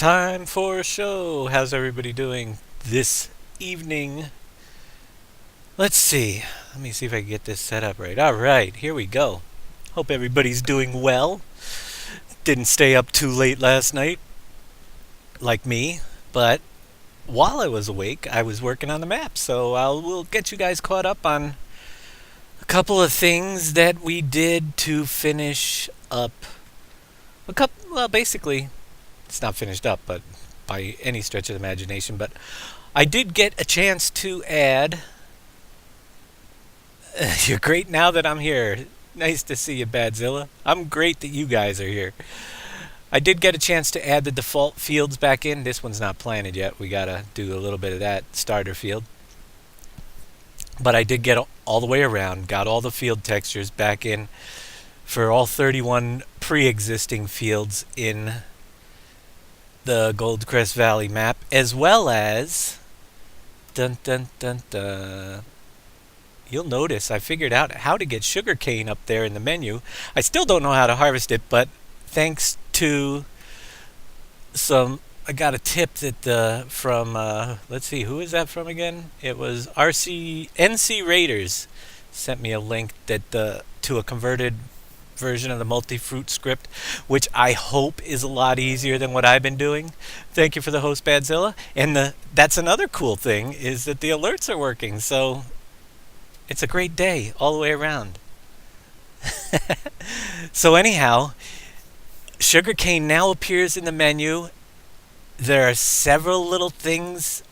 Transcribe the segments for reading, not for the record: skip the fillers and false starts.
Time for a show. How's everybody doing this evening? Let's see. Let me see if I can get this set up right. All right, here we go. Hope everybody's doing well. Didn't stay up too late last night, like me, but while I was awake, I was working on the map. So we'll get you guys caught up on a couple of things that we did to finish up a couple. Well, basically, it's not finished up, but by any stretch of the imagination. But I did get a chance to add. You're great now that I'm here. Nice to see you, Badzilla. I'm great that you guys are here. I did get a chance to add the default fields back in. This one's not planted yet. We gotta do a little bit of that starter field. But I did get all the way around, got all the field textures back in for all 31 pre-existing fields in the Goldcrest Valley map, as well as dun dun dun dun. You'll notice I figured out how to get sugarcane up there in the menu. I still don't know how to harvest it, but thanks to I got a tip that from let's see, who is that from again? It was NC Raiders sent me a link that to a converted version of the multi-fruit script, which I hope is a lot easier than what I've been doing. Thank you for the host, Badzilla. And that's another cool thing is that the alerts are working. So it's a great day all the way around. So anyhow, sugarcane now appears in the menu. There are several little things.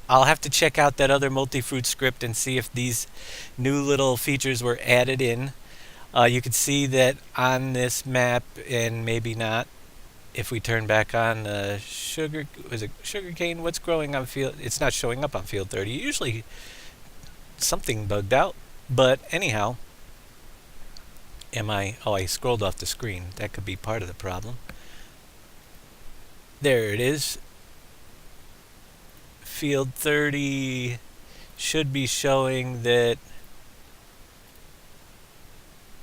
I'll have to check out that other multi-fruit script and see if these new little features were added in. You can see that on this map, and maybe not, if we turn back on sugarcane? What's growing on field? It's not showing up on field 30. Usually something bugged out. But anyhow, I scrolled off the screen. That could be part of the problem. There it is. Field 30 should be showing that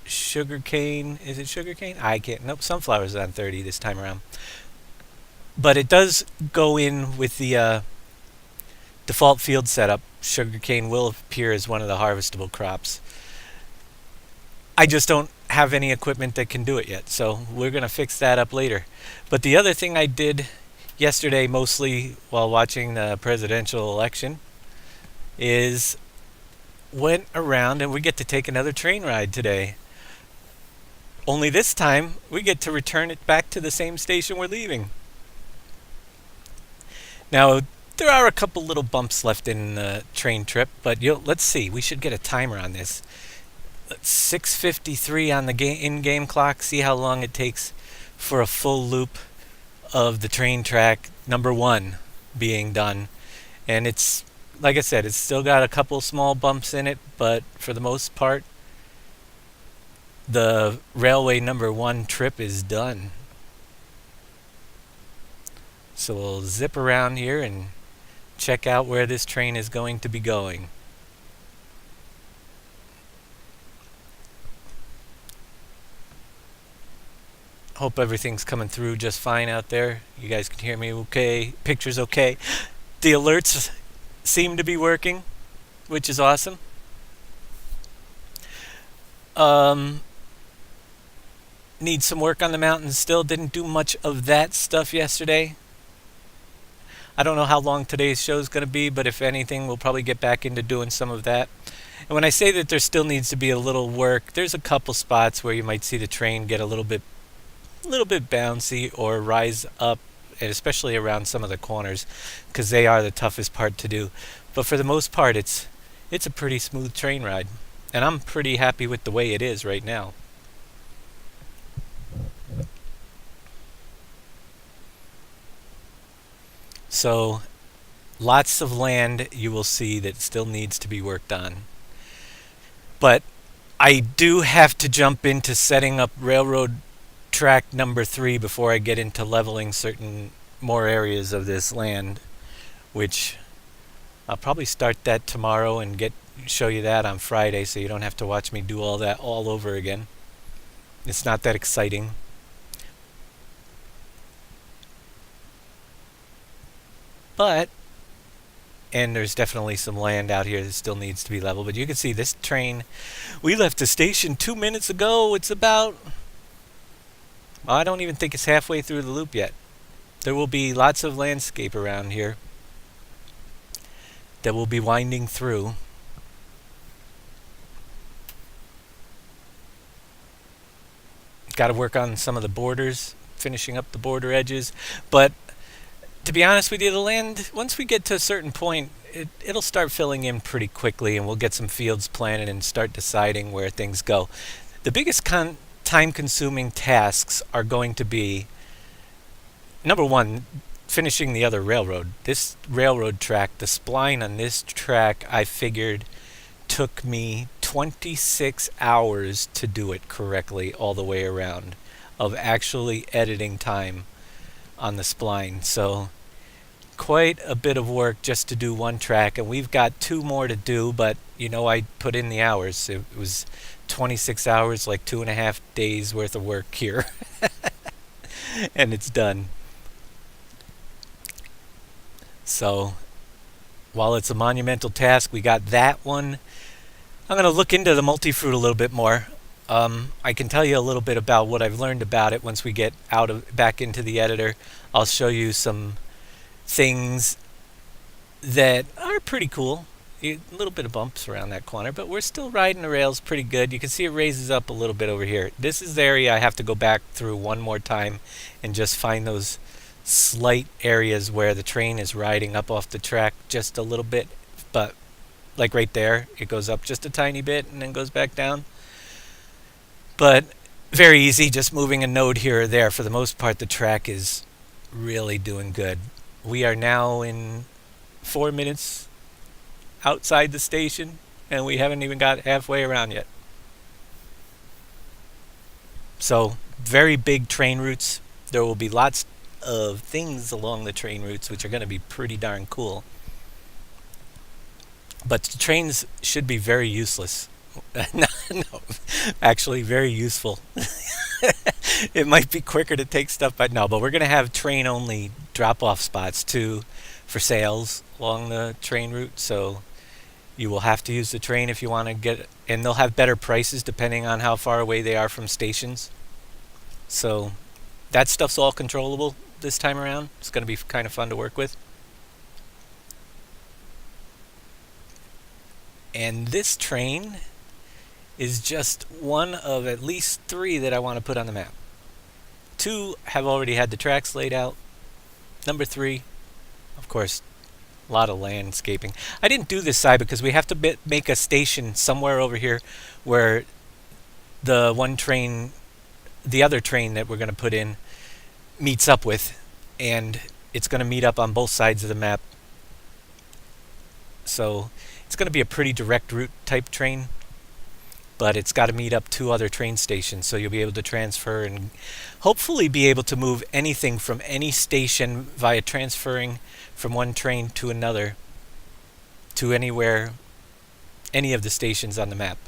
sugarcane. Is it sugarcane? I can't. Nope, sunflowers on 30 this time around. But it does go in with the default field setup. Sugarcane will appear as one of the harvestable crops. I just don't have any equipment that can do it yet, so we're going to fix that up later. But the other thing I did yesterday, mostly while watching the presidential election, is went around, and we get to take another train ride today. Only this time, we get to return it back to the same station we're leaving. Now, there are a couple little bumps left in the train trip, but let's see. We should get a timer on this. 6:53 on the in-game clock. See how long it takes for a full loop of the train track number 1 being done. And it's, like I said, it's still got a couple small bumps in it, but for the most part, the railway number 1 trip is done. So we'll zip around here and check out where this train is going to be going. Hope everything's coming through just fine out there. You guys can hear me okay. Picture's okay. The alerts seem to be working, which is awesome. Need some work on the mountains still. Didn't do much of that stuff yesterday. I don't know how long today's show is going to be, but if anything, we'll probably get back into doing some of that. And when I say that there still needs to be a little work, there's a couple spots where you might see the train get a little bit bouncy or rise up, and especially around some of the corners, because they are the toughest part to do. But for the most part, it's a pretty smooth train ride, and I'm pretty happy with the way it is right now. So lots of land you will see that still needs to be worked on. But I do have to jump into setting up railroad track number 3 before I get into leveling certain more areas of this land, which I'll probably start that tomorrow and show you that on Friday, so you don't have to watch me do all that all over again. It's not that exciting. But, and there's definitely some land out here that still needs to be leveled, but you can see this train, we left the station 2 minutes ago. It's about, well, I don't even think it's halfway through the loop yet. There will be lots of landscape around here that will be winding through. Got to work on some of the borders, finishing up the border edges. But to be honest with you, the land, once we get to a certain point, it'll start filling in pretty quickly, and we'll get some fields planted and start deciding where things go. The biggest time-consuming tasks are going to be, number one, finishing the other railroad. This railroad track, the spline on this track, I figured took me 26 hours to do it correctly all the way around, of actually editing time on the spline. So quite a bit of work just to do one track, and we've got 2 more to do, but you know, I put in the hours. It was 26 hours, like 2.5 days worth of work here. And it's done. So while it's a monumental task, we got that one. I'm going to look into the multi-fruit a little bit more. I can tell you a little bit about what I've learned about it once we get back into the editor. I'll show you some things that are pretty cool. A little bit of bumps around that corner, but we're still riding the rails pretty good. You can see it raises up a little bit over here. This is the area I have to go back through one more time and just find those slight areas where the train is riding up off the track just a little bit, but like right there, it goes up just a tiny bit and then goes back down. But very easy, just moving a node here or there. For the most part, the track is really doing good. We are now in 4 minutes outside the station, and we haven't even got halfway around yet. So, very big train routes. There will be lots of things along the train routes which are going to be pretty darn cool. But the trains should be very useless. No, actually very useful. It might be quicker to take stuff, but no. But we're going to have train-only drop-off spots too for sales along the train route. So you will have to use the train if you want to get, and they'll have better prices depending on how far away they are from stations. So that stuff's all controllable this time around. It's going to be kind of fun to work with. And this train is just one of at least 3 that I want to put on the map. 2 have already had the tracks laid out. Number 3, of course, a lot of landscaping. I didn't do this side because we have to make a station somewhere over here where the other train that we're going to put in meets up with, and it's going to meet up on both sides of the map. So it's going to be a pretty direct route type train, but it's got to meet up 2 other train stations, so you'll be able to transfer and hopefully be able to move anything from any station via transferring from one train to another to anywhere, any of the stations on the map,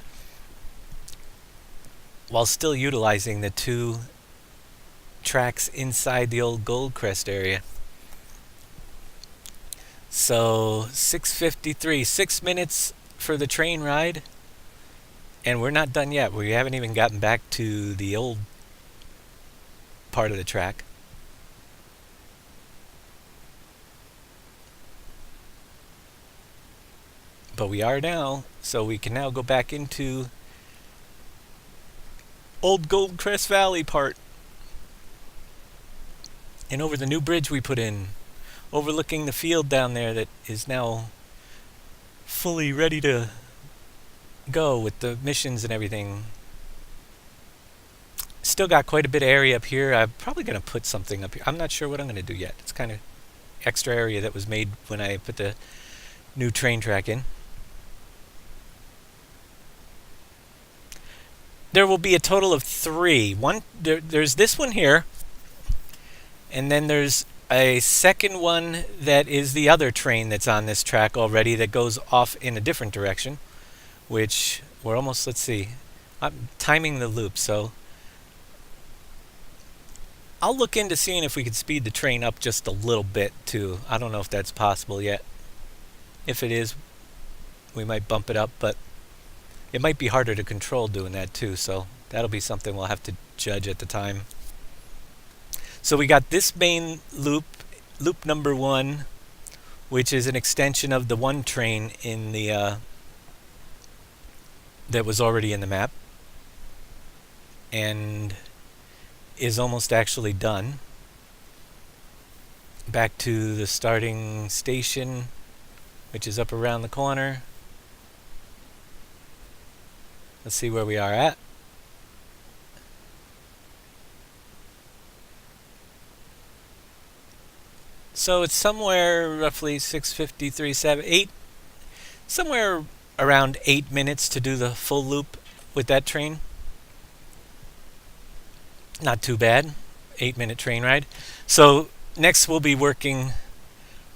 while still utilizing the 2 tracks inside the old Goldcrest area. So 6:53, 6 minutes for the train ride, and we're not done yet. We haven't even gotten back to the old part of the track. But we are now, so we can now go back into old Goldcrest Valley part. And over the new bridge we put in, overlooking the field down there that is now fully ready to go with the missions and everything. Still got quite a bit of area up here. I'm probably going to put something up here. I'm not sure what I'm going to do yet. It's kind of extra area that was made when I put the new train track in. There will be a total of 3. There's this one here, and then there's a second one that is the other train that's on this track already that goes off in a different direction, which we're almost, let's see, I'm timing the loop, so I'll look into seeing if we could speed the train up just a little bit too. I don't know if that's possible yet. If it is, we might bump it up, but it might be harder to control doing that too, so that'll be something we'll have to judge at the time. So we got this main loop, loop number 1, which is an extension of the one train in the that was already in the map and is almost actually done. Back to the starting station, which is up around the corner. Let's see where we are at. So it's somewhere roughly 8, somewhere around 8 minutes to do the full loop with that train. Not too bad, 8-minute train ride. So next we'll be working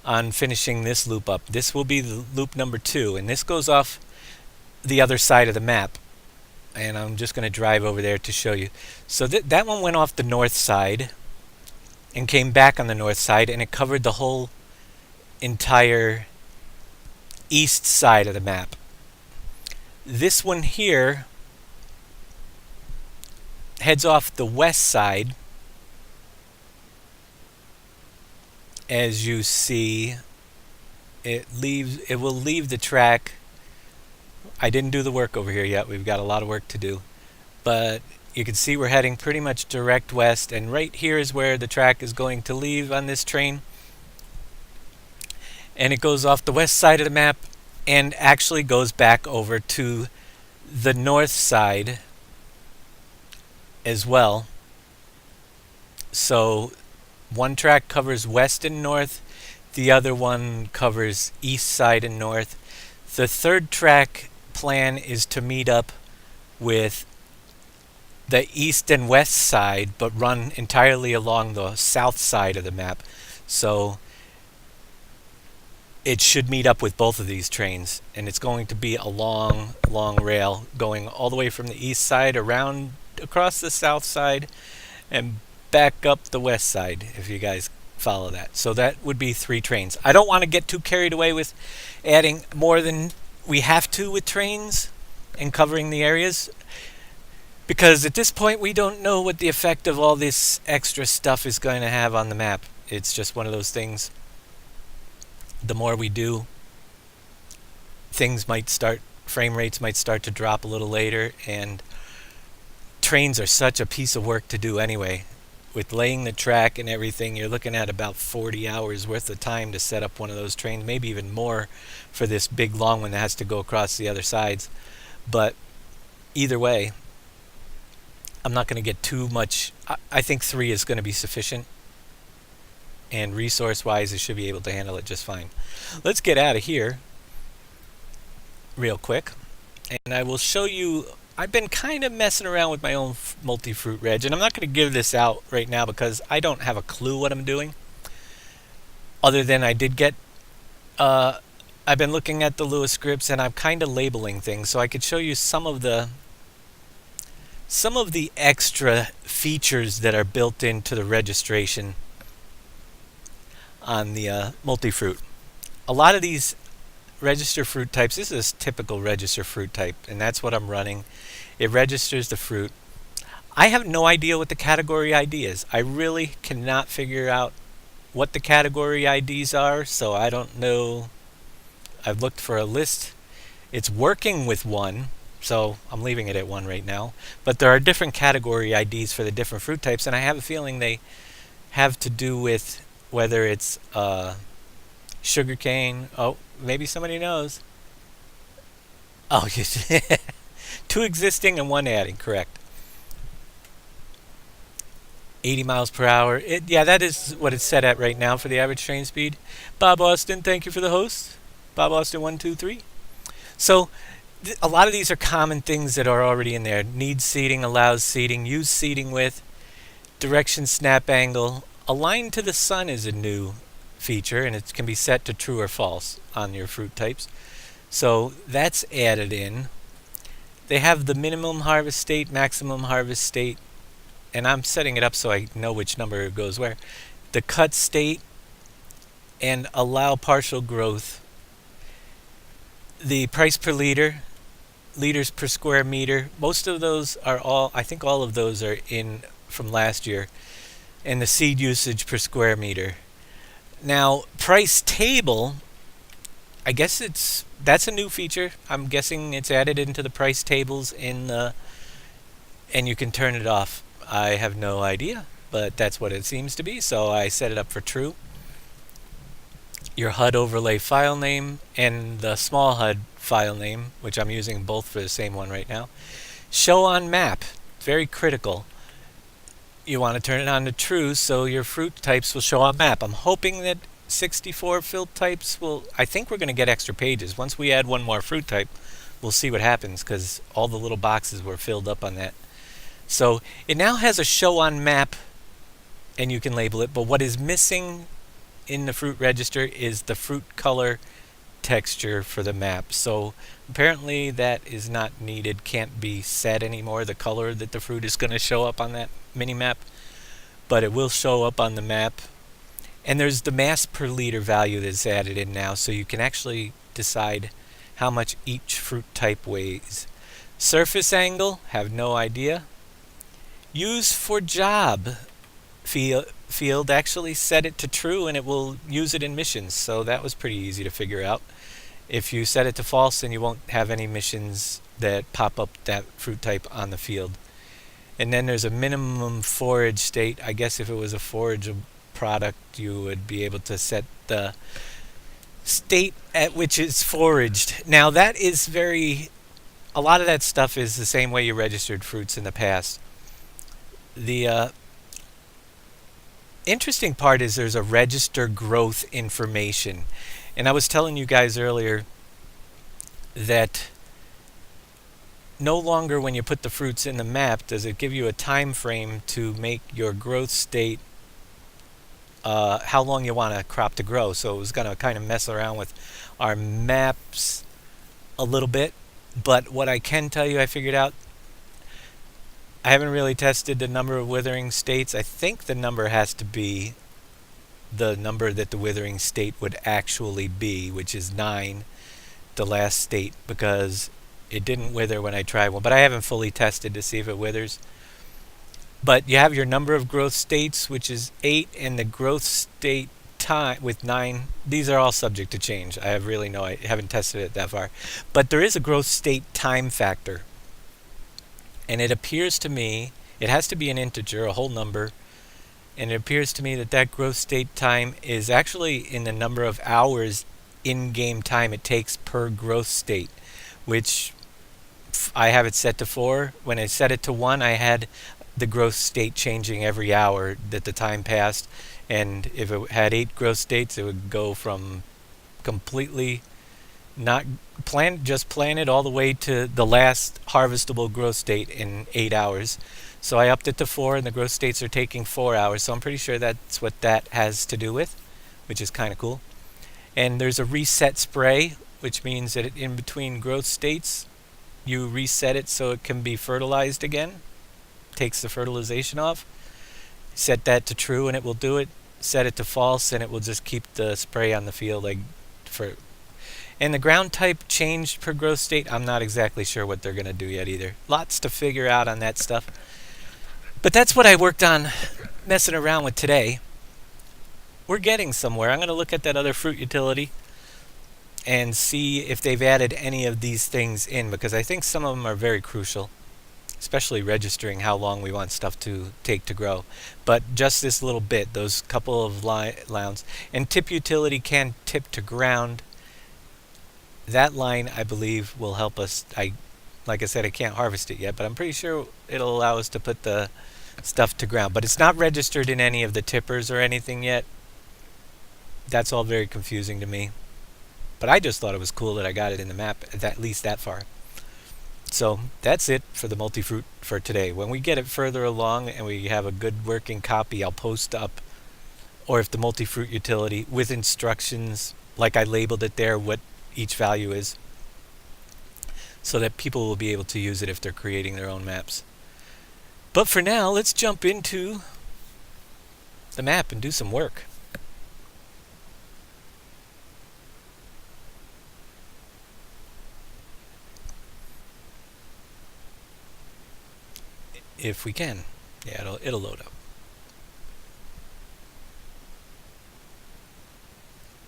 on finishing this loop up. This will be the loop number 2, and this goes off the other side of the map. And I'm just going to drive over there to show you. So that one went off the north side and came back on the north side, and it covered the whole entire east side of the map. This one here heads off the west side. As you see, it will leave the track. I didn't do the work over here yet. We've got a lot of work to do. But you can see we're heading pretty much direct west, and right here is where the track is going to leave on this train. And it goes off the west side of the map and actually goes back over to the north side as well. So one track covers west and north, the other one covers east side and north. The third track plan is to meet up with the east and west side, but run entirely along the south side of the map. So it should meet up with both of these trains, and it's going to be a long rail going all the way from the east side around across the south side and back up the west side, if you guys follow that. So that would be 3 trains. I don't want to get too carried away with adding more than we have to with trains and covering the areas, because at this point we don't know what the effect of all this extra stuff is going to have on the map. It's just one of those things. The more we do, frame rates might start to drop a little later, and trains are such a piece of work to do anyway. With laying the track and everything, you're looking at about 40 hours worth of time to set up one of those trains, maybe even more for this big long one that has to go across the other sides. But either way, I'm not going to get too much. I think 3 is going to be sufficient, and resource-wise, it should be able to handle it just fine. Let's get out of here real quick, and I will show you. I've been kind of messing around with my own multi-fruit reg, and I'm not going to give this out right now because I don't have a clue what I'm doing. Other than I did get, I've been looking at the Lewis scripts, and I'm kind of labeling things, so I could show you some of the extra features that are built into the registration on the multi-fruit. A lot of these register fruit types, this is a typical register fruit type, and that's what I'm running. It registers the fruit. I have no idea what the category ID is. I really cannot figure out what the category IDs are, so I don't know. I've looked for a list. It's working with 1, so I'm leaving it at 1 right now. But there are different category IDs for the different fruit types, and I have a feeling they have to do with whether it's sugarcane. Oh, maybe somebody knows. Oh, 2 existing and 1 adding, correct. 80 miles per hour. Yeah, that is what it's set at right now for the average train speed. Bob Austin, thank you for the host. Bob Austin 123. So a lot of these are common things that are already in there. Needs seating, allows seating, use seating with, direction snap angle. Align to the sun is a new feature, and it can be set to true or false on your fruit types. So that's added in. They have the minimum harvest state, maximum harvest state, and I'm setting it up so I know which number goes where. The cut state and allow partial growth. The price per liter, liters per square meter, most of those are all, I think all of those are in from last year. And the seed usage per square meter. Now, price table, I guess that's a new feature. I'm guessing it's added into the price tables in the, and you can turn it off. I have no idea, but that's what it seems to be, so I set it up for true. Your HUD overlay file name and the small HUD file name, which I'm using both for the same one right now. Show on map, very critical. You want to turn it on to true so your fruit types will show on map. I'm hoping that 64 field types will, I think we're going to get extra pages. Once we add one more fruit type, we'll see what happens because all the little boxes were filled up on that. So it now has a show on map and you can label it, but what is missing in the fruit register is the fruit color texture for the map. So apparently that is not needed, can't be set anymore, the color that the fruit is going to show up on that mini map, but it will show up on the map. And there's the mass per liter value that's added in now, so you can actually decide how much each fruit type weighs. Surface angle, have no idea. Use for job field, actually set it to true and it will use it in missions, so that was pretty easy to figure out. If you set it to false, then you won't have any missions that pop up that fruit type on the field. And then there's a minimum forage state. I guess if it was a forage product, you would be able to set the state at which it's foraged. Now that is a lot of that stuff is the same way you registered fruits in the past. The interesting part is there's a register growth information. And I was telling you guys earlier that no longer when you put the fruits in the map does it give you a time frame to make your growth state how long you want a crop to grow. So it was going to kind of mess around with our maps a little bit. But what I can tell you I figured out, I haven't really tested the number of withering states. I think the number has to be the number that the withering state would actually be, which is 9, the last state, because it didn't wither when I tried one. But I haven't fully tested to see if it withers. But you have your number of growth states, which is 8, and the growth state time with 9. These are all subject to change. I haven't tested it that far. But there is a growth state time factor. And it appears to me, it has to be an integer, a whole number, and it appears to me that that growth state time is actually in the number of hours in-game time it takes per growth state, which I have it set to 4. When I set it to 1, I had the growth state changing every hour that the time passed, and if it had 8 growth states, it would go from completely not planted all the way to the last harvestable growth state in 8 hours. So I upped it to 4, and the growth states are taking 4 hours. So I'm pretty sure that's what that has to do with, which is kind of cool. And there's a reset spray, which means that in between growth states, you reset it so it can be fertilized again. Takes the fertilization off. Set that to true, and it will do it. Set it to false, and it will just keep the spray on the field And the ground type changed per growth state. I'm not exactly sure what they're going to do yet either. Lots to figure out on that stuff. But that's what I worked on messing around with today. We're getting somewhere. I'm going to look at that other fruit utility and see if they've added any of these things in, because I think some of them are very crucial, especially registering how long we want stuff to take to grow. But just this little bit, those couple of lines. And tip utility can tip to ground. That line, I believe, will help us. Like I said, I can't harvest it yet, but I'm pretty sure it'll allow us to put the stuff to ground. But it's not registered in any of the tippers or anything yet. That's all very confusing to me. But I just thought it was cool that I got it in the map, at least that far. So that's it for the multi-fruit for today. When we get it further along and we have a good working copy, I'll post up, or if the multi-fruit utility with instructions, like I labeled it there, what each value is, so that people will be able to use it if they're creating their own maps. But for now, let's jump into the map and do some work. If we can. Yeah, it'll load up.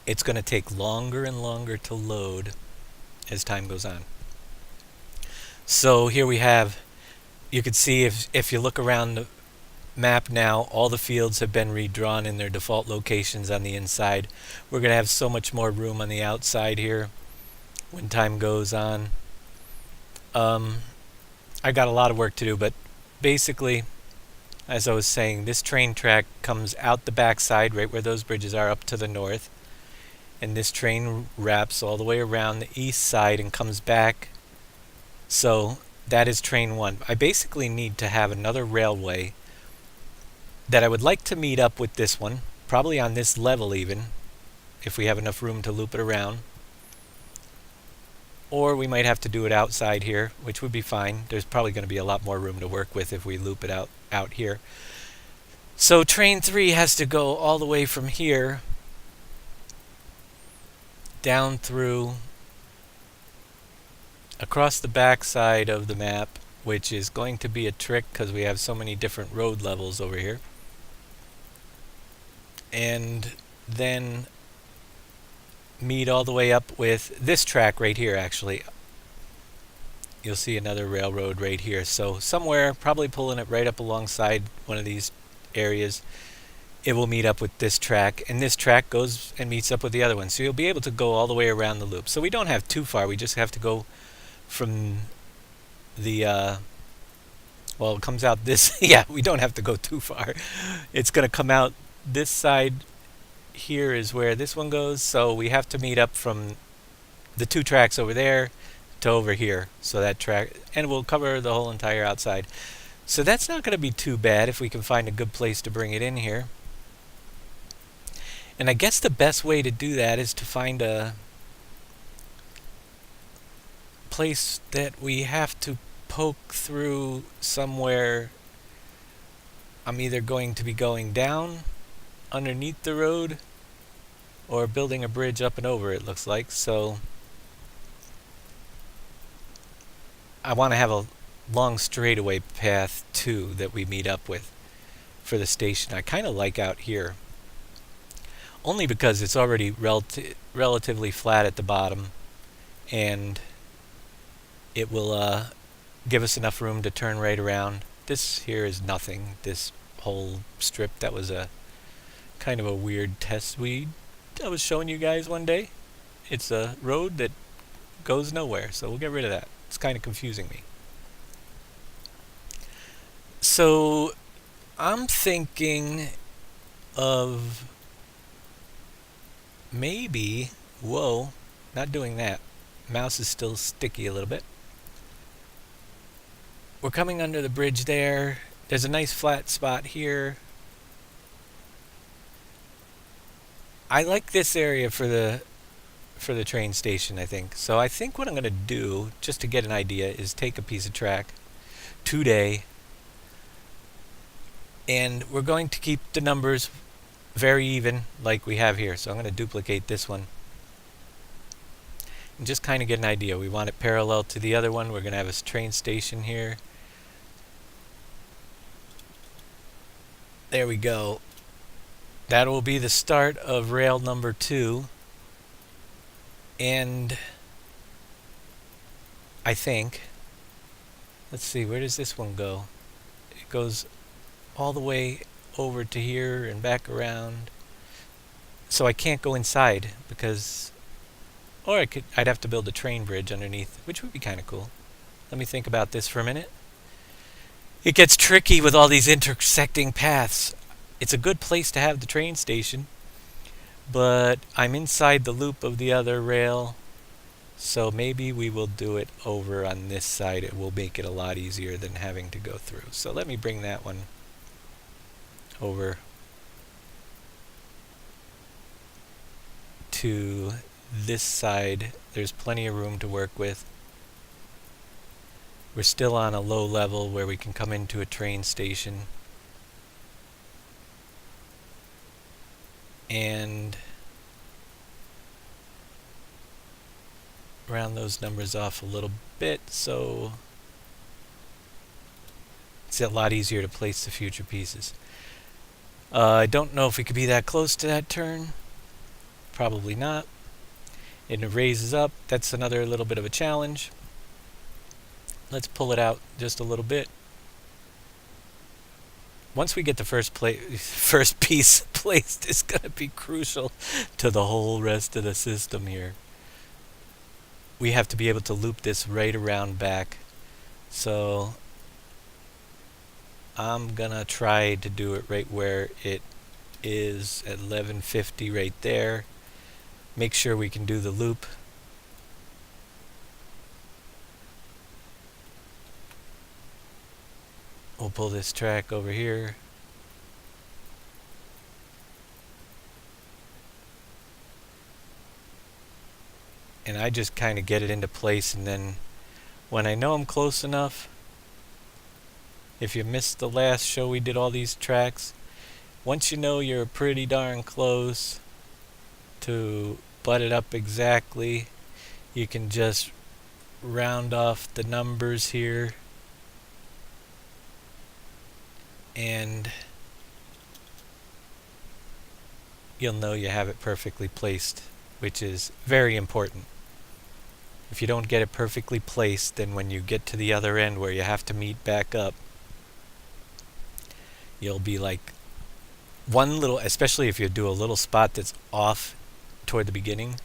It's going to take longer and longer to load as time goes on. So here we have, you can see if you look around the map now, all the fields have been redrawn in their default locations on the inside. We're going to have so much more room on the outside here when time goes on. I got a lot of work to do, but basically, as I was saying, this train track comes out the backside, right where those bridges are, up to the north. And this train wraps all the way around the east side and comes back. So that is train 1. I basically need to have another railway that I would like to meet up with this one, probably on this level even, if we have enough room to loop it around. Or we might have to do it outside here, which would be fine. There's probably going to be a lot more room to work with if we loop it out here. So train 3 has to go all the way from here down through across the backside of the map, which is going to be a trick because we have so many different road levels over here. And then meet all the way up with this track right here. Actually, you'll see another railroad right here. So somewhere, probably pulling it right up alongside one of these areas, it will meet up with this track, and this track goes and meets up with the other one. So you'll be able to go all the way around the loop. So we don't have too far. We just have to go from the well, it comes out this yeah, we don't have to go too far. It's going to come out this side. Here is where this one goes, so we have to meet up from the 2 tracks over there to over here. So that track, and we'll cover the whole entire outside. So that's not going to be too bad if we can find a good place to bring it in here. And I guess the best way to do that is to find a place that we have to poke through somewhere. I'm either going to be going down underneath the road or building a bridge up and over, it looks like. So I want to have a long straightaway path too that we meet up with for the station. I kind of like out here, only because it's already relatively flat at the bottom, and it will give us enough room to turn right around. This here is nothing. This whole strip, that was a kind of a weird test I was showing you guys one day. It's a road that goes nowhere, so we'll get rid of that. It's kind of confusing me. So I'm thinking of maybe, whoa, not doing that. Mouse is still sticky a little bit. We're coming under the bridge there. There's a nice flat spot here. I like this area for the train station, I think. So I think what I'm going to do, just to get an idea, is take a piece of track today, and we're going to keep the numbers very even like we have here. So I'm going to duplicate this one and just kind of get an idea. We want it parallel to the other one. We're going to have a train station here. There we go. That will be the start of rail number 2. And I think, let's see, where does this one go? It goes all the way over to here and back around. So I can't go inside because, or I'd have to build a train bridge underneath, which would be kind of cool. Let me think about this for a minute. It gets tricky with all these intersecting paths. It's a good place to have the train station, but I'm inside the loop of the other rail, so maybe we will do it over on this side. It will make it a lot easier than having to go through. So let me bring that one over to this side. There's plenty of room to work with. We're still on a low level where we can come into a train station. And round those numbers off a little bit so it's a lot easier to place the future pieces. I don't know if we could be that close to that turn. Probably not. And it raises up. That's another little bit of a challenge. Let's pull it out just a little bit. Once we get the first piece placed, it's going to be crucial to the whole rest of the system here. We have to be able to loop this right around back. So I'm going to try to do it right where it is at 1150 right there. Make sure we can do the loop. We'll pull this track over here. And I just kind of get it into place, and then when I know I'm close enough, if you missed the last show we did all these tracks, once you know you're pretty darn close to butt it up exactly, you can just round off the numbers here and you'll know you have it perfectly placed, which is very important. If you don't get it perfectly placed, then when you get to the other end where you have to meet back up, you'll be like one little, especially if you do a little spot that's off toward the beginning,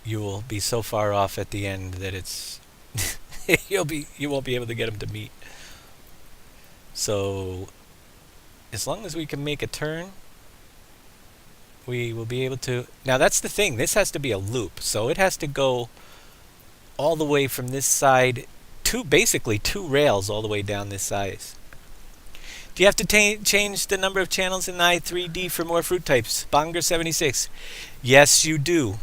you will be so far off at the end that it's you won't be able to get them to meet. So as long as we can make a turn, we will be able to. Now that's the thing, this has to be a loop, so it has to go all the way from this side to basically two rails all the way down this side. Do you have to change the number of channels in i3D for more fruit types? Bonger76. Yes, you do.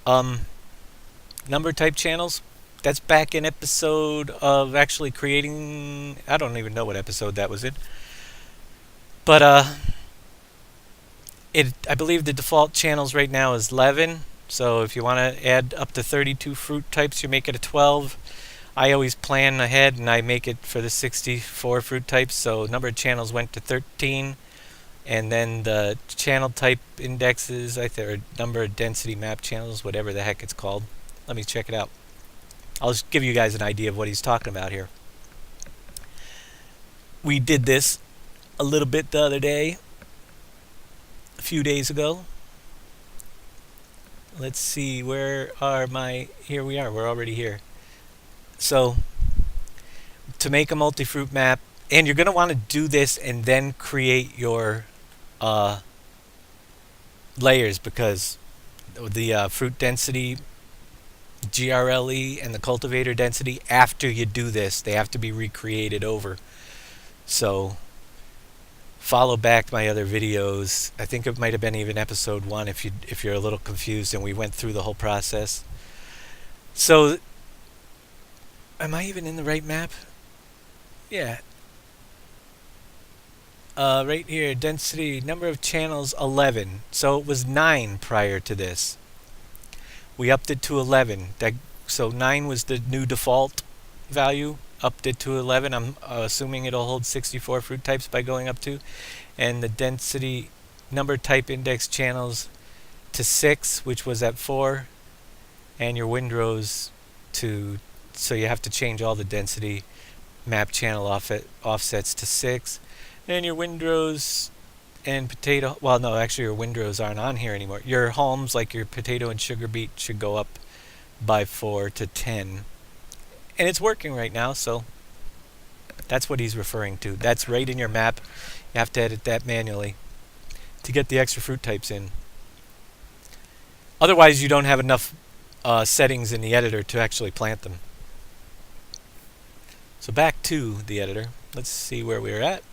Number type channels, that's back in episode of actually creating, I don't even know what episode that was in. But I believe the default channels right now is 11. So if you want to add up to 32 fruit types, you make it a 12. I always plan ahead and I make it for the 64 fruit types. So number of channels went to 13. And then the channel type indexes, or number of density map channels, whatever the heck it's called. Let me check it out. I'll just give you guys an idea of what he's talking about here. We did this a little bit the other day, a few days ago. Let's see, where are my, here we are, we're already here. So, to make a multi-fruit map, and you're going to want to do this and then create your layers, because the fruit density, GRLE, and the cultivator density, after you do this, they have to be recreated over. So follow back my other videos. I think it might have been even episode 1 if you're a little confused, and we went through the whole process. So am I even in the right map? Yeah. Right here, density, number of channels, 11. So it was 9 prior to this. We upped it to 11. So 9 was the new default value. Upped it to 11. I'm assuming it'll hold 64 fruit types by going up to. And the density, number type index channels to 6, which was at 4. And your windrows to, so you have to change all the density map channel offsets to 6. And your windrows and potato, well no, actually your windrows aren't on here anymore. Your homes, like your potato and sugar beet, should go up by 4 to 10. And it's working right now, so that's what he's referring to. That's right in your map. You have to edit that manually to get the extra fruit types in. Otherwise you don't have enough settings in the editor to actually plant them. So back to the editor. Let's see where we're at.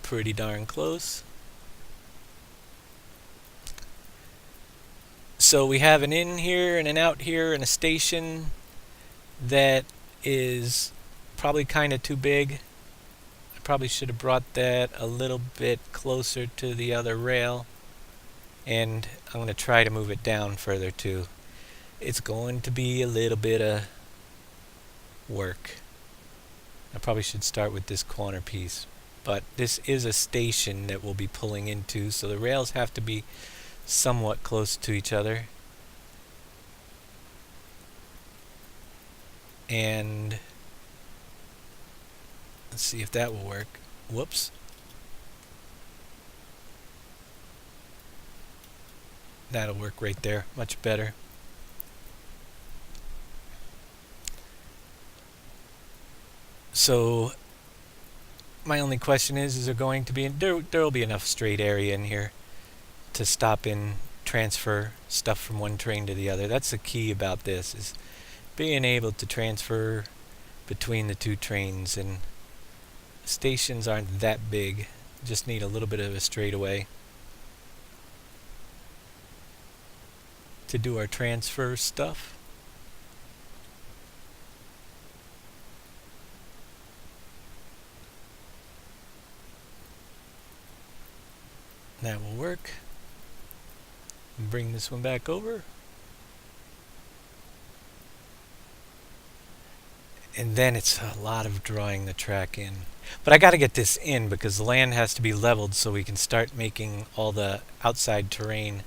Pretty darn close. So we have an in here and an out here and a station that is probably kind of too big. I probably should have brought that a little bit closer to the other rail, and I'm going to try to move it down further too. It's going to be a little bit of work. I probably should start with this corner piece, but this is a station that we'll be pulling into, so the rails have to be somewhat close to each other. And let's see if that will work. Whoops. That'll work right there. Much better. So my only question is there going to be there'll be enough straight area in here to stop in transfer stuff from one train to the other. That's the key about this, is being able to transfer between the two trains, and stations aren't that big. Just need a little bit of a straightaway to do our transfer stuff. That will work. Bring this one back over. And then it's a lot of drawing the track in. But I got to get this in because the land has to be leveled so we can start making all the outside terrain.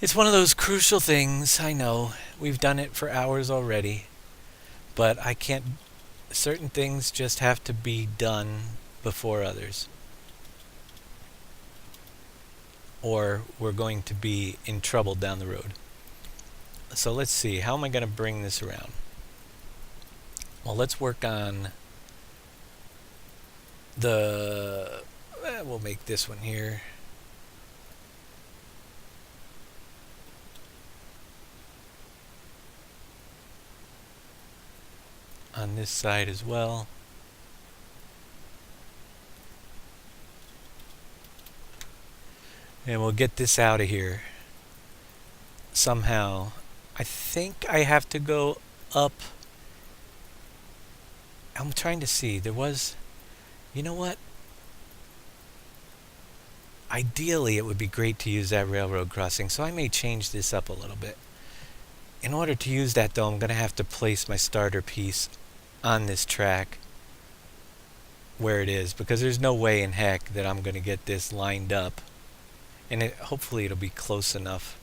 It's one of those crucial things, I know. We've done it for hours already. But I can't... Certain things just have to be done before others, or we're going to be in trouble down the road. So let's see, how am I going to bring this around? Well, let's work on the... we'll make this one here. On this side as well. And we'll get this out of here somehow. I think I have to go up. I'm trying to see. There was... You know what? Ideally, it would be great to use that railroad crossing, so I may change this up a little bit. In order to use that, though, I'm going to have to place my starter piece on this track where it is, because there's no way in heck that I'm going to get this lined up. And hopefully it'll be close enough.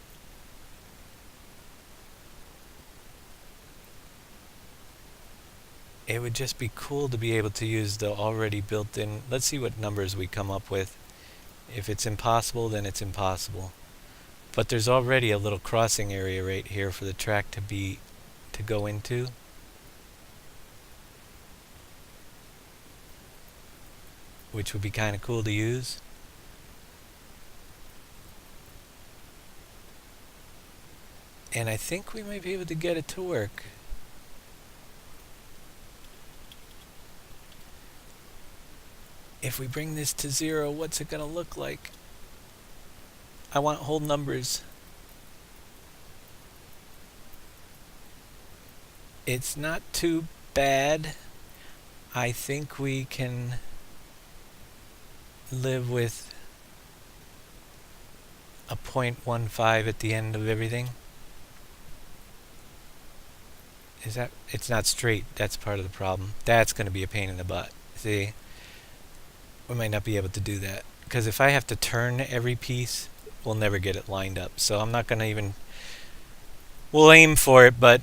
It would just be cool to be able to use the already built-in... Let's see what numbers we come up with. If it's impossible, then it's impossible. But there's already a little crossing area right here for the track to go into. Which would be kind of cool to use. And I think we might be able to get it to work. If we bring this to 0, what's it going to look like? I want whole numbers. It's not too bad. I think we can live with a 0.15 at the end of everything. Is that... It's not straight. That's part of the problem. That's going to be a pain in the butt. See? We might not be able to do that, because if I have to turn every piece, we'll never get it lined up. So I'm not going to even... We'll aim for it, but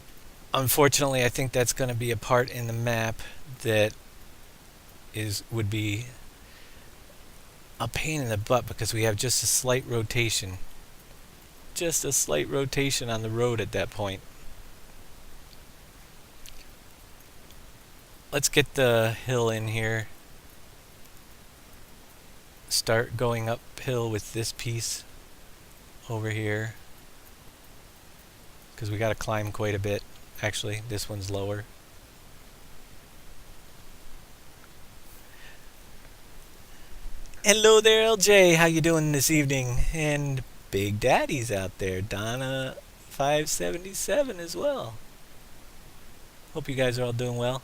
unfortunately I think that's going to be a part in the map that would be a pain in the butt, because we have just a slight rotation. Just a slight rotation on the road at that point. Let's get the hill in here. Start going uphill with this piece over here, because we got to climb quite a bit. Actually, this one's lower. Hello there, LJ. How you doing this evening? And Big Daddy's out there. Donna 577 as well. Hope you guys are all doing well.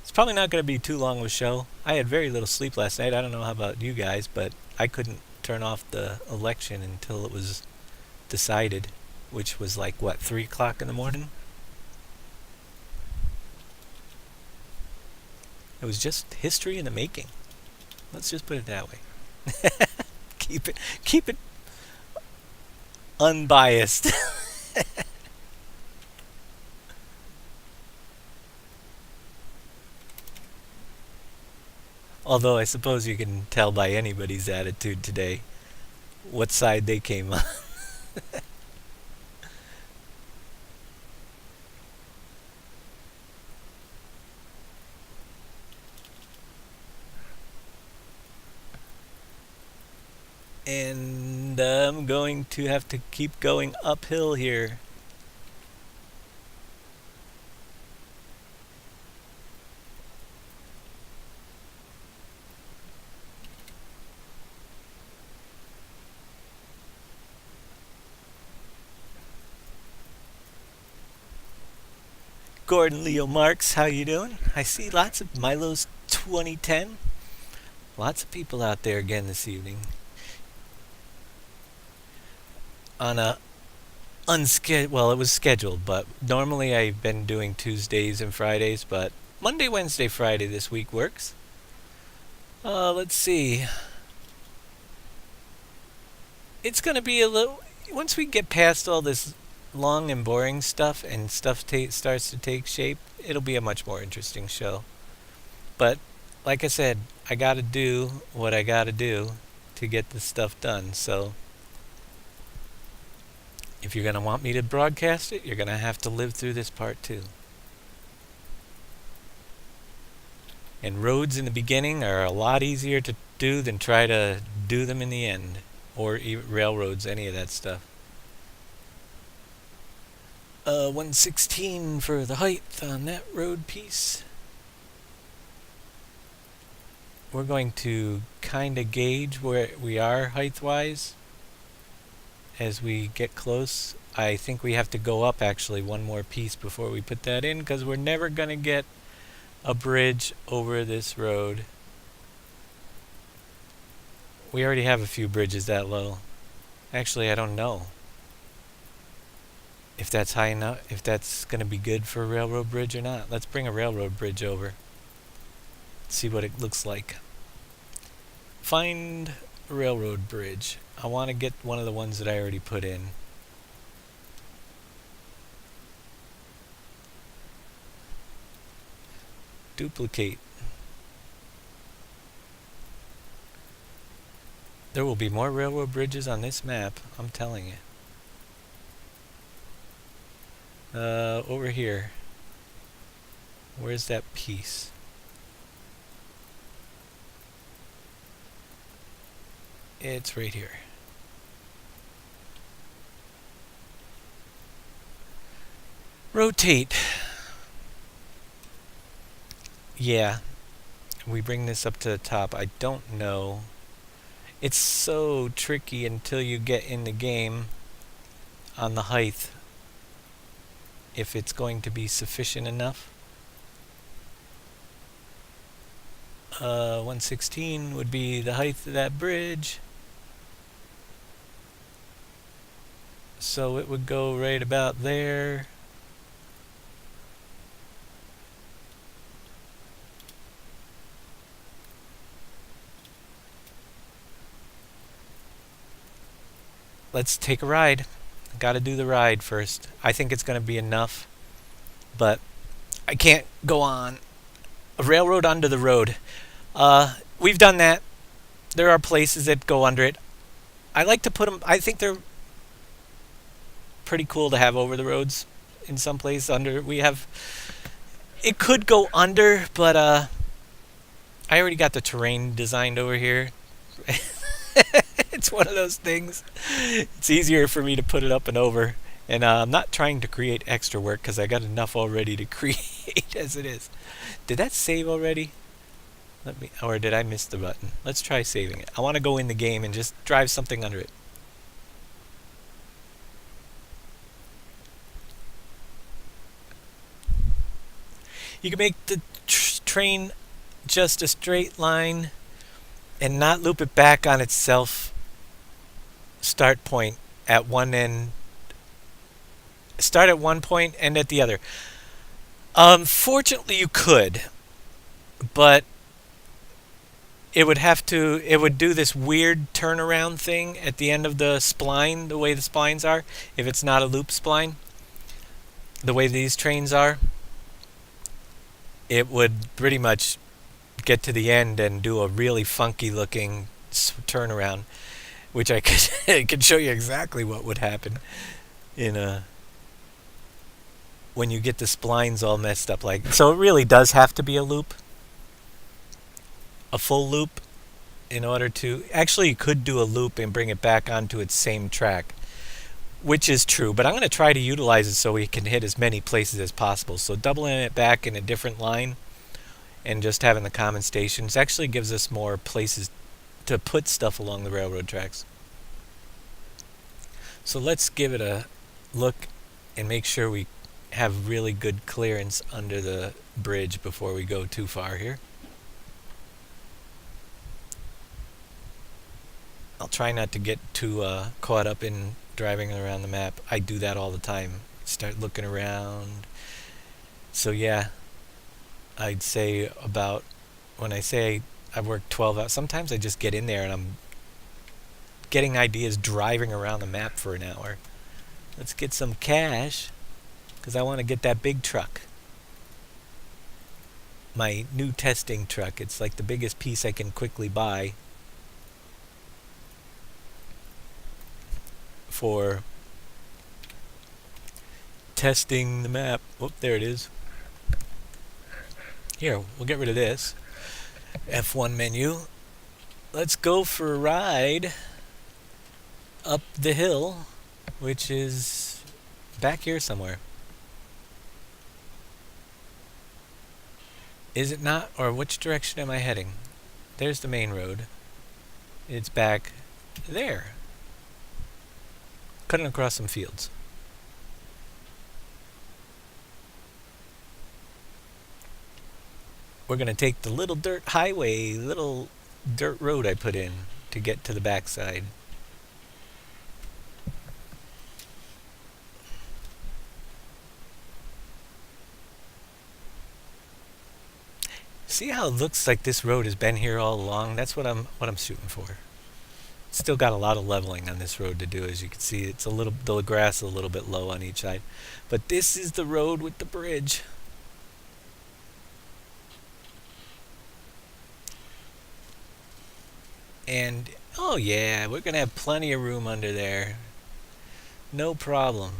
It's probably not going to be too long of a show. I had very little sleep last night. I don't know how about you guys, but I couldn't turn off the election until it was decided, which was like, what, 3 o'clock in the morning? It was just history in the making. Let's just put it that way. Keep it unbiased. Although I suppose you can tell by anybody's attitude today what side they came on. And I'm going to have to keep going uphill here. Gordon Leo Marks, how you doing? I see lots of Milo's 2010. Lots of people out there again this evening. On a unscheduled, well, it was scheduled, but normally I've been doing Tuesdays and Fridays, but Monday, Wednesday, Friday this week works. Let's see. It's going to be a little, once we get past all this long and boring stuff and stuff starts to take shape, it'll be a much more interesting show. But like I said, I got to do what I got to do to get this stuff done. So if you're going to want me to broadcast it, you're going to have to live through this part too. And roads in the beginning are a lot easier to do than try to do them in the end. Or even railroads, any of that stuff. 116 for the height on that road piece. We're going to kind of gauge where we are height-wise as we get close. I think we have to go up actually one more piece before we put that in, because we're never going to get a bridge over this road. We already have a few bridges that low. Actually, I don't know if that's high enough, if that's going to be good for a railroad bridge or not. Let's bring a railroad bridge over. See what it looks like. Find a railroad bridge. I want to get one of the ones that I already put in. Duplicate. There will be more railroad bridges on this map, I'm telling you. Over here. Where's that piece? It's right here. Rotate. Yeah. We bring this up to the top. I don't know. It's so tricky until you get in the game on the height, if it's going to be sufficient enough. 116 would be the height of that bridge. So it would go right about there. Let's take a ride. Got to do the ride first. I think it's going to be enough, but I can't go on a railroad under the road. We've done that. There are places that go under it. I like to put them, I think they're pretty cool to have over the roads in some place under. We have, it could go under, but I already got the terrain designed over here. It's one of those things. It's easier for me to put it up and over. And I'm not trying to create extra work because I got enough already to create as it is. Did that save already? Or did I miss the button? Let's try saving it. I want to go in the game and just drive something under it. You can make the train just a straight line and not loop it back on itself start point at one end. Start at one point, end at the other. Fortunately, you could, but it would do this weird turnaround thing at the end of the spline, the way the splines are, if it's not a loop spline, the way these trains are. It would pretty much get to the end and do a really funky looking turnaround, which I could I could show you exactly what would happen in a when you get the splines all messed up. Like, so it really does have to be a loop, a full loop, in order to actually you could do a loop and bring it back onto its same track, which is true, but I'm going to try to utilize it so we can hit as many places as possible. So doubling it back in a different line and just having the common stations actually gives us more places to put stuff along the railroad tracks. So let's give it a look and make sure we have really good clearance under the bridge before we go too far here. I'll try not to get too caught up in driving around the map. I do that all the time. Start looking around. So yeah, I'd say about, when I say I work 12 hours, sometimes I just get in there and I'm getting ideas driving around the map for an hour. Let's get some cash, because I want to get that big truck. My new testing truck. It's like the biggest piece I can quickly buy for testing the map. Oh, there it is. Here, we'll get rid of this. F1 menu. Let's go for a ride up the hill, which is back here somewhere. Is it not? Or which direction am I heading? There's the main road. It's back there. Cutting across some fields. We're going to take the little dirt highway, little dirt road I put in to get to the backside. See how it looks like this road has been here all along? That's what I'm shooting for. Still got a lot of leveling on this road to do. As you can see, it's a little, the grass is a little bit low on each side, but this is the road with the bridge. And oh yeah, we're gonna have plenty of room under there, no problem.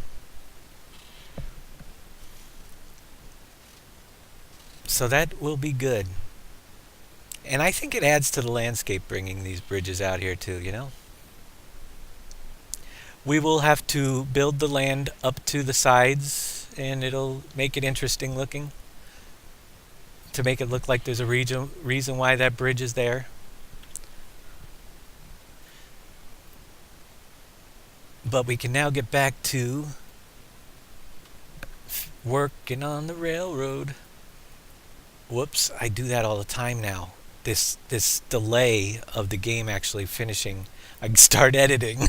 So that will be good. And I think it adds to the landscape bringing these bridges out here too, you know? We will have to build the land up to the sides and it'll make it interesting looking, to make it look like there's a reason why that bridge is there. But we can now get back to working on the railroad. Whoops, I do that all the time now. This delay of the game actually finishing, I start editing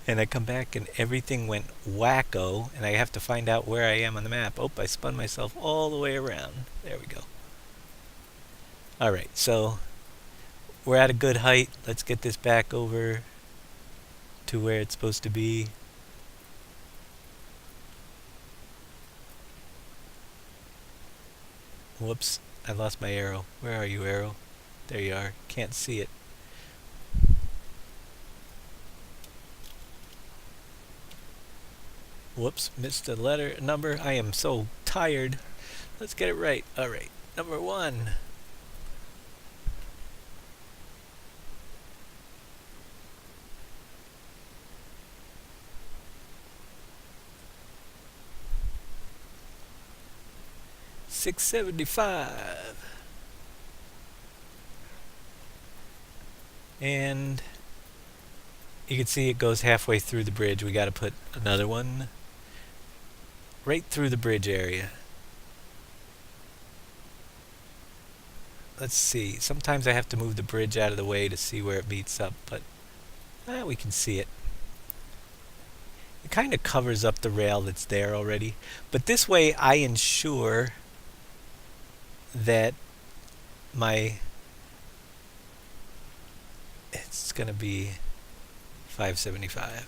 and I come back and everything went wacko and I have to find out where I am on the map. Oh, I spun myself all the way around. There we go. Alright, so we're at a good height. Let's get this back over to where it's supposed to be. Whoops, I lost my arrow. Where are you, arrow? There you are. Can't see it. Whoops, missed a letter, number. I am so tired. Let's get it right. Alright, number 1. $6.75. And you can see it goes halfway through the bridge. We got to put another one right through the bridge area. let's see. Sometimes I have to move the bridge out of the way to see where it meets up, but we can see it. It kind of covers up the rail that's there already. But this way I ensure that it's going to be 575.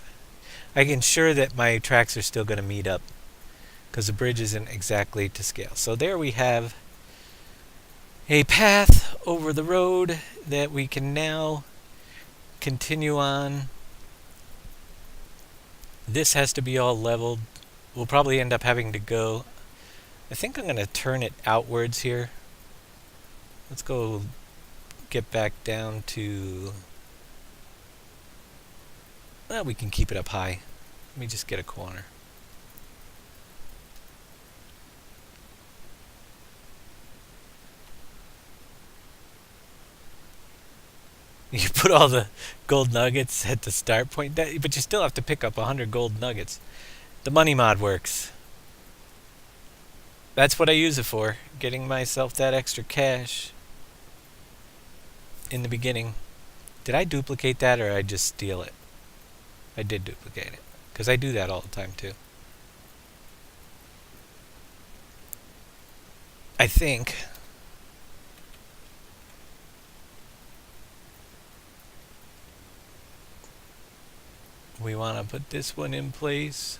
I can ensure that my tracks are still going to meet up because the bridge isn't exactly to scale. So there we have a path over the road that we can now continue on. This has to be all leveled. We'll probably end up having to go. I think I'm going to turn it outwards here. Let's go get back down to... Well, we can keep it up high. Let me just get a corner. You put all the gold nuggets at the start point, but you still have to pick up 100 gold nuggets. The money mod works. That's what I use it for, getting myself that extra cash in the beginning. Did I duplicate that or I just steal it? I did duplicate it, because I do that all the time too. I think. We want to put this one in place.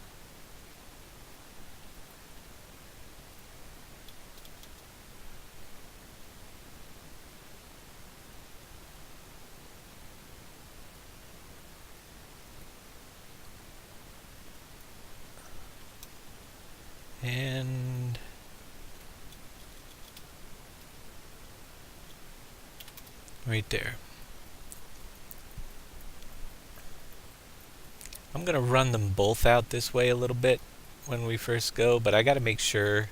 And right there. I'm going to run them both out this way a little bit when we first go, but I got to make sure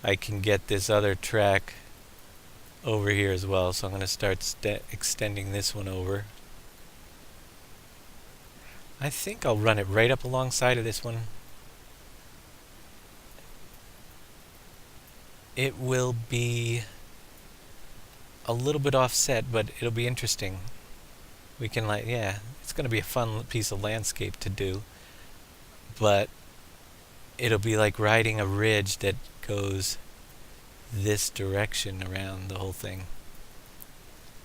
I can get this other track over here as well. So I'm going to start extending this one over. I think I'll run it right up alongside of this one. It will be a little bit offset, but it'll be interesting. We can it's going to be a fun piece of landscape to do, but it'll be like riding a ridge that goes this direction around the whole thing.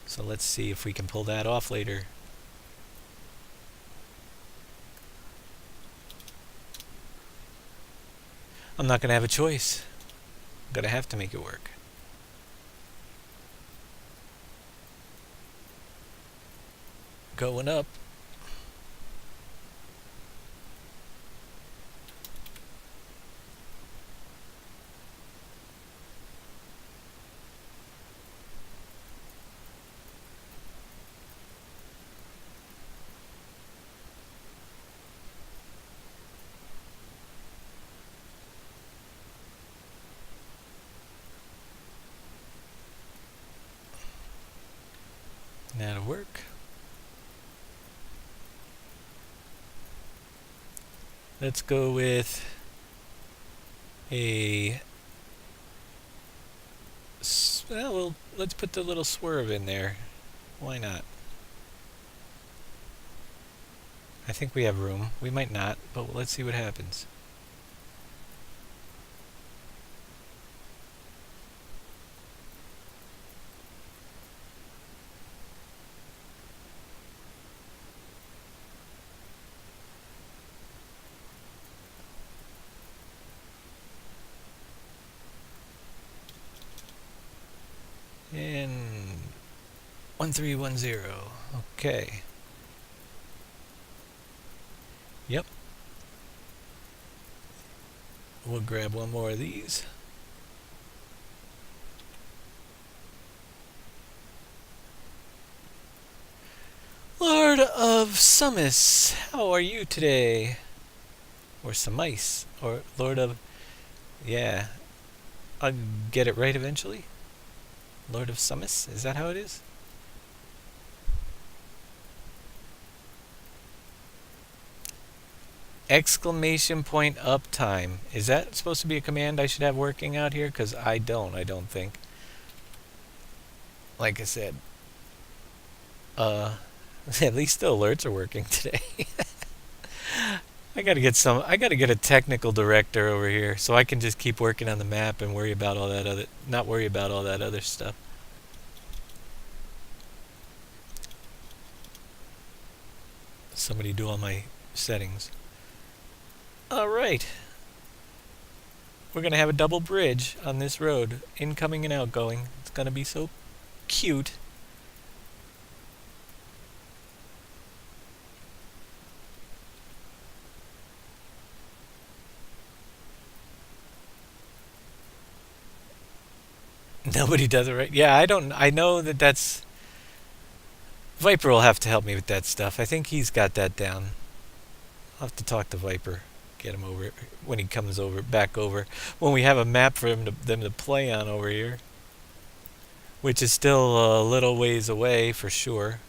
So let's see if we can pull that off later. I'm not going to have a choice. I'm going to have to make it work. Going up. That'll work. Let's go with let's put the little swerve in there. Why not? I think we have room. We might not, but let's see what happens. And 1310. Okay. Yep. We'll grab one more of these. Lord of Sumis, how are you today? Or Sumice, or Lord of... Yeah. I'll get it right eventually. Lord of Sumis, is that how it is? Exclamation point uptime. Is that supposed to be a command I should have working out here? Because I don't think. like I said, uh, at least the alerts are working today. I gotta get a technical director over here so I can just keep working on the map and worry about all that other, not worry about all that other stuff. Somebody do all my settings. All right. We're gonna have a double bridge on this road, incoming and outgoing. It's gonna be so cute. Nobody does it right. Yeah, I don't. I know that that's. Viper will have to help me with that stuff. I think he's got that down. I'll have to talk to Viper, get him over when he comes over, back over. When we have a map for them to play on over here, which is still a little ways away for sure.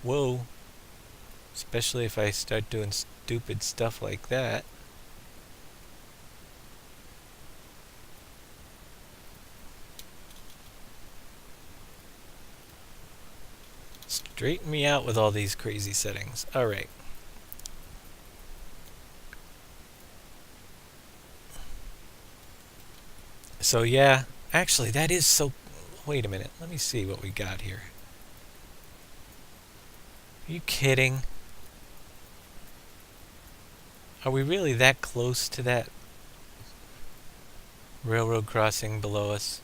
Whoa. Especially if I start doing stupid stuff like that. Straighten me out with all these crazy settings. Alright. So yeah, actually that is so... Wait a minute, let me see what we got here. Are you kidding? Are we really that close to that railroad crossing below us?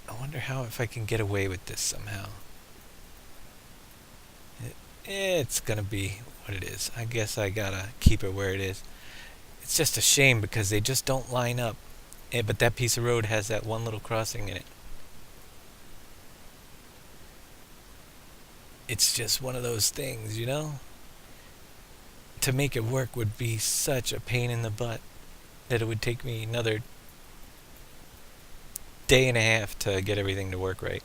I wonder how, if I can get away with this somehow. It's gonna be what it is. I guess I gotta keep it where it is. It's just a shame because they just don't line up. But that piece of road has that one little crossing in it. It's just one of those things, you know? To make it work would be such a pain in the butt that it would take me another day and a half to get everything to work right.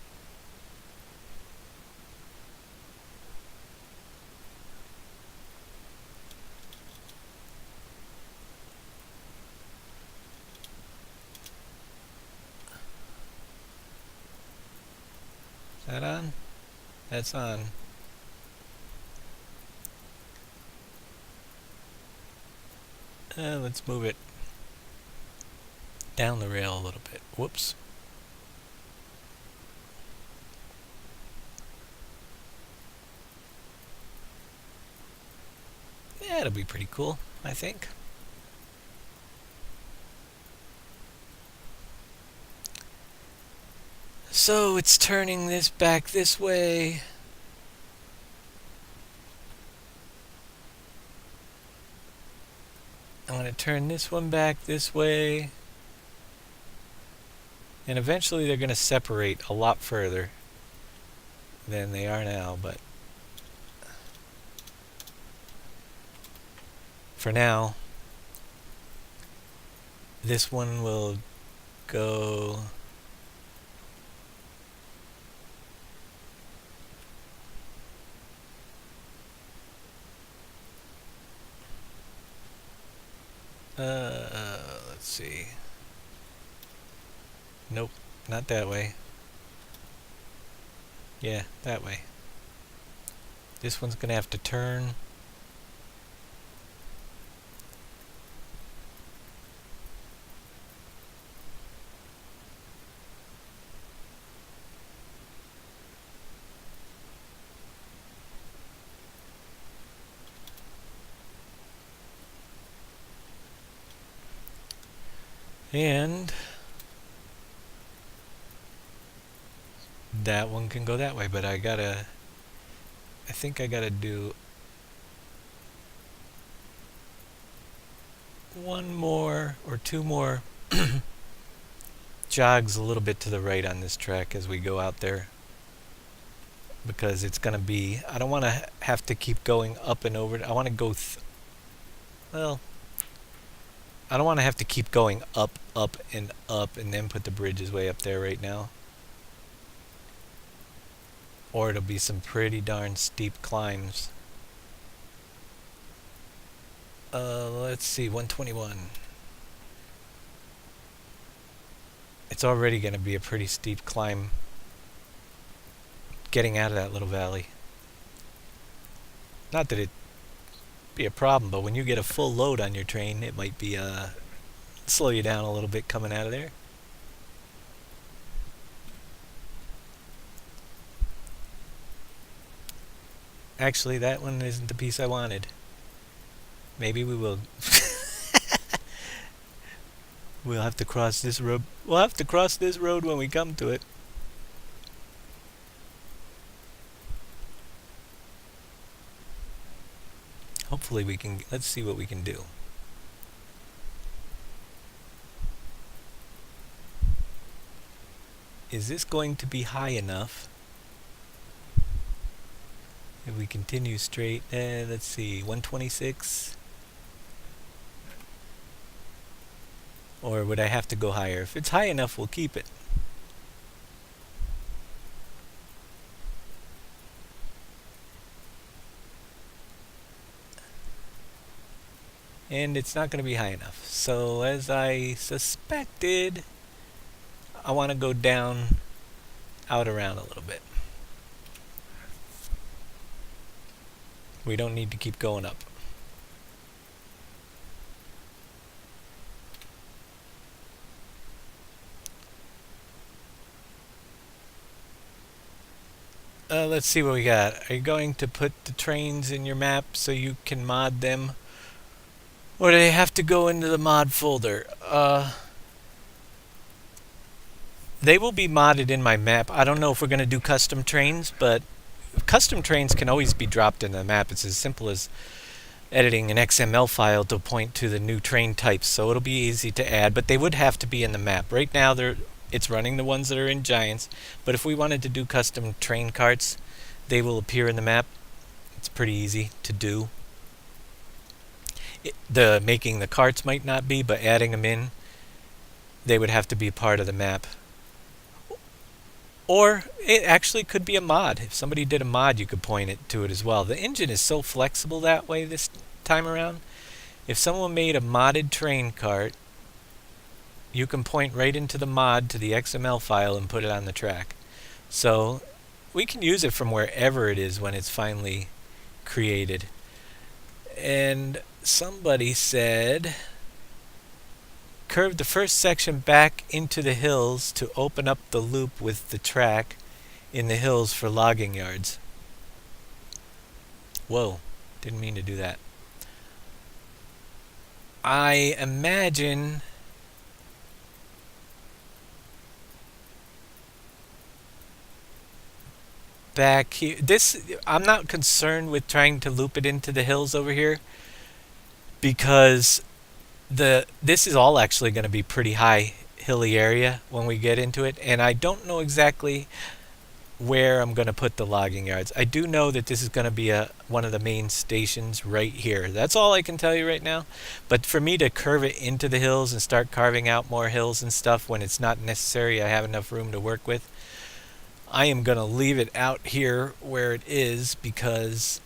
Is that on? That's on. Let's move it down the rail a little bit. Whoops. Yeah, it'll be pretty cool, I think. So it's turning this back this way. I'm going to turn this one back this way. And eventually they're going to separate a lot further than they are now, but for now, this one will go... let's see. Nope, not that way. Yeah, that way. This one's gonna have to turn. And that one can go that way, but I think I gotta do one more or two more jogs a little bit to the right on this track as we go out there, because it's gonna be, I don't want to have to keep going up and over. I want to go well, I don't want to have to keep going up and then put the bridges way up there right now, or it'll be some pretty darn steep climbs. Let's see, 121. It's already going to be a pretty steep climb getting out of that little valley. Not that it'd be a problem, but when you get a full load on your train, it might be slow you down a little bit coming out of there. Actually, that one isn't the piece I wanted. Maybe we will. We'll have to cross this road. We'll have to cross this road when we come to it. Hopefully we can. Let's see what we can do. Is this going to be high enough? If we continue straight, let's see, 126. Or would I have to go higher? If it's high enough, we'll keep it. And it's not going to be high enough. So as I suspected, I want to go down, out around a little bit. We don't need to keep going up. Let's see what we got. Are you going to put the trains in your map so you can mod them? Or do they have to go into the mod folder? They will be modded in my map. I don't know if we're going to do custom trains, but custom trains can always be dropped in the map. It's as simple as editing an XML file to point to the new train types, so it'll be easy to add, but they would have to be in the map. Right now it's running the ones that are in Giants, but if we wanted to do custom train carts, they will appear in the map. It's pretty easy to do. Making the carts might not be, but adding them in, they would have to be part of the map. Or it actually could be a mod. If somebody did a mod, you could point it to it as well. The engine is so flexible that way this time around. If someone made a modded train cart, you can point right into the mod to the XML file and put it on the track. So we can use it from wherever it is when it's finally created. And somebody said, curve the first section back into the hills to open up the loop with the track in the hills for logging yards. Whoa, didn't mean to do that. I imagine back here, I'm not concerned with trying to loop it into the hills over here, because this is all actually going to be pretty high hilly area when we get into it, and I don't know exactly where I'm going to put the logging yards. I do know that this is going to be one of the main stations right here. That's all I can tell you right now. But for me to curve it into the hills and start carving out more hills and stuff when it's not necessary, I have enough room to work with, I am going to leave it out here where it is, because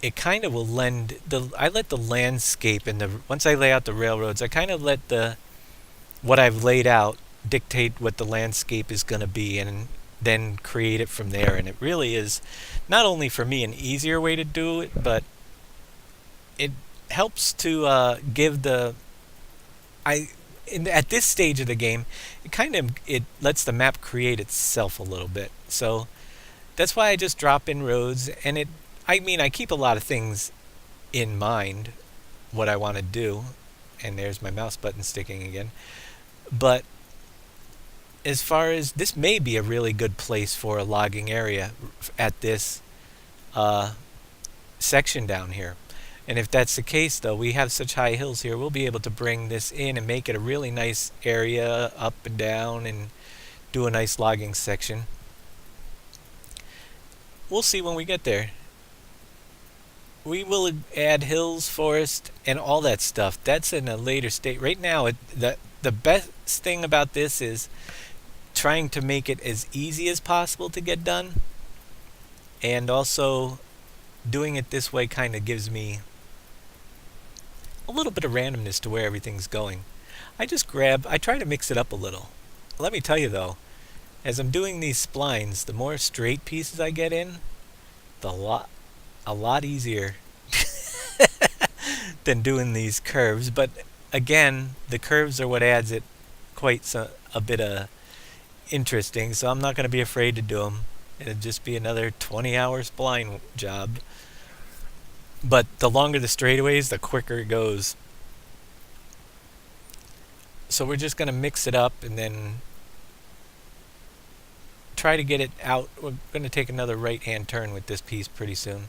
it kind of will lend I let the landscape and once I lay out the railroads, I kind of let what I've laid out dictate what the landscape is going to be, and then create it from there. And it really is not only for me an easier way to do it, but it helps to give at this stage of the game, it lets the map create itself a little bit. So that's why I just drop in roads, and I keep a lot of things in mind, what I want to do. And there's my mouse button sticking again. But as far as this may be a really good place for a logging area at this section down here. And if that's the case, though, we have such high hills here, we'll be able to bring this in and make it a really nice area up and down and do a nice logging section. We'll see when we get there. We will add hills, forest, and all that stuff. That's in a later state. Right now, the best thing about this is trying to make it as easy as possible to get done. And also, doing it this way kind of gives me a little bit of randomness to where everything's going. I try to mix it up a little. Let me tell you though, as I'm doing these splines, the more straight pieces I get in, the a lot easier than doing these curves. But again, the curves are what adds it a bit of interesting. So I'm not going to be afraid to do them. It'll just be another 20-hour spline job. But the longer the straightaways, the quicker it goes. So we're just going to mix it up and then try to get it out. We're going to take another right-hand turn with this piece pretty soon.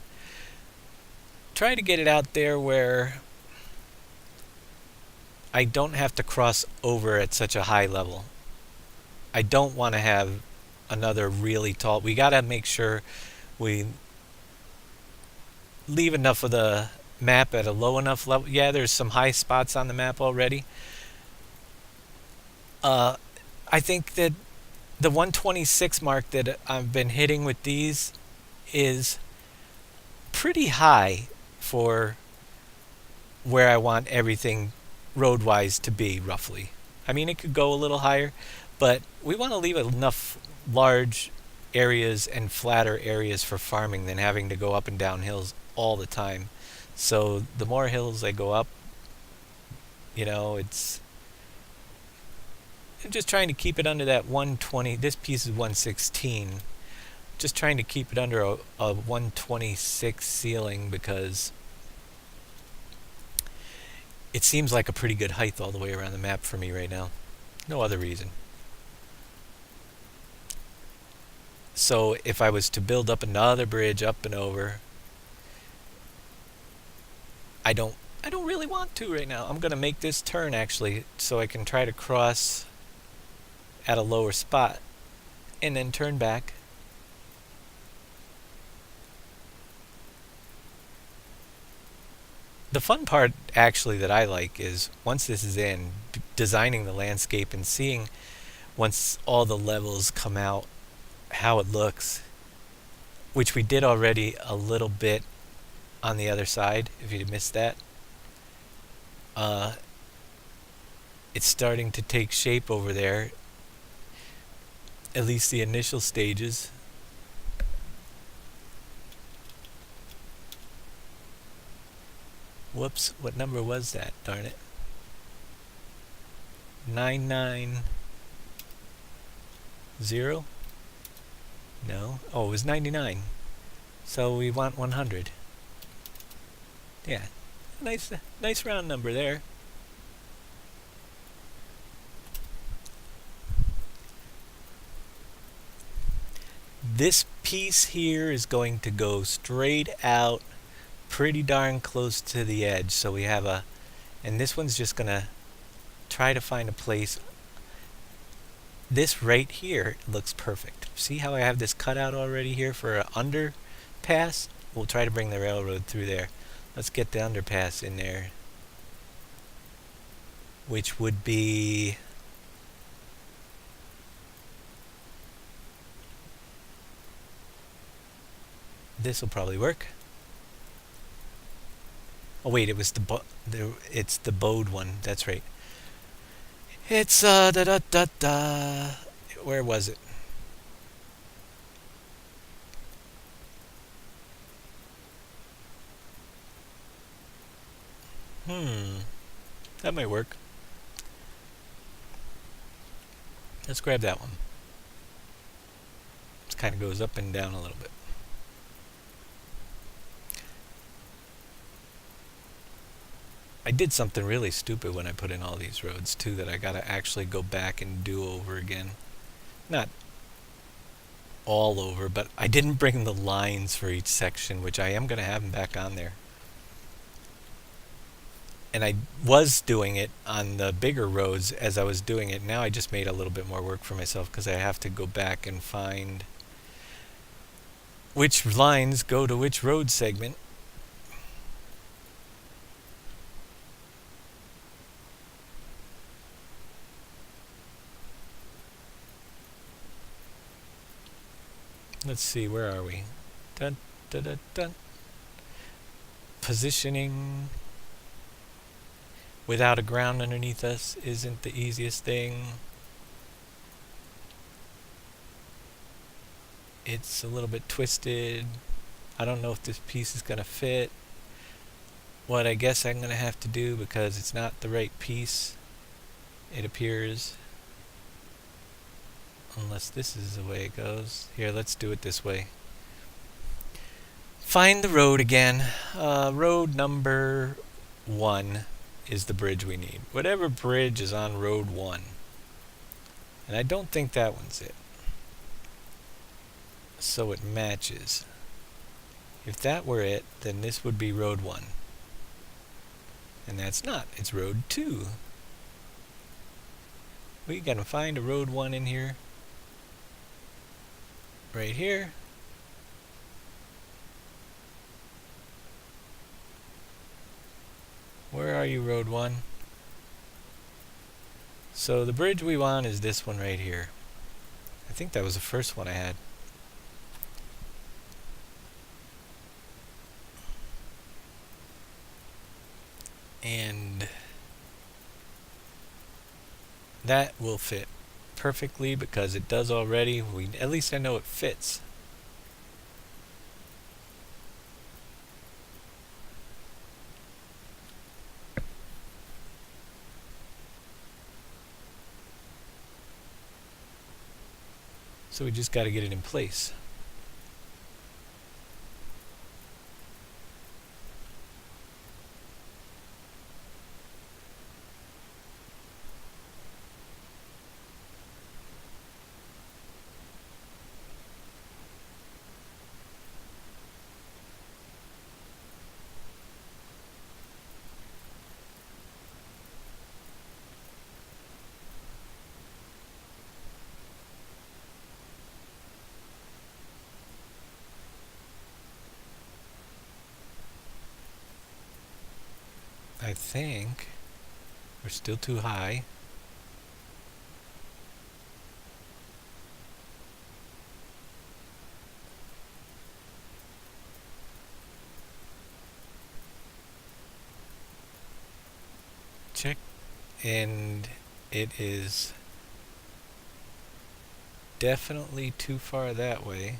Try to get it out there where I don't have to cross over at such a high level. I don't want to have another really tall. We got to make sure we leave enough of the map at a low enough level. Yeah, there's some high spots on the map already. I think that the 126 mark that I've been hitting with these is pretty high for where I want everything road-wise to be, roughly. I mean, it could go a little higher, but we want to leave enough large areas and flatter areas for farming than having to go up and down hills all the time. So the more hills I go up, it's I'm just trying to keep it under that 120. This piece is 116. Just trying to keep it under a 126 ceiling because it seems like a pretty good height all the way around the map for me right now. No other reason. So if I was to build up another bridge up and over, I don't really want to right now. I'm going to make this turn actually so I can try to cross at a lower spot and then turn back. The fun part actually that I like is once this is in, designing the landscape and seeing once all the levels come out how it looks, which we did already a little bit on the other side if you missed that. It's starting to take shape over there, at least the initial stages. Whoops, what number was that? Darn it. 990? No. Oh, it was 99. So we want 100. Yeah. Nice round number there. This piece here is going to go straight out pretty darn close to the edge. So we have and this one's just going to try to find a place. This right here looks perfect. See how I have this cutout already here for an underpass? We'll try to bring the railroad through there. Let's get the underpass in there, which would be this will probably work. Oh wait, it was it's the bowed one. That's right. It's da da da da. Where was it? That might work. Let's grab that one. It kind of goes up and down a little bit. I did something really stupid when I put in all these roads too that I gotta actually go back and do over again. Not all over, but I didn't bring the lines for each section, which I am gonna have them back on there. And I was doing it on the bigger roads as I was doing it. Now I just made a little bit more work for myself because I have to go back and find which lines go to which road segment. Let's see, where are we? Dun, dun, dun, dun. Positioning. without a ground underneath us isn't the easiest thing. It's a little bit twisted. I don't know if this piece is going to fit. What I guess I'm going to have to do, because it's not the right piece, it appears, unless this is the way it goes. Here, let's do it this way. Find the road again. Road number 1 is the bridge we need. Whatever bridge is on road 1. And I don't think that one's it. So it matches. If that were it, then this would be road 1. And that's not. It's road 2. We gotta find a road 1 in here. Right here. Where are you, road 1? So the bridge we want is this one right here. I think that was the first one I had. And that will fit perfectly because it does already. At least I know it fits. So we just got to get it in place. I think we're still too high. Check, and it is definitely too far that way.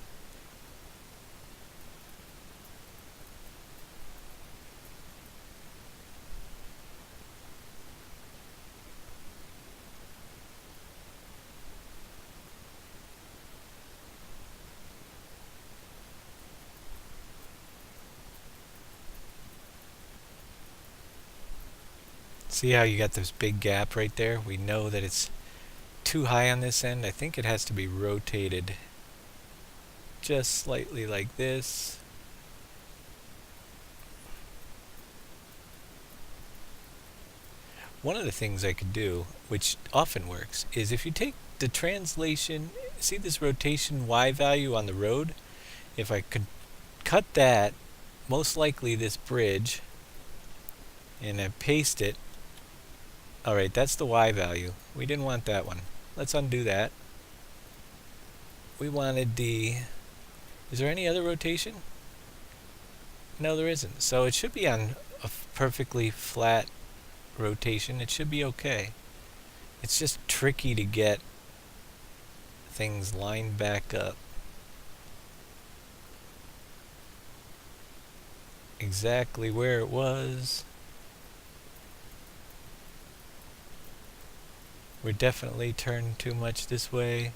See how you got this big gap right there? We know that it's too high on this end. I think it has to be rotated just slightly like this. One of the things I could do, which often works, is if you take the translation, see this rotation Y value on the road? If I could cut that, most likely this bridge, and I paste it. Alright, that's the Y value. We didn't want that one. Let's undo that. We wanted the... Is there any other rotation? No, there isn't. So it should be on a perfectly flat rotation. It should be okay. It's just tricky to get things lined back up exactly where it was. We're definitely turned too much this way.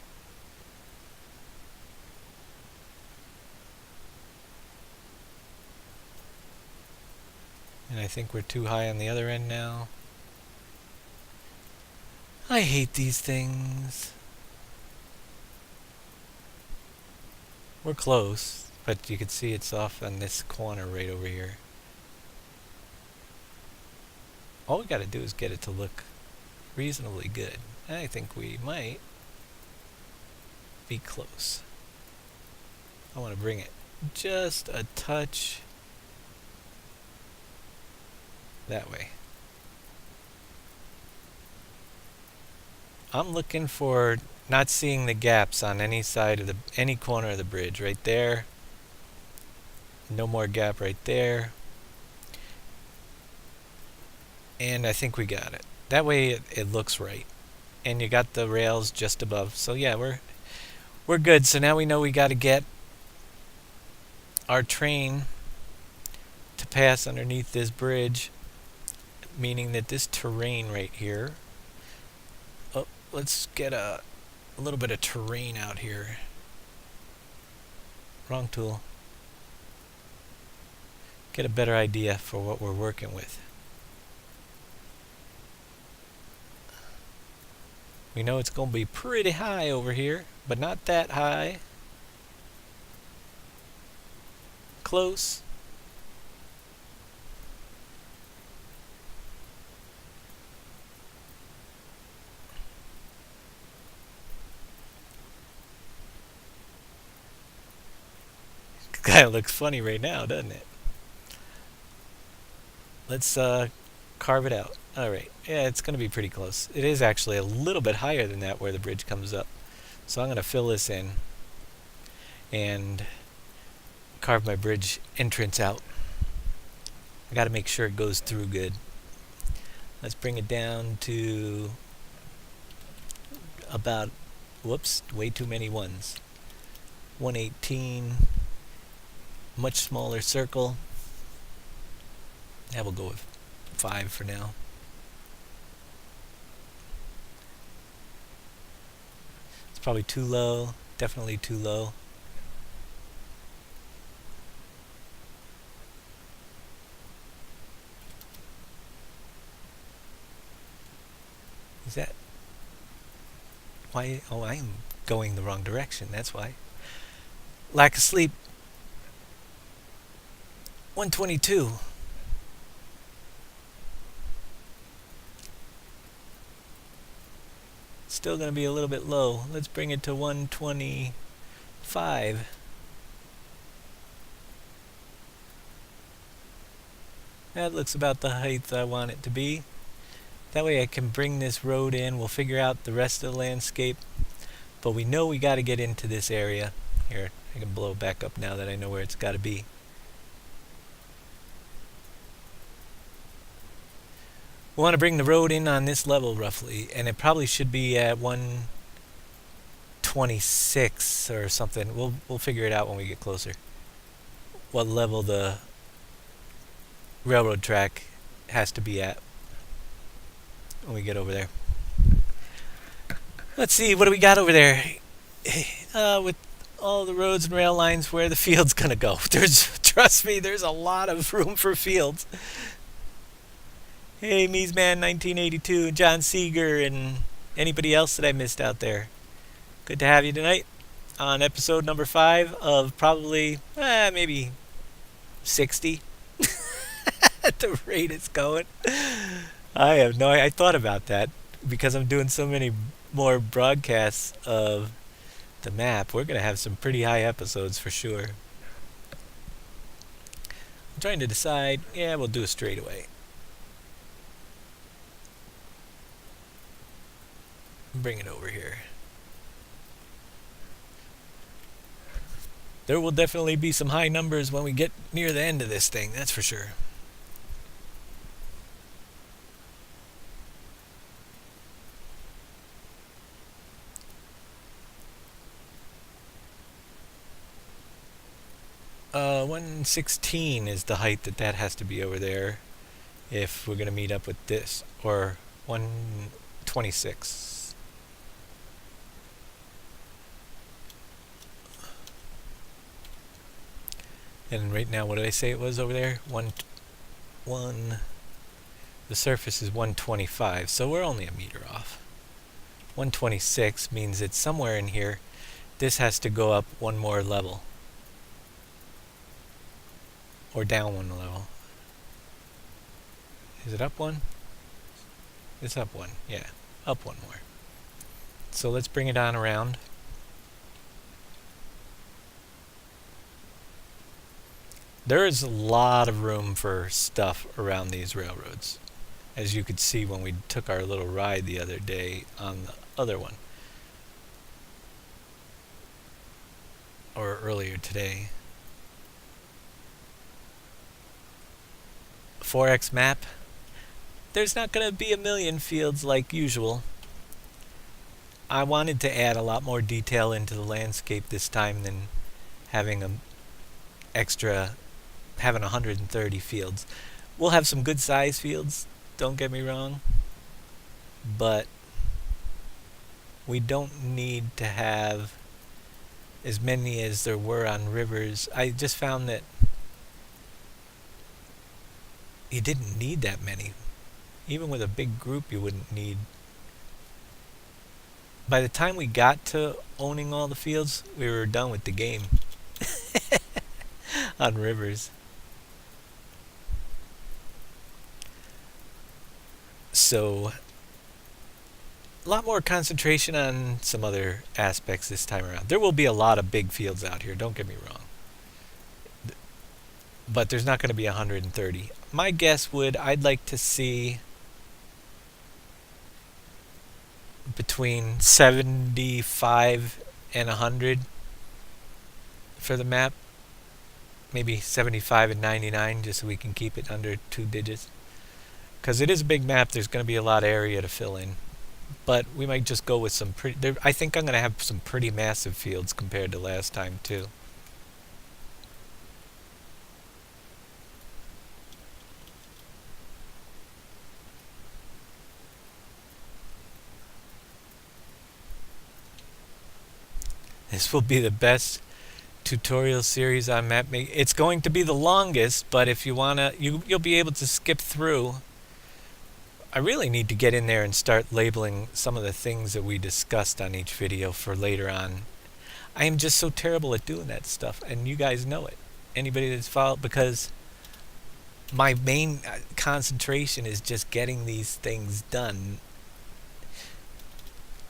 And I think we're too high on the other end now. I hate these things. We're close, but you can see it's off on this corner right over here. All we gotta do is get it to look reasonably good. I think we might be close. I want to bring it just a touch that way. I'm looking for not seeing the gaps on any side of any corner of the bridge. Right there. No more gap right there. And I think we got it. That way it looks right. And you got the rails just above. So yeah, we're good. So now we know we got to get our train to pass underneath this bridge, meaning that this terrain right here. Oh, let's get a little bit of terrain out here. Wrong tool. Get a better idea for what we're working with. We know it's going to be pretty high over here, but not that high. Close. Kind of looks funny right now, doesn't it? Let's carve it out. All right. Yeah, it's going to be pretty close. It is actually a little bit higher than that where the bridge comes up. So I'm going to fill this in and carve my bridge entrance out. I got to make sure it goes through good. Let's bring it down to about, whoops, way too many ones. 118, much smaller circle. Yeah, we'll go with 5 for now. It's probably too low, definitely too low. Is that why? Oh, I'm going the wrong direction, that's why. Lack of sleep. 122. Still going to be a little bit low. Let's bring it to 125. That looks about the height I want it to be. That way I can bring this road in. We'll figure out the rest of the landscape. But we know we got to get into this area. Here, I can blow it back up now that I know where it's got to be. We want to bring the road in on this level roughly, and it probably should be at 126 or something. We'll figure it out when we get closer. What level the railroad track has to be at when we get over there. Let's see, what do we got over there? With all the roads and rail lines, where the field's gonna go. Trust me, there's a lot of room for fields. Hey, Meesman 1982, John Seeger, and anybody else that I missed out there. Good to have you tonight on episode number 5 of probably, maybe 60 at the rate it's going. I thought about that because I'm doing so many more broadcasts of the map. We're going to have some pretty high episodes for sure. I'm trying to decide, we'll do a straightaway. Bring it over here. There will definitely be some high numbers when we get near the end of this thing, that's for sure. Uh, 116 is the height that has to be over there if we're going to meet up with this, or 126. And right now, what did I say it was over there? The surface is 125, so we're only a meter off. 126 means it's somewhere in here. This has to go up one more level. Or down one level. Is it up one? It's up one, yeah. Up one more. So let's bring it on around. There is a lot of room for stuff around these railroads, as you could see when we took our little ride the other day on the other one, or earlier today. 4X map. there's not going to be a million fields like usual. I wanted to add a lot more detail into the landscape this time than having a extra having 130 fields. We'll have some good size fields, don't get me wrong, but we don't need to have as many as there were on rivers. I just found that you didn't need that many. Even with a big group, you wouldn't need. By the time we got to owning all the fields, we were done with the game on rivers. So, a lot more concentration on some other aspects this time around. There will be a lot of big fields out here, don't get me wrong. But there's not going to be 130. My guess would, I'd like to see between 75 and 100 for the map. Maybe 75 and 99 just so we can keep it under 2 digits. Because it is a big map, there's going to be a lot of area to fill in. But we might just go with some pretty... I think I'm going to have some pretty massive fields compared to last time too. This will be the best tutorial series on map making. It's going to be the longest, but if you wanna, you'll be able to skip through. I really need to get in there and start labeling some of the things that we discussed on each video for later on. I am just so terrible at doing that stuff, and you guys know it. Anybody that's followed, because my main concentration is just getting these things done.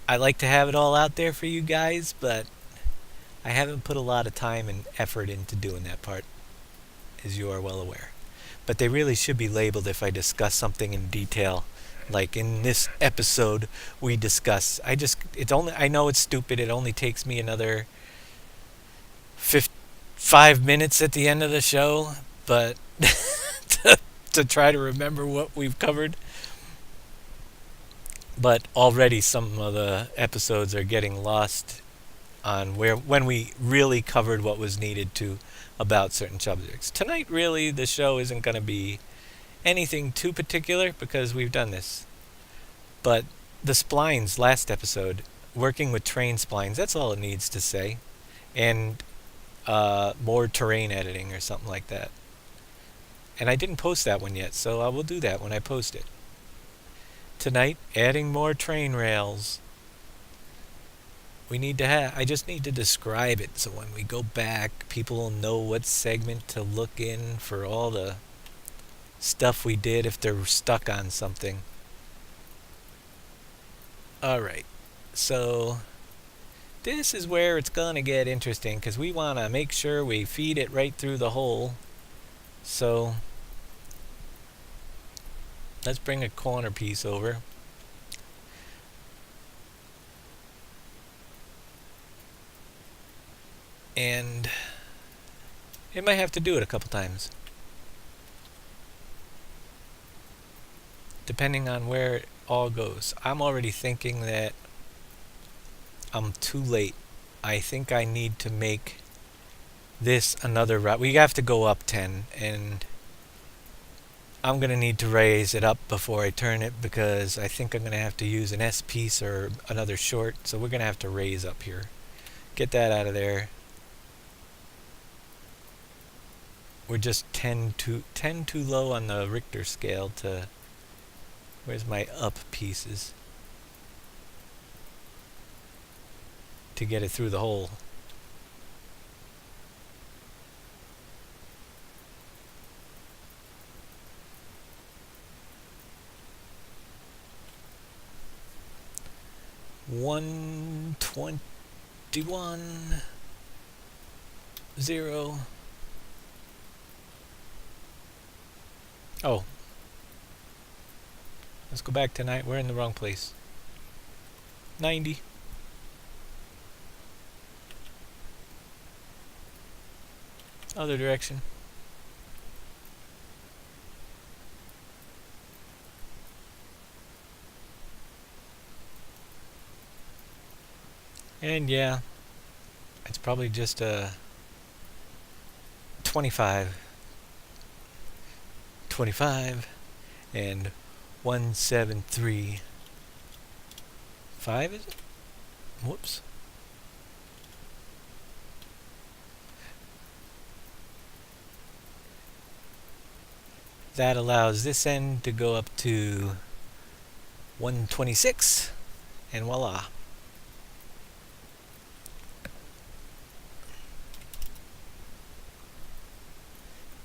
I like to have it all out there for you guys, but I haven't put a lot of time and effort into doing that part, as you are well aware. But they really should be labeled if I discuss something in detail. Like in this episode, we discuss. I know it's stupid. It only takes me another 5 minutes at the end of the show, but to try to remember what we've covered. But already some of the episodes are getting lost on when we really covered what was needed to about certain subjects. Tonight, really, the show isn't going to be anything too particular because we've done this. But the splines last episode, working with train splines, that's all it needs to say. And more terrain editing or something like that. And I didn't post that one yet, so I will do that when I post it. Tonight, adding more train rails. I just need to describe it so when we go back, people will know what segment to look in for all the stuff we did if they're stuck on something. Alright, so this is where it's gonna get interesting because we want to make sure we feed it right through the hole. So let's bring a corner piece over. And it might have to do it a couple times, depending on where it all goes. I'm already thinking that I'm too late. I think I need to make this another route. We have to go up 10, and I'm going to need to raise it up before I turn it because I think I'm going to have to use an S piece or another short, so we're going to have to raise up here. Get that out of there. We're just 10 too low on the Richter scale to... Where's my up pieces? To get it through the hole. $121.0. Oh. Let's go back tonight. We're in the wrong place. 90. Other direction. And yeah, it's probably just a 25, 25, and 1735, is it? Whoops. That allows this end to go up to 126, and voila.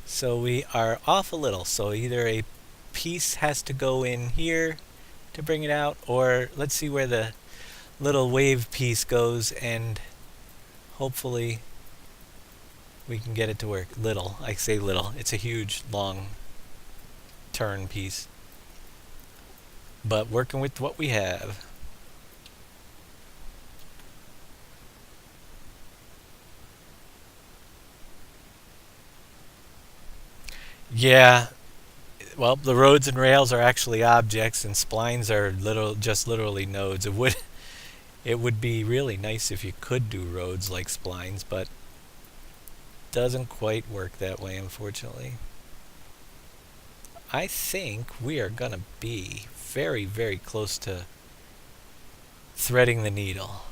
So we are off a little. So either a piece has to go in here to bring it out, or let's see where the little wave piece goes, and hopefully we can get it to work. Little, I say little. It's a huge, long turn piece. But working with what we have. Yeah, well, the roads and rails are actually objects, and splines are just literally nodes. It would be really nice if you could do roads like splines, but doesn't quite work that way, unfortunately. I think we are gonna be very, very close to threading the needle.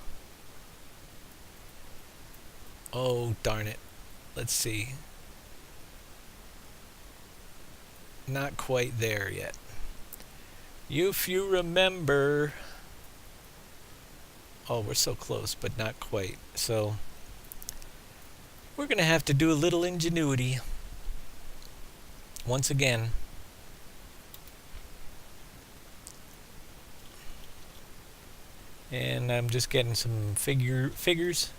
Oh, darn it. Let's see. Not quite there yet. If you remember. Oh, we're so close, but not quite. So we're going to have to do a little ingenuity. Once again. And I'm just getting some figures.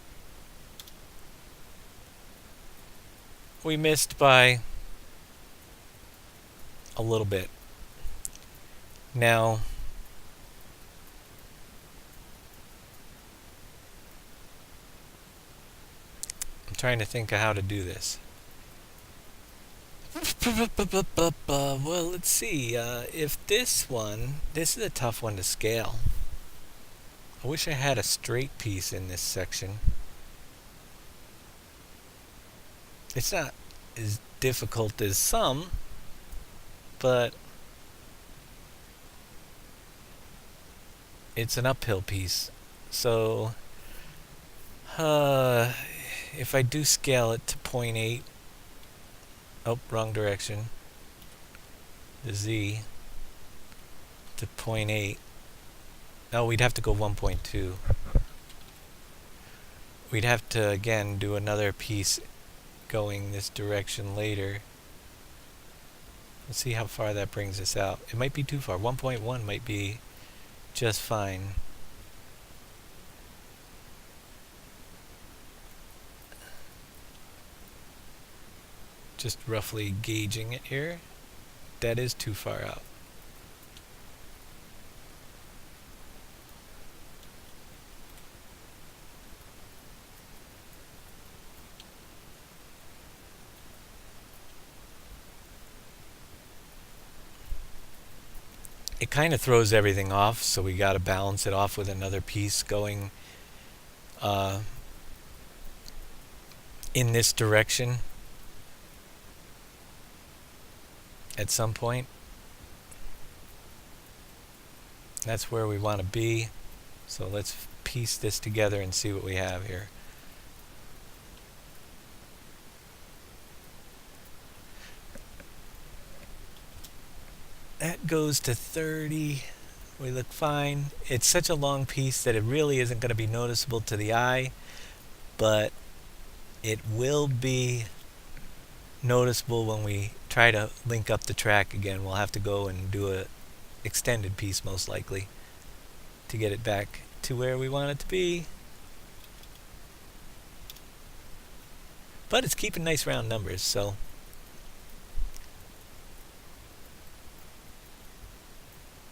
We missed by a little bit. Now, I'm trying to think of how to do this. Well, let's see. If this is a tough one to scale. I wish I had a straight piece in this section. It's not as difficult as some, but it's an uphill piece. So, if I do scale it to 0.8, oh, wrong direction, the Z to 0.8, no, we'd have to go 1.2. We'd have to, again, do another piece going this direction later. Let's see how far that brings us out. It might be too far. 1.1 might be just fine. Just roughly gauging it here. That is too far out. It kind of throws everything off, so we got to balance it off with another piece going in this direction at some point. That's where we want to be. So let's piece this together and see what we have here. That goes to 30. We look fine. It's such a long piece that it really isn't going to be noticeable to the eye, but it will be noticeable when we try to link up the track again. We'll have to go and do a extended piece most likely to get it back to where we want it to be. But it's keeping nice round numbers, so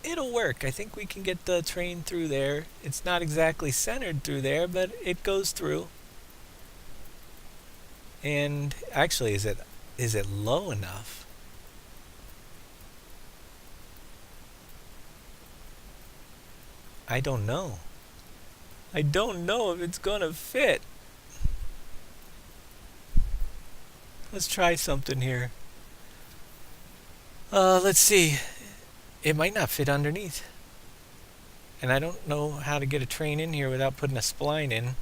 it'll work. I think we can get the train through there. It's not exactly centered through there, but it goes through. And actually, is it low enough? I don't know. I don't know if it's gonna fit. Let's try something here. Let's see. It might not fit underneath. And I don't know how to get a train in here without putting a spline in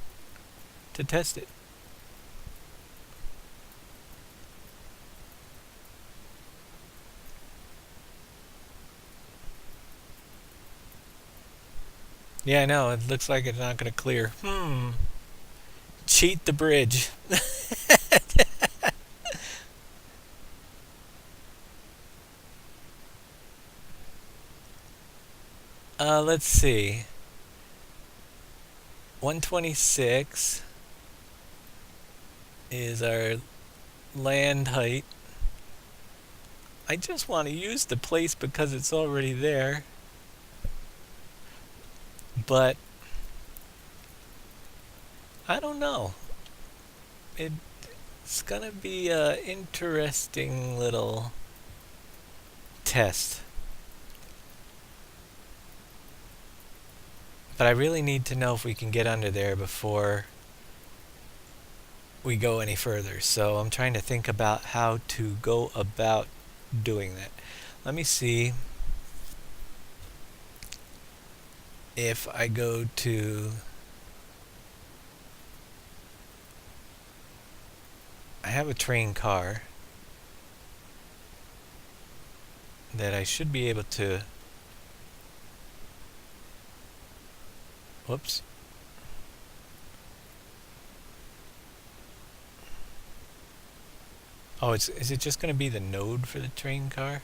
to test it. Yeah, I know. It looks like it's not going to clear. Cheat the bridge. Let's see. 126 is our land height. I just want to use the place because it's already there. But I don't know. It's gonna be a interesting little test. But I really need to know if we can get under there before we go any further. So I'm trying to think about how to go about doing that. Let me see if I go to... I have a train car that I should be able to... Whoops. Oh, is it just going to be the node for the train car?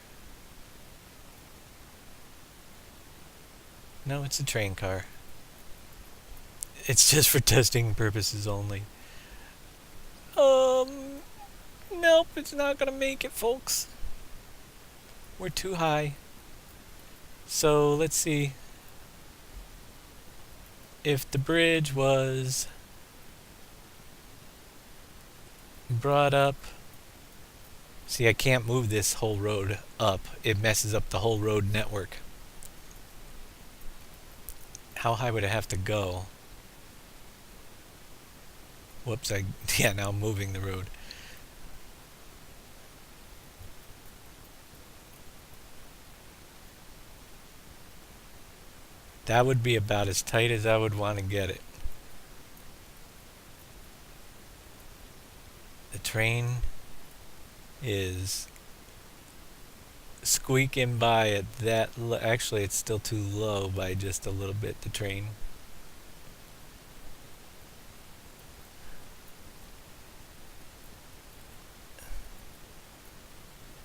No, it's a train car. It's just for testing purposes only. Nope, it's not going to make it, folks. We're too high. So, let's see. If the bridge was brought up... See, I can't move this whole road up. It messes up the whole road network. How high would it have to go? Whoops, yeah, now I'm moving the road. That would be about as tight as I would want to get it. The train is squeaking by at that... Actually, it's still too low by just a little bit, the train.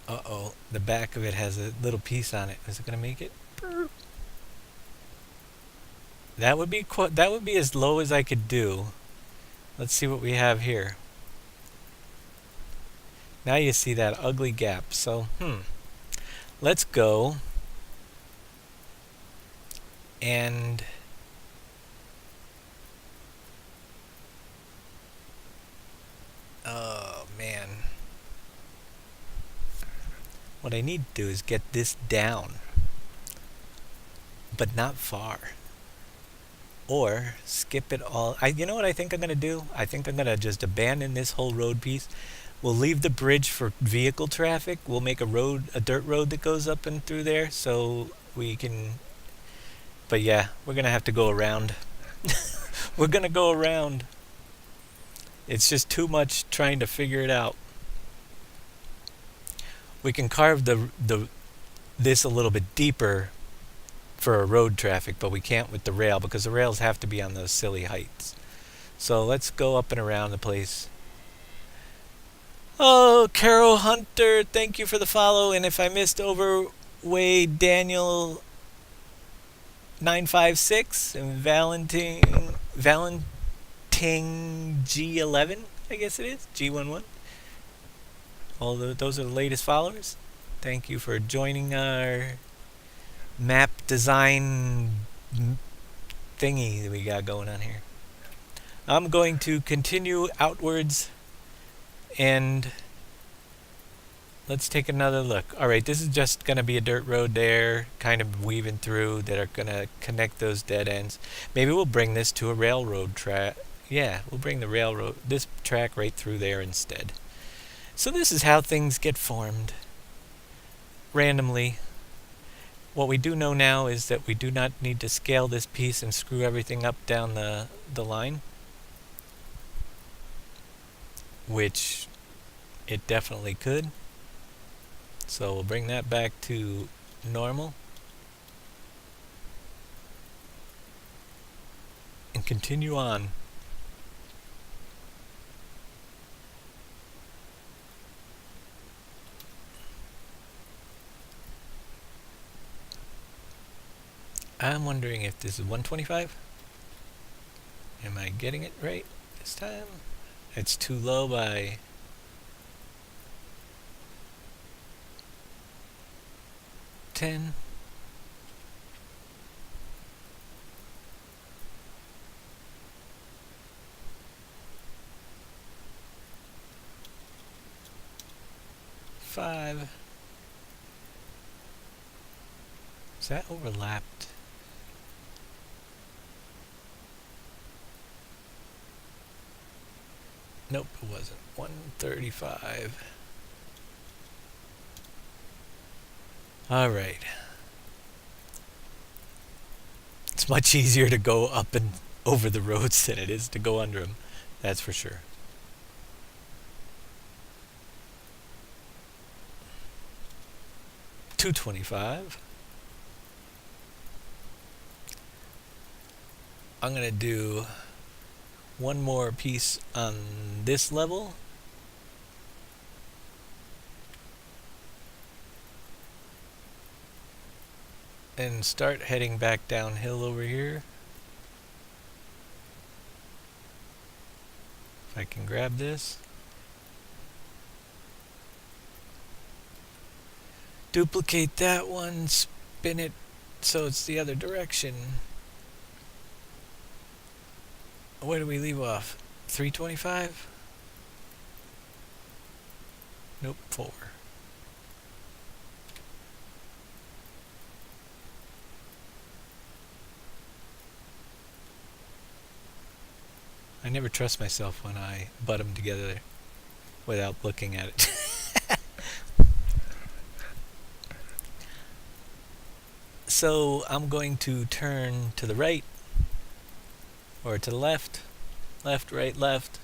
Uh-oh, the back of it has a little piece on it. Is it going to make it? That would be as low as I could do. Let's see what we have here. Now you see that ugly gap. So, let's go and oh man. What I need to do is get this down, but not far. Or skip it all. You know what I think I'm going to do? I think I'm going to just abandon this whole road piece. We'll leave the bridge for vehicle traffic. We'll make a dirt road that goes up and through there so we can... But yeah, we're going to have to go around. We're going to go around. It's just too much trying to figure it out. We can carve this a little bit deeper for road traffic, but we can't with the rail because the rails have to be on those silly heights. So let's go up and around the place. Oh, Carol Hunter, thank you for the follow. And if I missed Overway Daniel 956 and Valentine G11, I guess it is, G11. Those are the latest followers. Thank you for joining our map design thingy that we got going on here. I'm going to continue outwards and let's take another look. All right, this is just going to be a dirt road there, kind of weaving through that are going to connect those dead ends. Maybe we'll bring this to a railroad track. Yeah, we'll bring this track right through there instead. So this is how things get formed randomly. What we do know now is that we do not need to scale this piece and screw everything up down the line, which it definitely could. So we'll bring that back to normal and continue on. I'm wondering if this is 125. Am I getting it right this time? It's too low by 10. Five. Is that overlapped? Nope, it wasn't. 135. All right. It's much easier to go up and over the roads than it is to go under them. That's for sure. $225. I'm gonna do one more piece on this level. And start heading back downhill over here. If I can grab this. Duplicate that one, spin it so it's the other direction. Where do we leave off? 325? Nope, 4. I never trust myself when I butt them together without looking at it. So I'm going to turn to the right or to the left, left, right, left.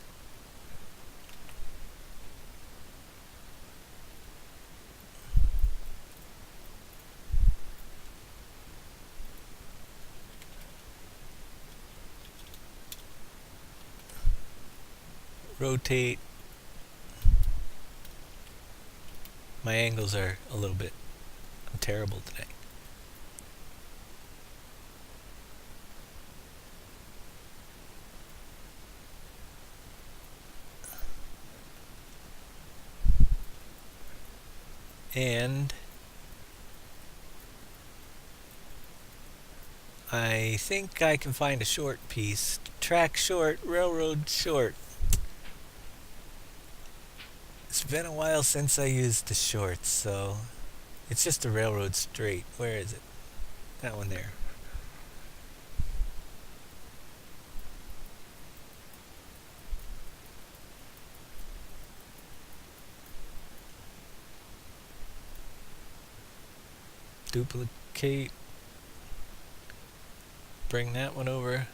Rotate. My angles are a little bit, I'm terrible today. And I think I can find a short piece. Track short, railroad short. It's been a while since I used the shorts, so it's just a railroad straight. Where is it? That one there. Duplicate. Bring that one over.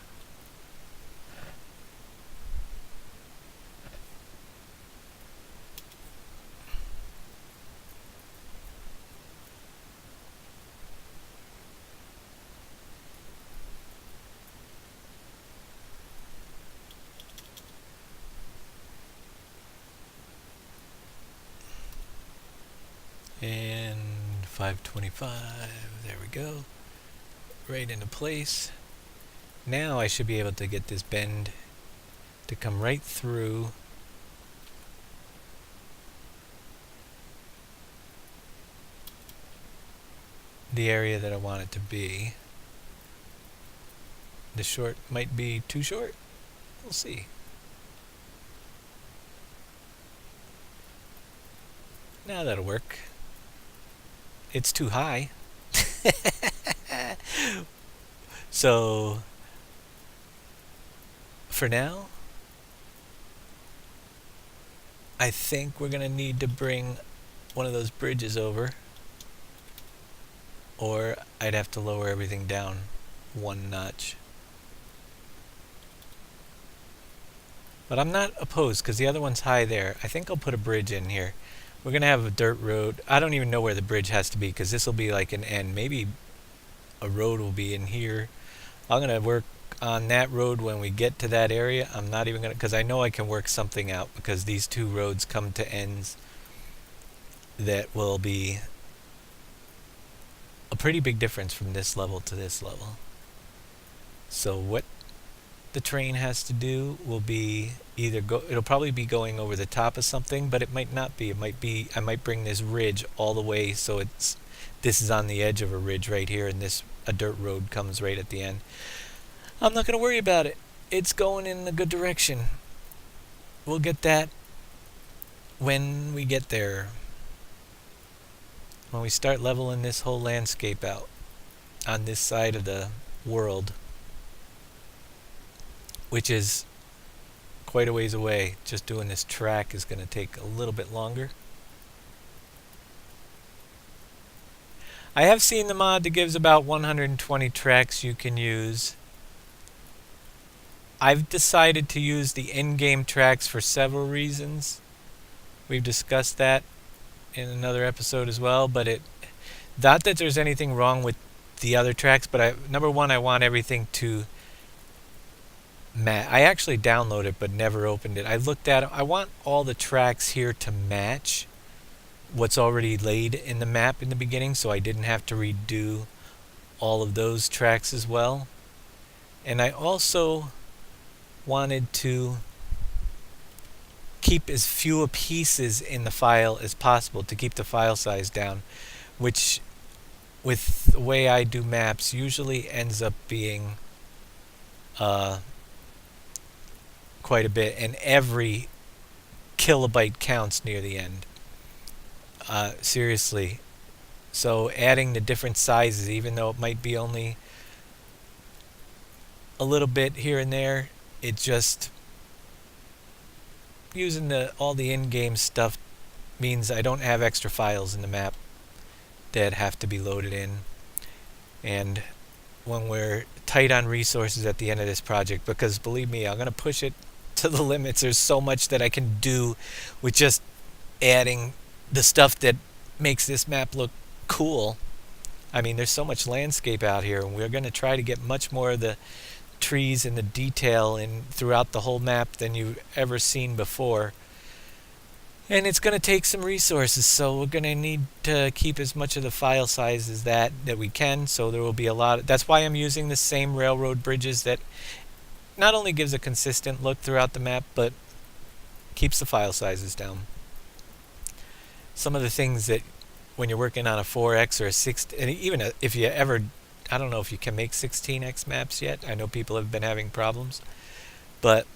And 525, there we go. Right into place. Now I should be able to get this bend to come right through the area that I want it to be. The short might be too short. We'll see. Now that'll work. It's too high. So, for now, I think we're going to need to bring one of those bridges over, or I'd have to lower everything down one notch. But I'm not opposed because the other one's high there. I think I'll put a bridge in here. We're going to have a dirt road. I don't even know where the bridge has to be because this will be like an end. Maybe a road will be in here. I'm going to work on that road when we get to that area. I'm not even going to, because I know I can work something out because these two roads come to ends that will be a pretty big difference from this level to this level. So what the train has to do will be either it'll probably be going over the top of something, but it might not be. It might be I might bring this ridge all the way so this is on the edge of a ridge right here, and a dirt road comes right at the end. I'm not going to worry about it. It's going in a good direction. We'll get that when we get there. When we start leveling this whole landscape out on this side of the world, which is quite a ways away. Just doing this track is going to take a little bit longer. I have seen the mod that gives about 120 tracks you can use. I've decided to use the in-game tracks for several reasons. We've discussed that in another episode as well, but not that there's anything wrong with the other tracks, but number one, I want everything to I actually downloaded it but never opened it. I looked at it. I want all the tracks here to match what's already laid in the map in the beginning, so I didn't have to redo all of those tracks as well. And I also wanted to keep as few pieces in the file as possible to keep the file size down, which with the way I do maps usually ends up being quite a bit, and every kilobyte counts near the end. Seriously. So adding the different sizes, even though it might be only a little bit here and there, it just using all the in-game stuff means I don't have extra files in the map that have to be loaded in. And when we're tight on resources at the end of this project, because believe me, I'm going to push it to the limits. There's so much that I can do with just adding the stuff that makes this map look cool. I mean, there's so much landscape out here, and we're going to try to get much more of the trees and the detail throughout the whole map than you've ever seen before. And it's going to take some resources, so we're going to need to keep as much of the file size as that we can. So there will be a lot. That's why I'm using the same railroad bridges that not only gives a consistent look throughout the map, but keeps the file sizes down. Some of the things that when you're working on a 4x or a 6, and even if you ever, I don't know if you can make 16x maps yet. I know people have been having problems, but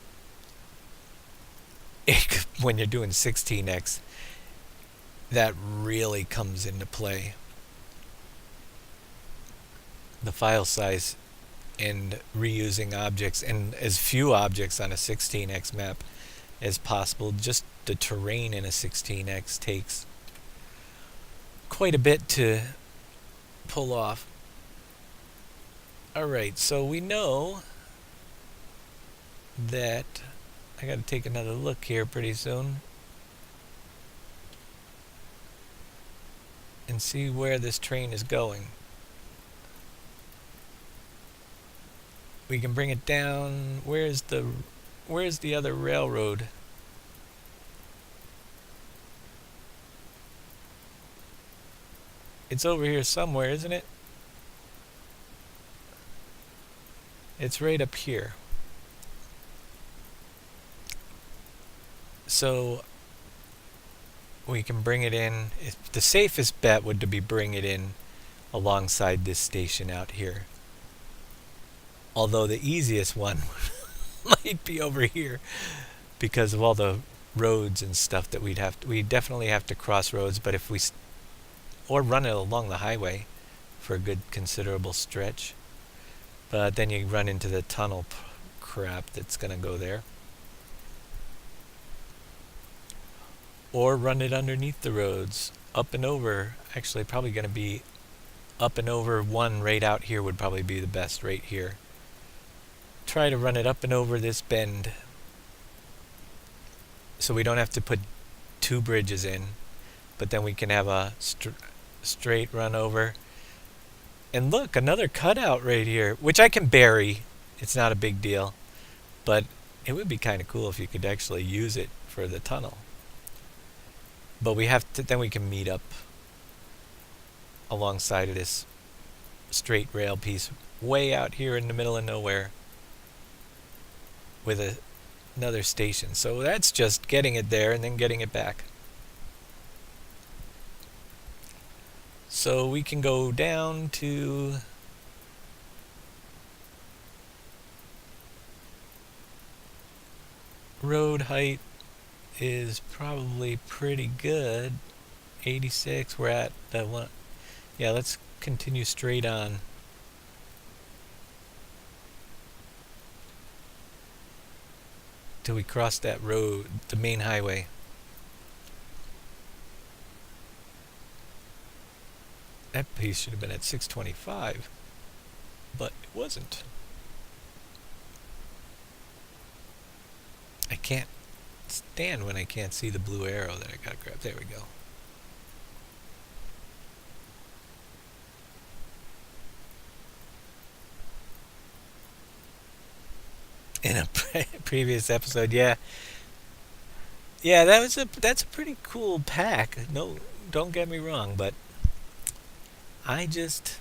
when you're doing 16x, that really comes into play. The file size and reusing objects, and as few objects on a 16x map as possible. Just the terrain in a 16x takes quite a bit to pull off. Alright, so we know that I got to take another look here pretty soon and see where this train is going. We can bring it down. Where's the other railroad? It's over here somewhere, isn't it? It's right up here. So we can bring it in. The safest bet would be bring it in alongside this station out here. Although the easiest one might be over here because of all the roads and stuff that we definitely have to cross roads, but if we or run it along the highway for a good considerable stretch. But then you run into the tunnel crap that's going to go there. Or run it underneath the roads, up and over. Actually, probably going to be up and over one right out here would probably be the best right here. Try to run it up and over this bend so we don't have to put two bridges in, but then we can have a straight run over. And look, another cutout right here, which I can bury. It's not a big deal, but it would be kind of cool if you could actually use it for the tunnel. But we have to, then we can meet up alongside of this straight rail piece way out here in the middle of nowhere with another station. So that's just getting it there and then getting it back. So we can go down to road height is probably pretty good. 86, we're at the one. Yeah, let's continue straight on. Till we cross that road, the main highway. That piece should have been at 625, but it wasn't. I can't stand when I can't see the blue arrow that I gotta grab. There we go. In a previous episode, yeah, that's a pretty cool pack. No, don't get me wrong, but I just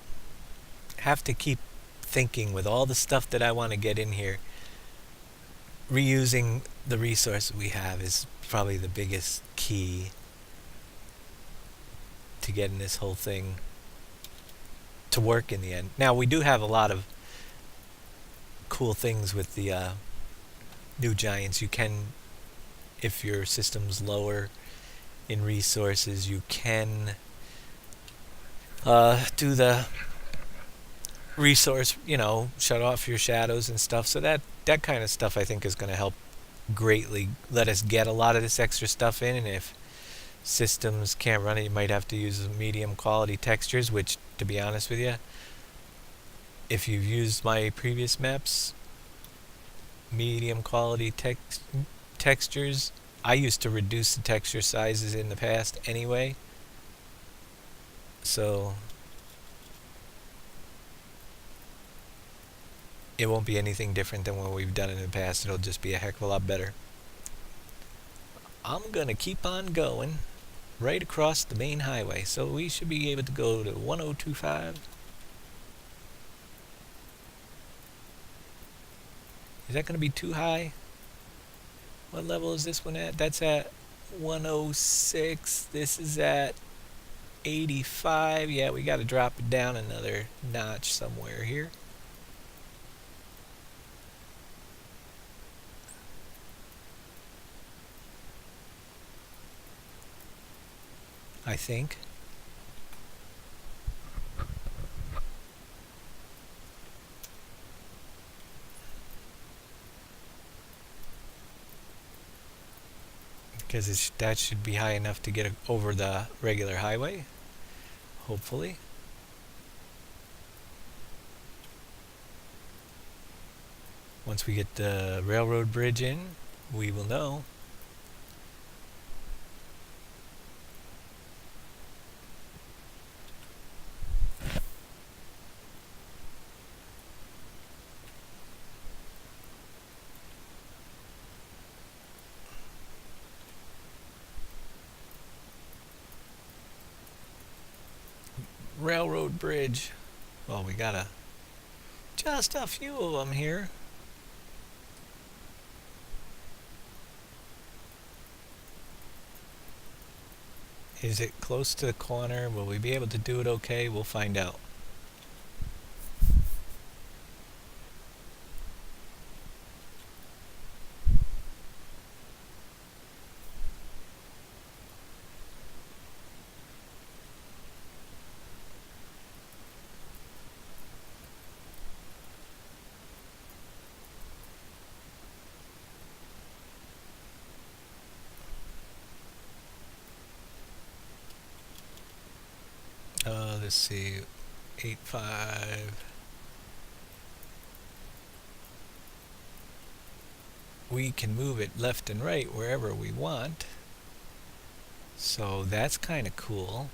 have to keep thinking with all the stuff that I want to get in here. Reusing the resource we have is probably the biggest key to getting this whole thing to work in the end. Now, we do have a lot of cool things with the new giants. You can, if your system's lower in resources, you can do the resource, shut off your shadows and stuff. So that kind of stuff I think is going to help greatly let us get a lot of this extra stuff in. And if systems can't run it, you might have to use medium quality textures, which, to be honest with you, if you've used my previous maps, medium quality textures, I used to reduce the texture sizes in the past anyway. So it won't be anything different than what we've done in the past. It'll just be a heck of a lot better. I'm going to keep on going right across the main highway. So we should be able to go to 1025. Is that going to be too high? What level is this one at? That's at 106. This is at 85. Yeah, we got to drop it down another notch somewhere here. I think. Because that should be high enough to get over the regular highway, hopefully. Once we get the railroad bridge in, we will know. Railroad bridge. Well, we got just a few of them here. Is it close to the corner? Will we be able to do it okay? We'll find out. let's see, 8.5. We can move it left and right wherever we want. So that's kind of cool.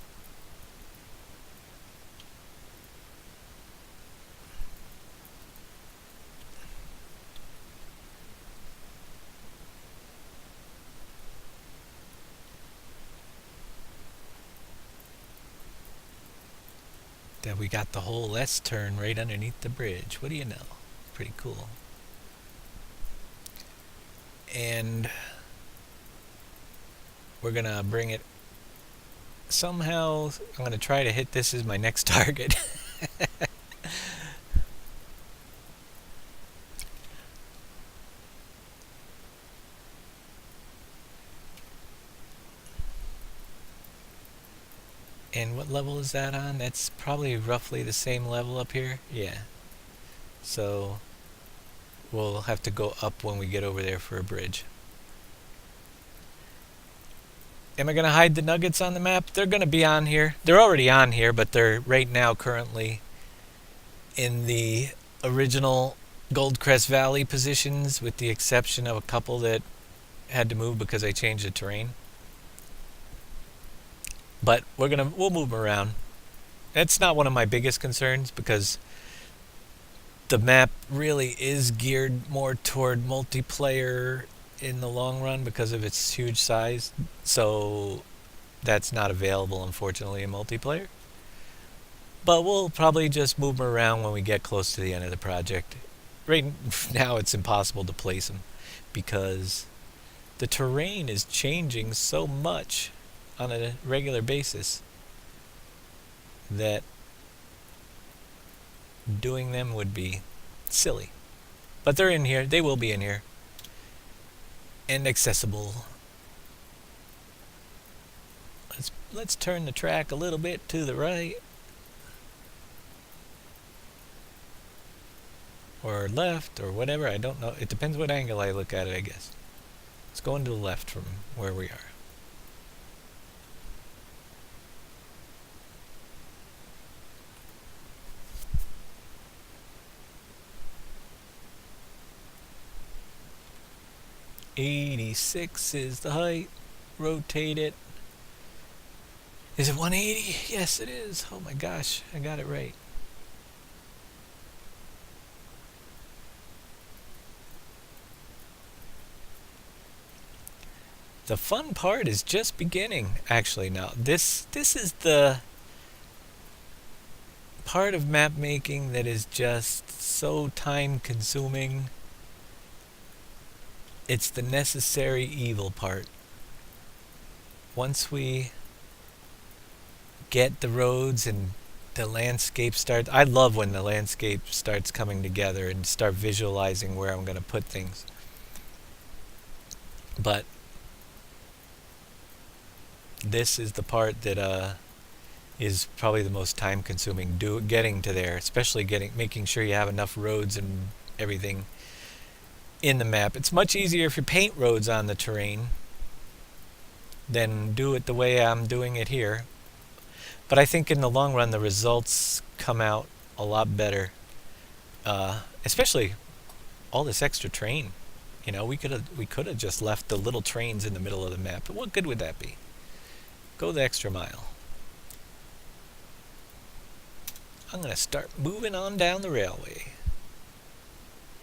That we got the whole S turn right underneath the bridge. What do you know? Pretty cool. And we're gonna bring it somehow. I'm gonna try to hit this as my next target. And what level is that on? That's probably roughly the same level up here. Yeah. So we'll have to go up when we get over there for a bridge. Am I going to hide the nuggets on the map? They're going to be on here. They're already on here, but they're right now currently in the original Goldcrest Valley positions, with the exception of a couple that had to move because I changed the terrain. But we'll move them around. That's not one of my biggest concerns, because the map really is geared more toward multiplayer in the long run because of its huge size. So that's not available, unfortunately, in multiplayer. But we'll probably just move them around when we get close to the end of the project. Right now it's impossible to place them because the terrain is changing so much on a regular basis that doing them would be silly. But they're in here. They will be in here. And accessible. Let's turn the track a little bit to the right. Or left, or whatever. I don't know. It depends what angle I look at it, I guess. Let's go into the left from where we are. .86 is the height. Rotate it. Is it 180? Yes, it is. Oh my gosh, I got it right. The fun part is just beginning, actually. Now, this is the part of map making that is just so time consuming. It's the necessary evil part. Once we get the roads and the landscape starts, I love when the landscape starts coming together and start visualizing where I'm going to put things. But this is the part that is probably the most time consuming, getting to there, especially making sure you have enough roads and everything in the map. It's much easier if you paint roads on the terrain than do it the way I'm doing it here. But I think in the long run the results come out a lot better. Especially all this extra terrain. You know, we could have just left the little trains in the middle of the map. But what good would that be? Go the extra mile. I'm going to start moving on down the railway.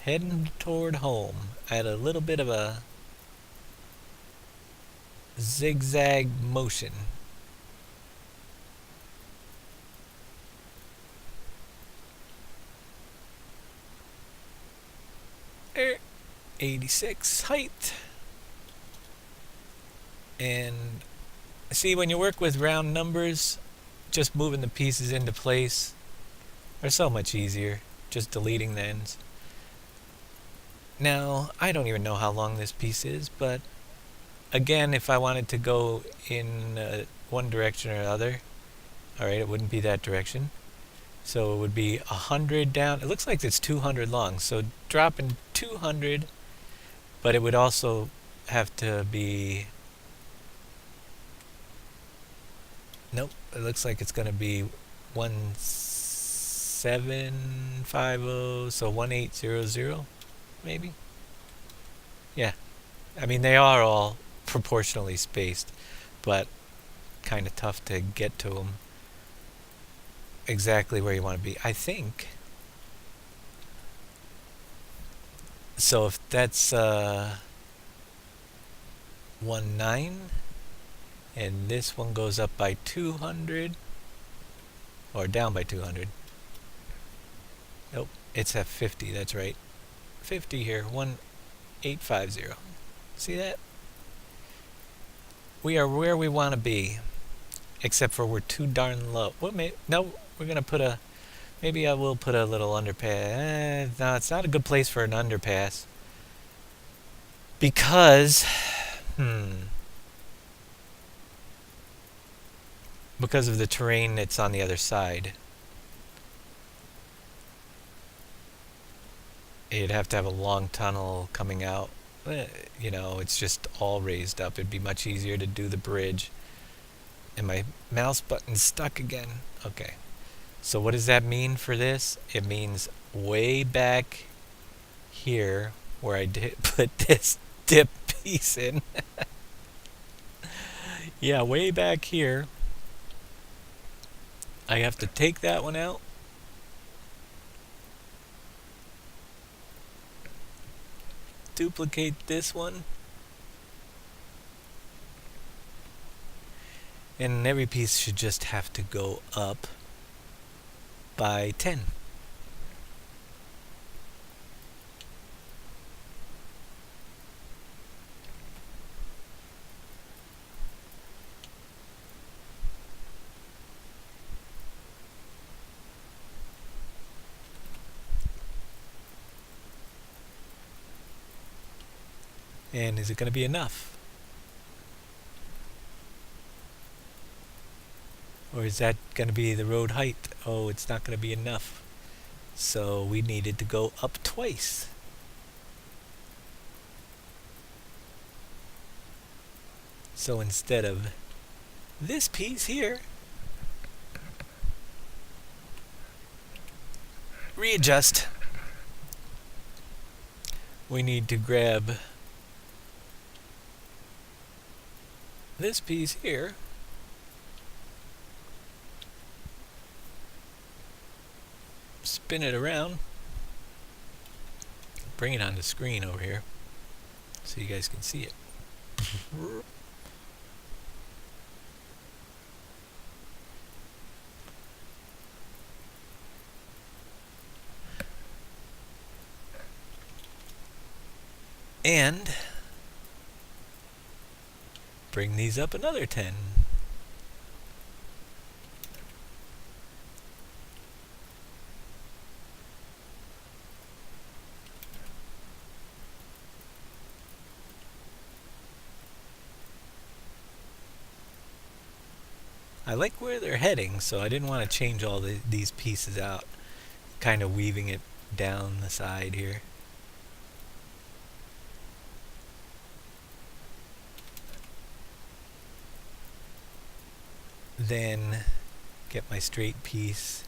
Heading toward home at a little bit of a zigzag motion. Er, 86 height. And see, when you work with round numbers, just moving the pieces into place are so much easier. Just deleting the ends. Now, I don't even know how long this piece is, but again, if I wanted to go in one direction or other, alright, it wouldn't be that direction. So it would be 100 down. It looks like it's 200 long, so dropping 200, but it would also have to be... Nope, it looks like it's going to be 1750, so 1800 maybe. Yeah, I mean they are all proportionally spaced, but kind of tough to get to them exactly where you want to be. I think so. If that's 19, and this one goes up by 200 or down by 200. Nope, it's at 50. That's right, 50 here. 1850. See that? We are where we want to be, except for we're too darn low. What? No, we're gonna put a. Maybe I will put a little underpass. No, it's not a good place for an underpass because, because of the terrain that's on the other side. You'd have to have a long tunnel coming out. It's just all raised up. It'd be much easier to do the bridge. And my mouse button's stuck again. Okay. So what does that mean for this? It means way back here where I did put this dip piece in. Yeah, way back here. I have to take that one out. Duplicate this one. And every piece should just have to go up by 10. And is it going to be enough? Or is that going to be the road height? Oh, it's not going to be enough. So we needed to go up twice. So instead of this piece here, readjust. We need to grab this piece here, spin it around, bring it on the screen over here so you guys can see it. And bring these up another 10. I like where they're heading, so I didn't want to change all these pieces out. Kind of weaving it down the side here. Then get my straight piece,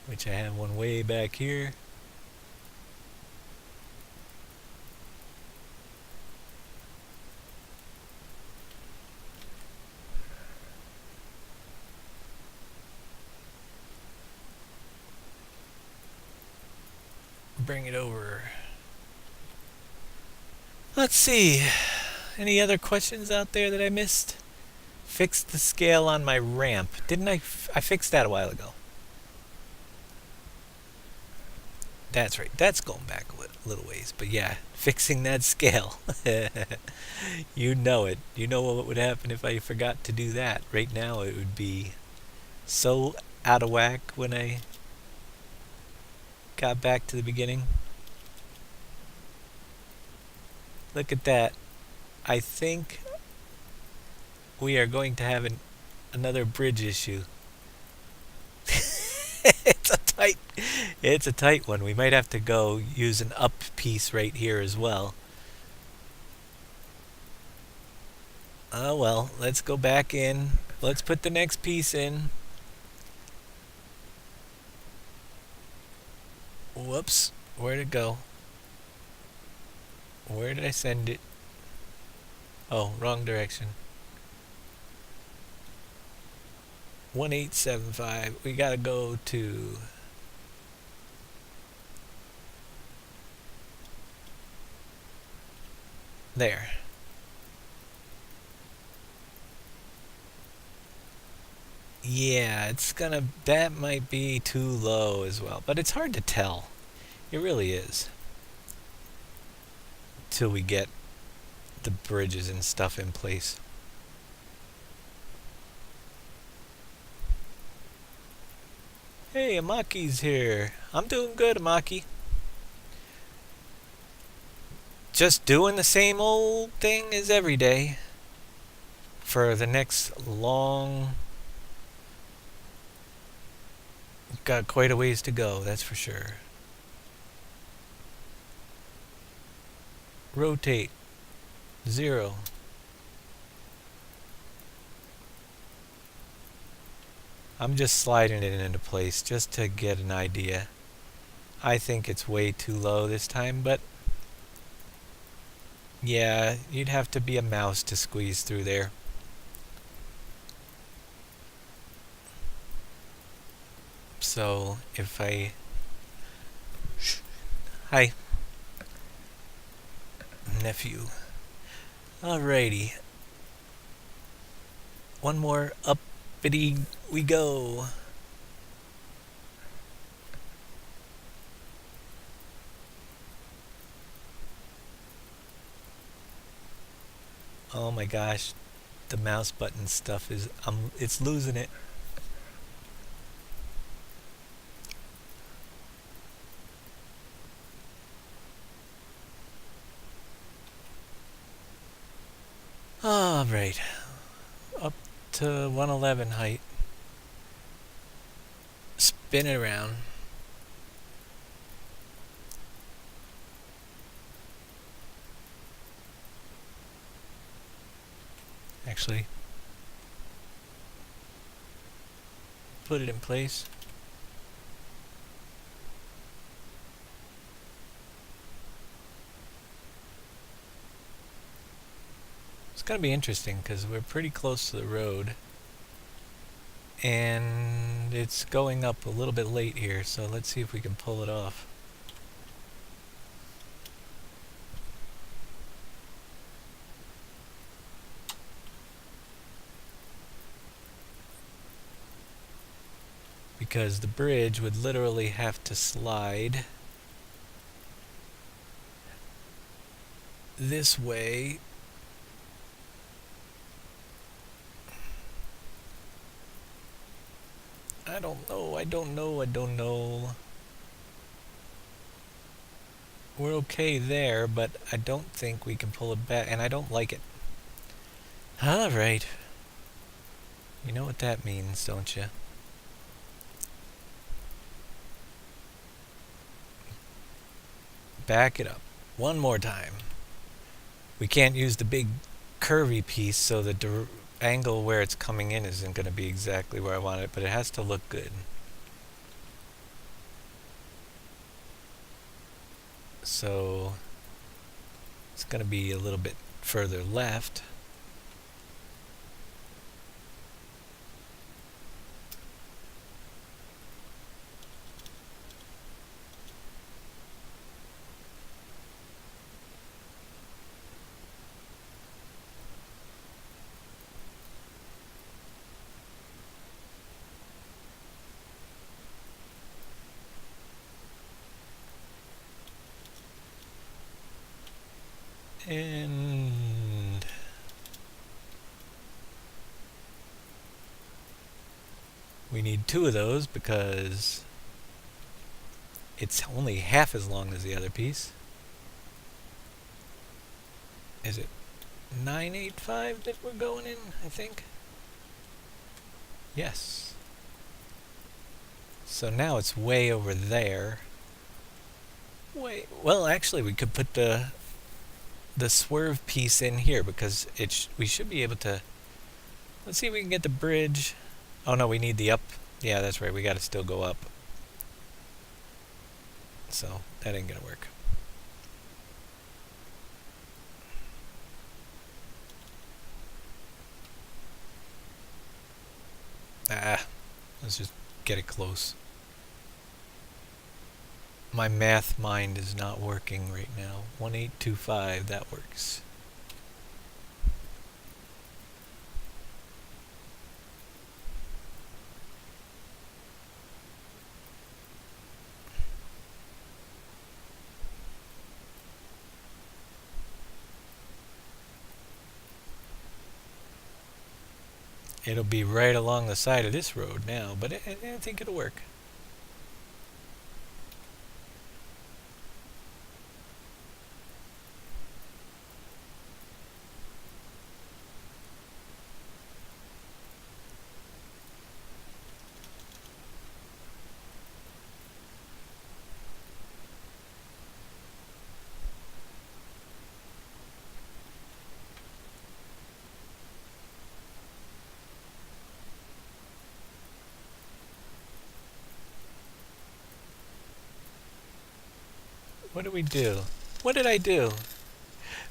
which I have one way back here. Bring it over. Let's see. Any other questions out there that I missed? Fixed the scale on my ramp. Didn't I? I fixed that a while ago. That's right. That's going back a little ways. But yeah, fixing that scale. You know it. You know what would happen if I forgot to do that. Right now it would be so out of whack when I got back to the beginning. Look at that. I think we are going to have another bridge issue. It's a tight one. We might have to go use an up piece right here as well. Oh well, let's go back in. Let's put the next piece in. Whoops. Where'd it go? Where did I send it? Oh, wrong direction. 1875. We gotta go to... There. Yeah, it's gonna... That might be too low as well. But it's hard to tell. It really is. Till we get the bridges and stuff in place. Hey, Amaki's here. I'm doing good, Amaki. Just doing the same old thing as every day for the next long... Got quite a ways to go, that's for sure. Rotate. 0. I'm just sliding it into place just to get an idea. I think it's way too low this time, but yeah, you'd have to be a mouse to squeeze through there. So if I... Hi, nephew. Alrighty. One more uppity we go. Oh my gosh, the mouse button stuff is... it's losing it. Alright, up to 111 height. Spin it around. Actually, put it in place. It's going to be interesting because we're pretty close to the road. And it's going up a little bit late here, so let's see if we can pull it off. Because the bridge would literally have to slide this way. I don't know. We're okay there, but I don't think we can pull it back, and I don't like it. Alright. You know what that means, don't you? Back it up. One more time. We can't use the big curvy piece, so the angle where it's coming in isn't going to be exactly where I want it, but it has to look good. So it's going to be a little bit further left. And we need 2 of those because it's only half as long as the other piece. Is it 985 that we're going in, I think? Yes. So now it's way over there. Well, actually, we could put the the swerve piece in here because we should be able to. Let's see if we can get the bridge. Oh no, we need the up. Yeah, that's right. We got to still go up. So that ain't gonna work. Let's just get it close. My math mind is not working right now. 1825, that works. It'll be right along the side of this road now, but I think it'll work. What did we do? What did I do?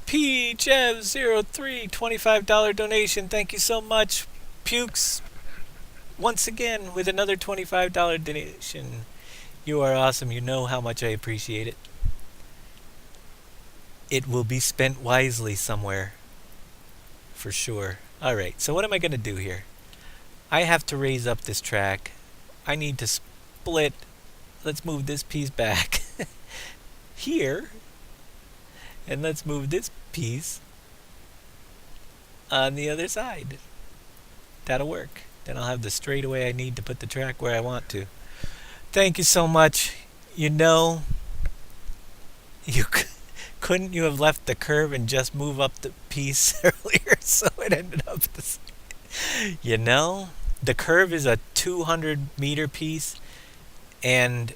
PV17, $25 donation. Thank you so much. Pukes, once again, with another $25 donation. You are awesome. You know how much I appreciate it. It will be spent wisely somewhere. For sure. Alright, so what am I going to do here? I have to raise up this track. I need to split. Let's move this piece back. Here, and let's move this piece on the other side. That'll work. Then I'll have the straightaway I need to put the track where I want to. Thank you so much. You know, couldn't you have left the curve and just move up the piece earlier so it ended up this? You know, the curve is a 200-meter piece, and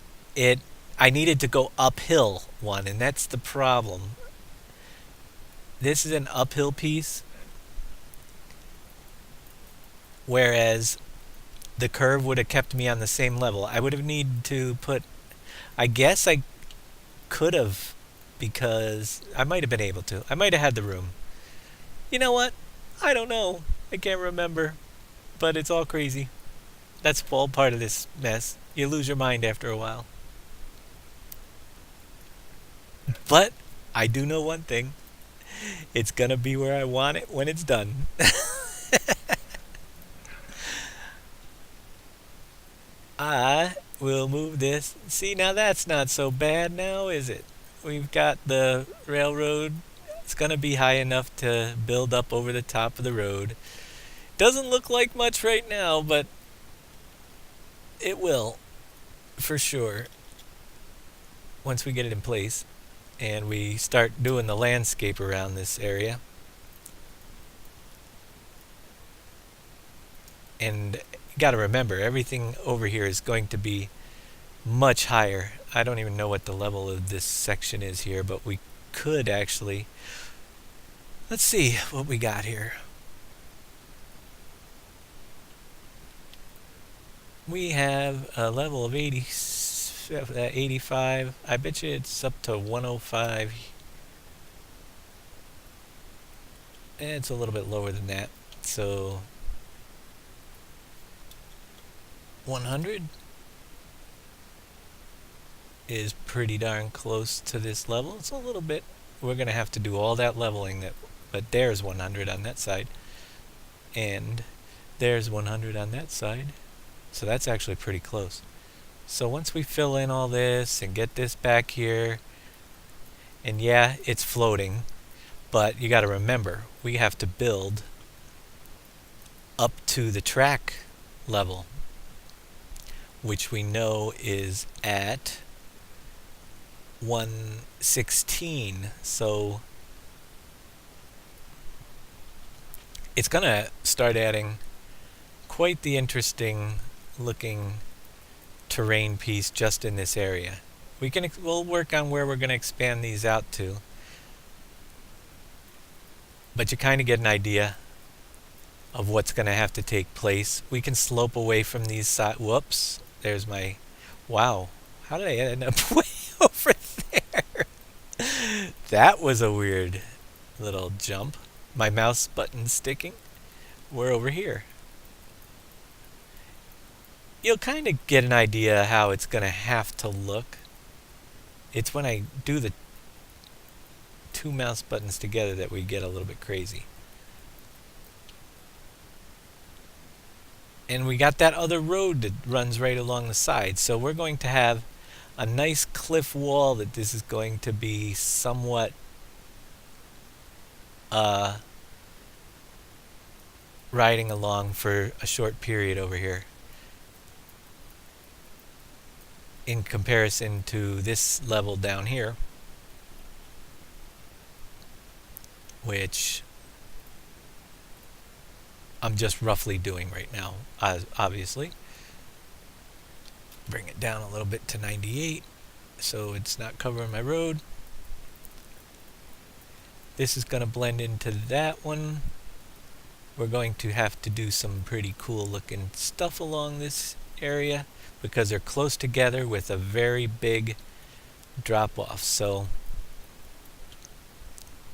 I needed to go uphill one, and that's the problem. This is an uphill piece, whereas the curve would have kept me on the same level. I would have needed to put, I guess I could have, because I might have been able to. I might have had the room. You know what? I don't know. I can't remember, but it's all crazy. That's all part of this mess. You lose your mind after a while. But I do know one thing. It's gonna be where I want it when it's done. I will move this. See, now that's not so bad now, is it? We've got the railroad. It's gonna be high enough to build up over the top of the road. Doesn't look like much right now, but it will, for sure, once we get it in place and we start doing the landscape around this area. And you got to remember, everything over here is going to be much higher. I don't even know what the level of this section is here, but we could actually, let's see what we got here. We have a level of 85. I bet you it's up to 105. It's a little bit lower than that. So 100 is pretty darn close to this level. It's a little bit. We're going to have to do all that leveling, but there's 100 on that side. And there's 100 on that side. So that's actually pretty close. So once we fill in all this and get this back here, and yeah, it's floating, but you got to remember, we have to build up to the track level, which we know is at 116. So it's going to start adding quite the interesting looking terrain piece just in this area. We'll work on where we're going to expand these out to. but you kind of get an idea of what's going to have to take place. We can slope away from these side. Whoops, there's my, wow, how did I end up way over there? That was a weird little jump. My mouse button sticking. We're over here. You'll kind of get an idea how it's going to have to look. It's when I do the two mouse buttons together that we get a little bit crazy. And we got that other road that runs right along the side. So we're going to have a nice cliff wall that this is going to be somewhat riding along for a short period over here in comparison to this level down here, which I'm just roughly doing right now, obviously. Bring it down a little bit to 98 so it's not covering my road. This is going to blend into that one. We're going to have to do some pretty cool looking stuff along this area because they're close together with a very big drop off. So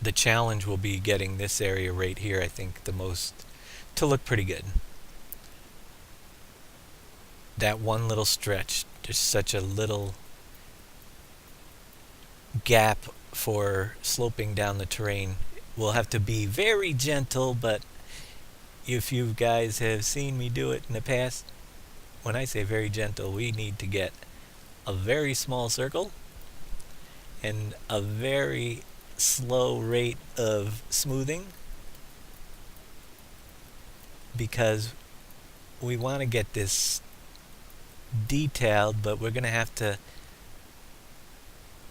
the challenge will be getting this area right here, I think, the most to look pretty good. That one little stretch, there's such a little gap for sloping down the terrain. We'll have to be very gentle, but if you guys have seen me do it in the past, when I say very gentle, we need to get a very small circle and a very slow rate of smoothing, because we want to get this detailed, but we're going to have to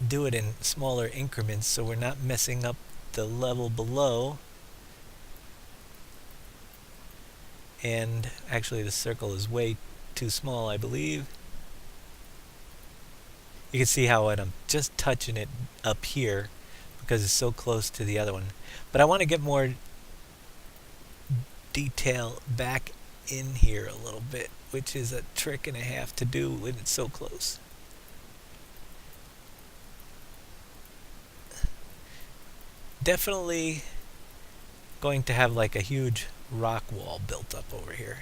do it in smaller increments so we're not messing up the level below. And actually the circle is way too small, I believe. You can see how I'm just touching it up here because it's so close to the other one. But I want to get more detail back in here a little bit, which is a trick and a half to do when it's so close. Definitely going to have like a huge rock wall built up over here.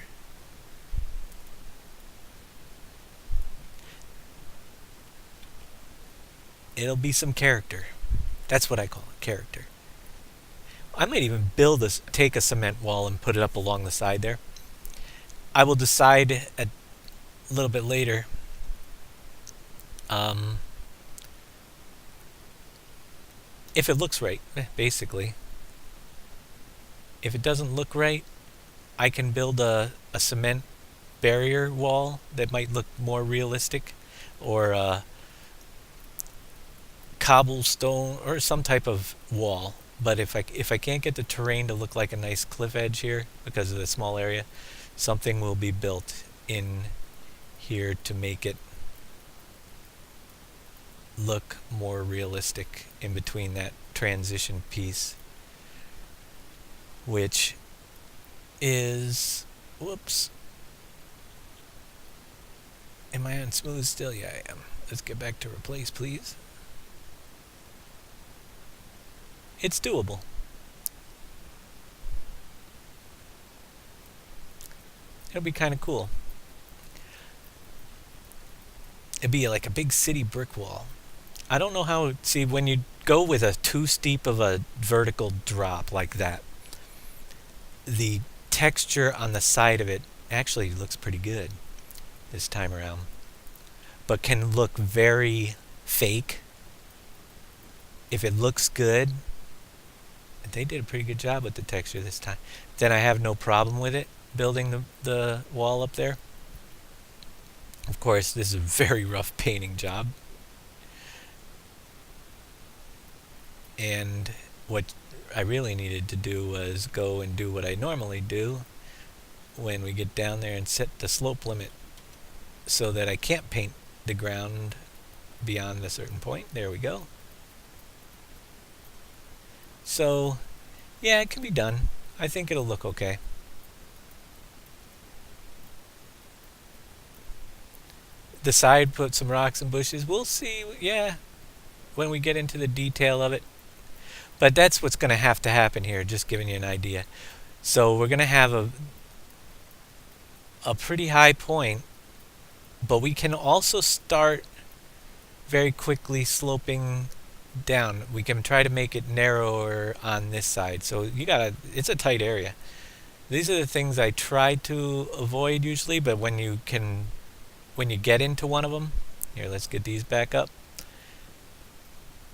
It'll be some character. That's what I call it, character. I might even take a cement wall and put it up along the side there. I will decide a little bit later. If it looks right, basically. If it doesn't look right, I can build a cement barrier wall that might look more realistic, or a cobblestone or some type of wall. But if I can't get the terrain to look like a nice cliff edge here because of the small area, something will be built in here to make it look more realistic in between that transition piece, which is, whoops, am I on smooth still? Yeah, I am. Let's get back to replace, please. It's doable. It'll be kind of cool. It'd be like a big city brick wall. I don't know how, see, when you go with a too steep of a vertical drop like that, the texture on the side of it actually looks pretty good this time around, but can look very fake. If it looks good, they did a pretty good job with the texture this time, then I have no problem with it building the wall up there. Of course, this is a very rough painting job, and what I really needed to do was go and do what I normally do when we get down there and set the slope limit so that I can't paint the ground beyond a certain point. There we go. So Yeah, it can be done. I think it'll look okay. The side, put some rocks and bushes. We'll see, yeah, when we get into the detail of it. But that's what's going to happen here, just giving you an idea. So we're going to have a pretty high point, but we can also start very quickly sloping down. We can try to make it narrower on this side. So it's a tight area. These are the things I try to avoid usually, but when you get into one of them, here, let's get these back up.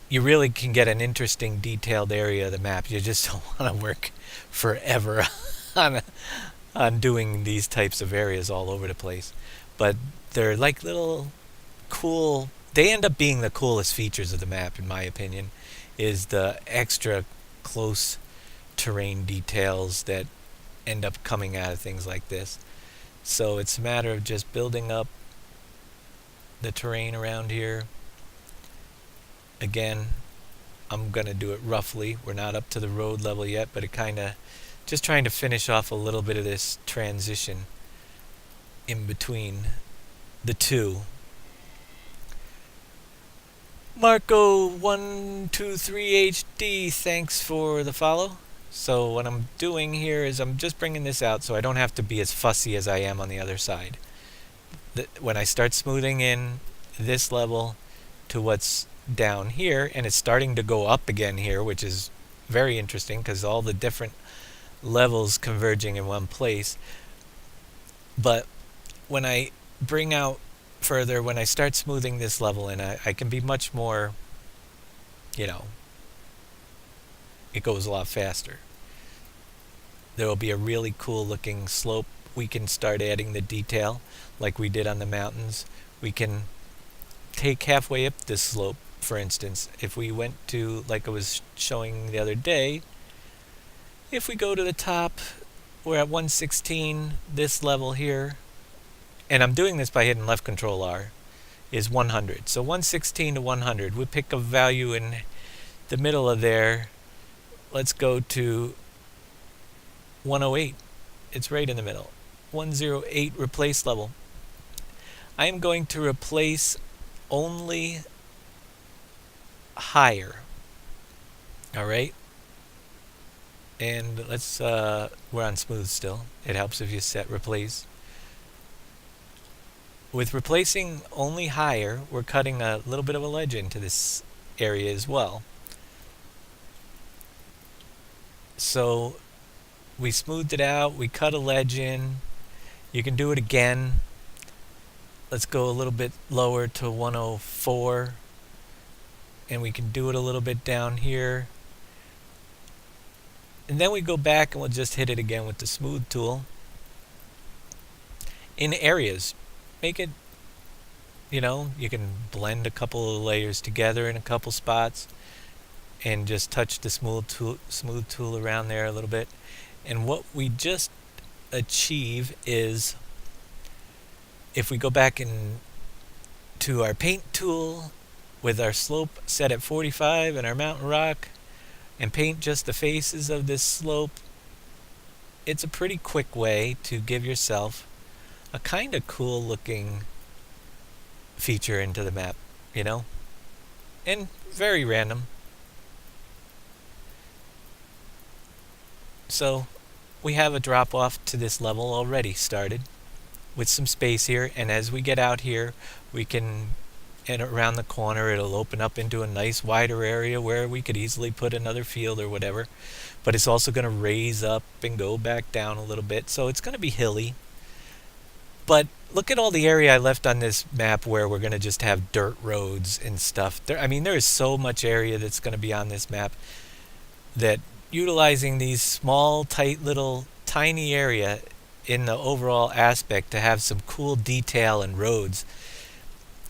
You really can get an interesting detailed area of the map. You just don't want to work forever on on doing these types of areas all over the place. But they're like little cool, they end up being the coolest features of the map in my opinion, is the extra close terrain details that end up coming out of things like this. So it's a matter of just building up the terrain around here. Again, I'm going to do it roughly. We're not up to the road level yet, but it kind of just trying to finish off a little bit of this transition in between the two. Marco123HD, thanks for the follow. So what I'm doing here is I'm just bringing this out so I don't have to be as fussy as I am on the other side. When I start smoothing in this level to what's down here, and it's starting to go up again here, which is very interesting because all the different levels converging in one place. But when I bring out further, when I start smoothing this level, and I can be much more, it goes a lot faster. There will be a really cool looking slope. We can start adding the detail like we did on the mountains. We can take halfway up this slope, for instance. If we went to, like I was showing the other day, if we go to the top, we're at 116, this level here, and I'm doing this by hitting left control R, is 100. So 116 to 100, we pick a value in the middle of there. Let's go to 108. It's right in the middle. 108, replace level. I am going to replace only higher. All right. And let's, we're on smooth still. It helps if you set replace. With replacing only higher, we're cutting a little bit of a ledge into this area as well. So we smoothed it out, we cut a ledge in. You can do it again. Let's go a little bit lower to 104. And we can do it a little bit down here. And then we go back and we'll just hit it again with the smooth tool. In areas, make it, you can blend a couple of layers together in a couple spots and just touch the smooth tool around there a little bit. And what we just achieve is, if we go back to our paint tool with our slope set at 45 and our mountain rock, and paint just the faces of this slope, it's a pretty quick way to give yourself a kind of cool looking feature into the map, and very random. So we have a drop off to this level already started with some space here, and as we get out here, we can, and around the corner, it'll open up into a nice wider area where we could easily put another field or whatever. But it's also going to raise up and go back down a little bit, so it's going to be hilly. But look at all the area I left on this map where we're going to just have dirt roads and stuff. There is so much area that's going to be on this map that utilizing these small, tight, little, tiny area in the overall aspect to have some cool detail and roads.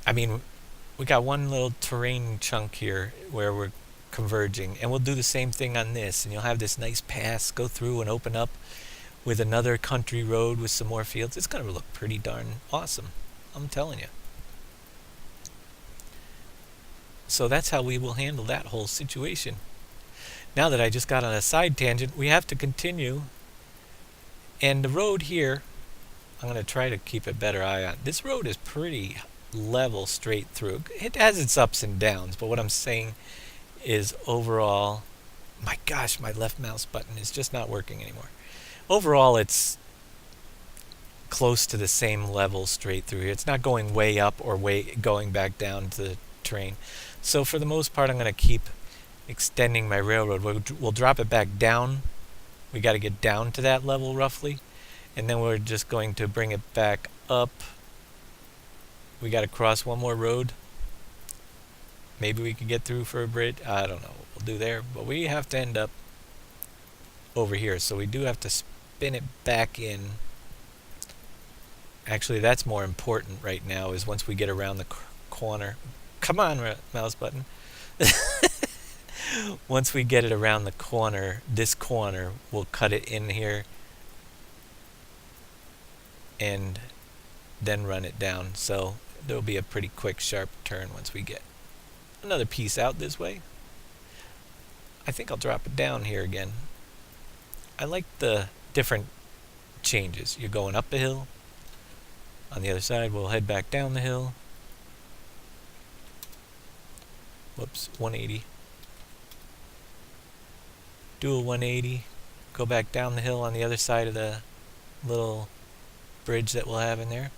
We got one little terrain chunk here where we're converging, and we'll do the same thing on this, and you'll have this nice pass go through and open up with another country road with some more fields. It's going to look pretty darn awesome, I'm telling you. So that's how we will handle that whole situation. Now that I just got on a side tangent, we have to continue. And the road here, I'm going to try to keep a better eye on. This road is pretty level straight through. It has its ups and downs, but what I'm saying is overall, my gosh, my left mouse button is just not working anymore. Overall, it's close to the same level straight through here. It's not going way up or way going back down to the terrain. So for the most part, I'm going to keep extending my railroad. We'll drop it back down. We got to get down to that level roughly, and then we're just going to bring it back up. We got to cross one more road. Maybe we could get through for a bridge. I don't know what we'll do there, but we have to end up over here, so we do have to spin it back in. Actually, that's more important right now, is once we get around the corner. Come on, mouse button. Once we get it around the corner, this corner, we'll cut it in here and then run it down. So there'll be a pretty quick, sharp turn once we get another piece out this way. I think I'll drop it down here again. I like the different changes. You're going up a hill. On the other side, we'll head back down the hill. Whoops, 180. Do a 180. Go back down the hill on the other side of the little bridge that we'll have in there.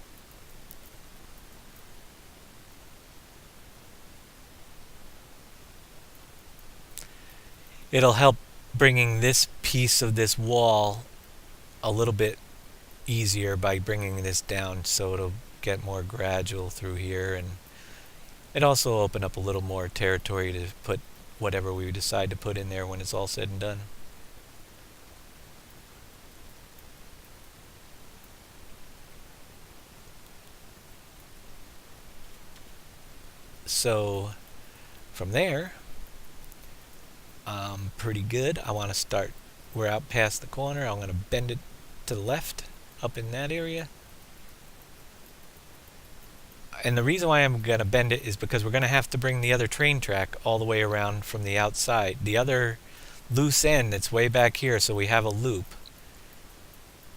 It'll help bringing this piece of this wall a little bit easier by bringing this down, so it'll get more gradual through here, and it also open up a little more territory to put whatever we decide to put in there when it's all said and done. So from there, pretty good. I want to start, we're out past the corner. I'm going to bend it to the left up in that area. And the reason why I'm going to bend it is because we're going to have to bring the other train track all the way around from the outside. The other loose end that's way back here, so we have a loop.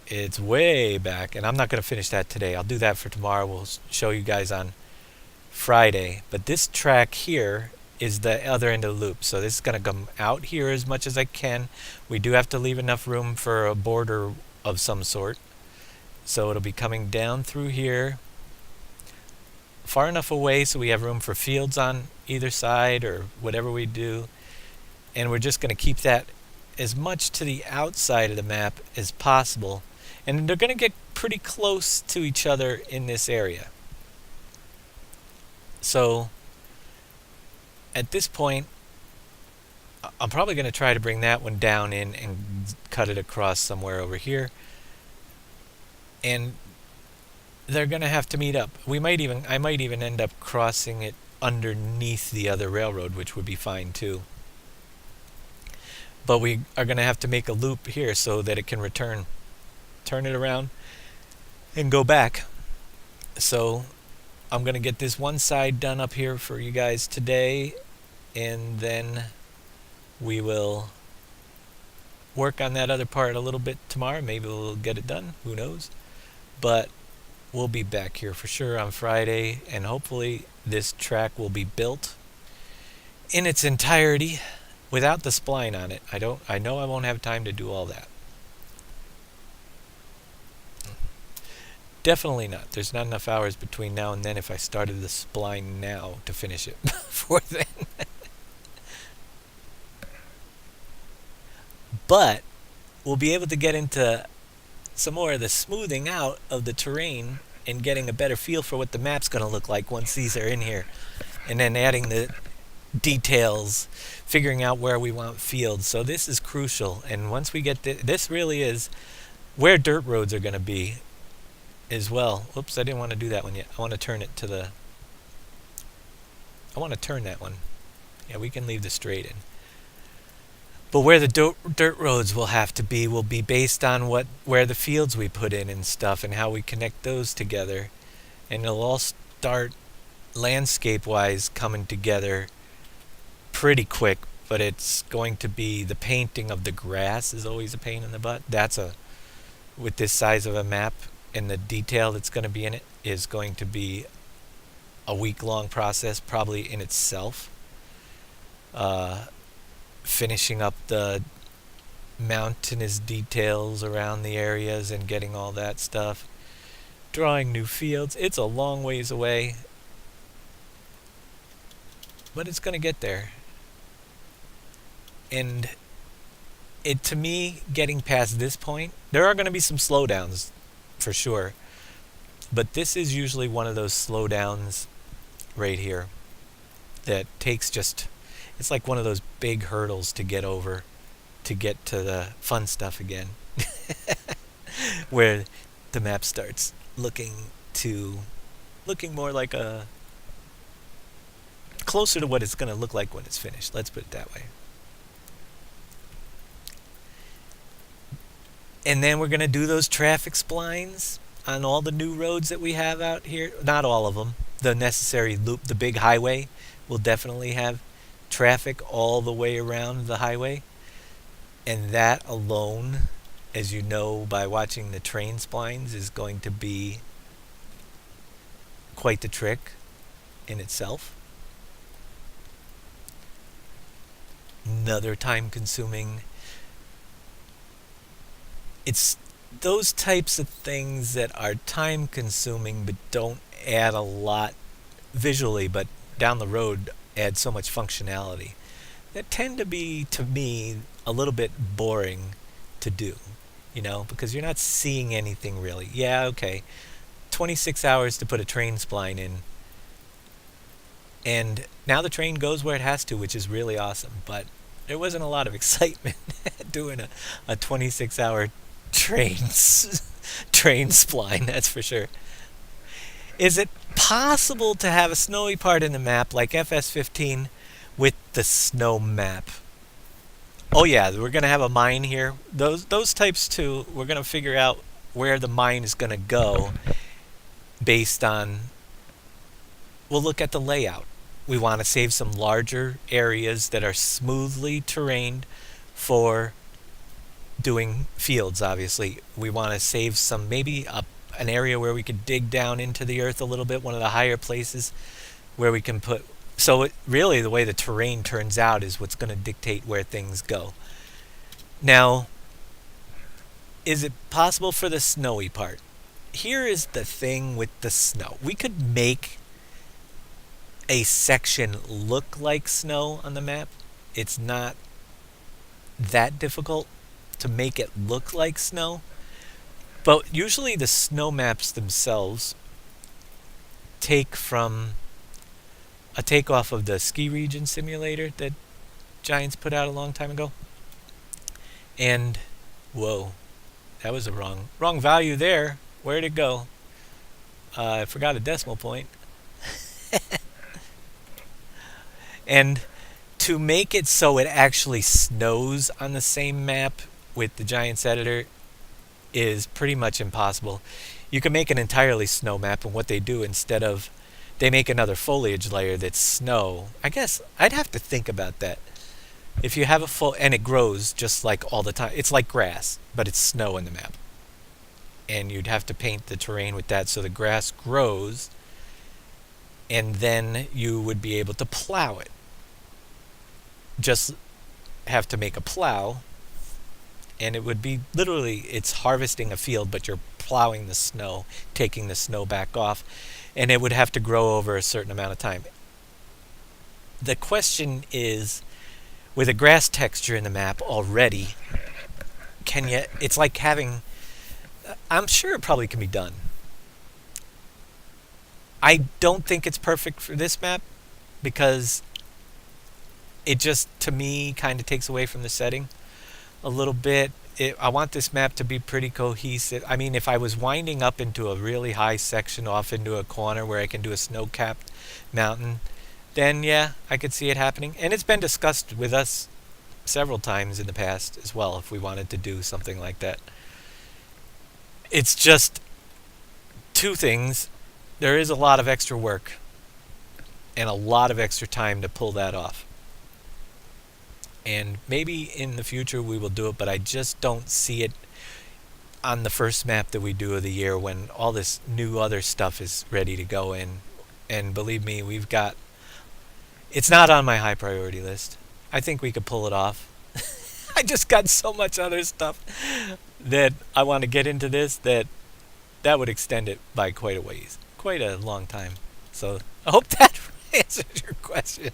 It's way back, and I'm not going to finish that today. I'll do that for tomorrow. We'll show you guys on Friday. But this track here is the other end of the loop. So this is going to come out here as much as I can. We do have to leave enough room for a border of some sort. So it'll be coming down through here, far enough away so we have room for fields on either side or whatever we do. And we're just going to keep that as much to the outside of the map as possible. And they're going to get pretty close to each other in this area. So at this point, I'm probably going to try to bring that one down in and cut it across somewhere over here. And they're going to have to meet up. I might even end up crossing it underneath the other railroad, which would be fine too. But we are going to have to make a loop here so that it can turn it around and go back. So I'm going to get this one side done up here for you guys today, and then we will work on that other part a little bit tomorrow. Maybe we'll get it done, who knows. But we'll be back here for sure on Friday, and hopefully this track will be built in its entirety without the spline on it. I know I won't have time to do all that. Definitely not. There's not enough hours between now and then if I started the spline now to finish it before then. But we'll be able to get into some more of the smoothing out of the terrain and getting a better feel for what the map's going to look like once these are in here. And then adding the details, figuring out where we want fields. So this is crucial. And once we get this really is where dirt roads are going to be as well. Oops, I didn't want to do that one yet. I want to turn it to the... I want to turn that one. Yeah, we can leave the straight in. But where the dirt roads will have to be will be based on where the fields we put in and stuff, and how we connect those together. And it'll all start landscape-wise coming together pretty quick but it's going to be the painting of the grass is always a pain in the butt. That's a with this size of a map and the detail that's going to be in it is going to be a week-long process probably in itself. Uh, Finishing up the mountainous details around the areas and getting all that stuff. Drawing new fields. It's a long ways away, but it's going to get there. And it to me, getting past this point, there are going to be some slowdowns for sure. But this is usually one of those slowdowns right here that takes just it's like one of those big hurdles to get over to get to the fun stuff again. Where the map starts looking more like a closer to what it's going to look like when it's finished. Let's put it that way. And then we're going to do those traffic splines on all the new roads that we have out here. Not all of them. The necessary loop, the big highway, will definitely have traffic all the way around the highway. And that alone, as you know by watching the train splines, is going to be quite the trick in itself. Another time-consuming. It's those types of things that are time-consuming but don't add a lot visually, but down the road add so much functionality that tend to be, to me, a little bit boring to do, because you're not seeing anything really. Yeah, okay, 26 hours to put a train spline in, and now the train goes where it has to, which is really awesome, but there wasn't a lot of excitement doing a 26-hour train spline, that's for sure. Is it possible to have a snowy part in the map like FS15 with the snow map? Oh yeah, we're going to have a mine here. Those types too, we're going to figure out where the mine is going to go based on, we'll look at the layout. We want to save some larger areas that are smoothly terrained for doing fields, obviously. We want to save some, maybe an area where we could dig down into the earth a little bit, one of the higher places where we can put. So really the way the terrain turns out is what's going to dictate where things go. Now, is it possible for the snowy part? Here is the thing with the snow. We could make a section look like snow on the map. It's not that difficult to make it look like snow. But usually the snow maps themselves take from a takeoff of the ski region simulator that Giants put out a long time ago. And whoa, that was a wrong value there. Where'd it go? I forgot a decimal point. And to make it so it actually snows on the same map with the Giants editor is pretty much impossible. You can make an entirely snow map, and what they do instead of, they make another foliage layer that's snow. I guess I'd have to think about that. If you have a full, and it grows just like all the time. It's like grass, but it's snow in the map. And you'd have to paint the terrain with that so the grass grows, and then you would be able to plow it. Just have to make a plow, and it would be literally, it's harvesting a field, but you're plowing the snow, taking the snow back off, and it would have to grow over a certain amount of time. The question is, with a grass texture in the map already, can you, it's like having, I'm sure it probably can be done. I don't think it's perfect for this map because it just, to me, kind of takes away from the setting a little bit. I want this map to be pretty cohesive. I mean, if I was winding up into a really high section off into a corner where I can do a snow-capped mountain, then yeah, I could see it happening. And it's been discussed with us several times in the past as well, if we wanted to do something like that. It's just two things. There is a lot of extra work and a lot of extra time to pull that off. And maybe in the future we will do it, but I just don't see it on the first map that we do of the year when all this new other stuff is ready to go in. And believe me, it's not on my high priority list. I think we could pull it off. I just got so much other stuff that I want to get into this that would extend it by quite a ways, quite a long time. So I hope that answers your question.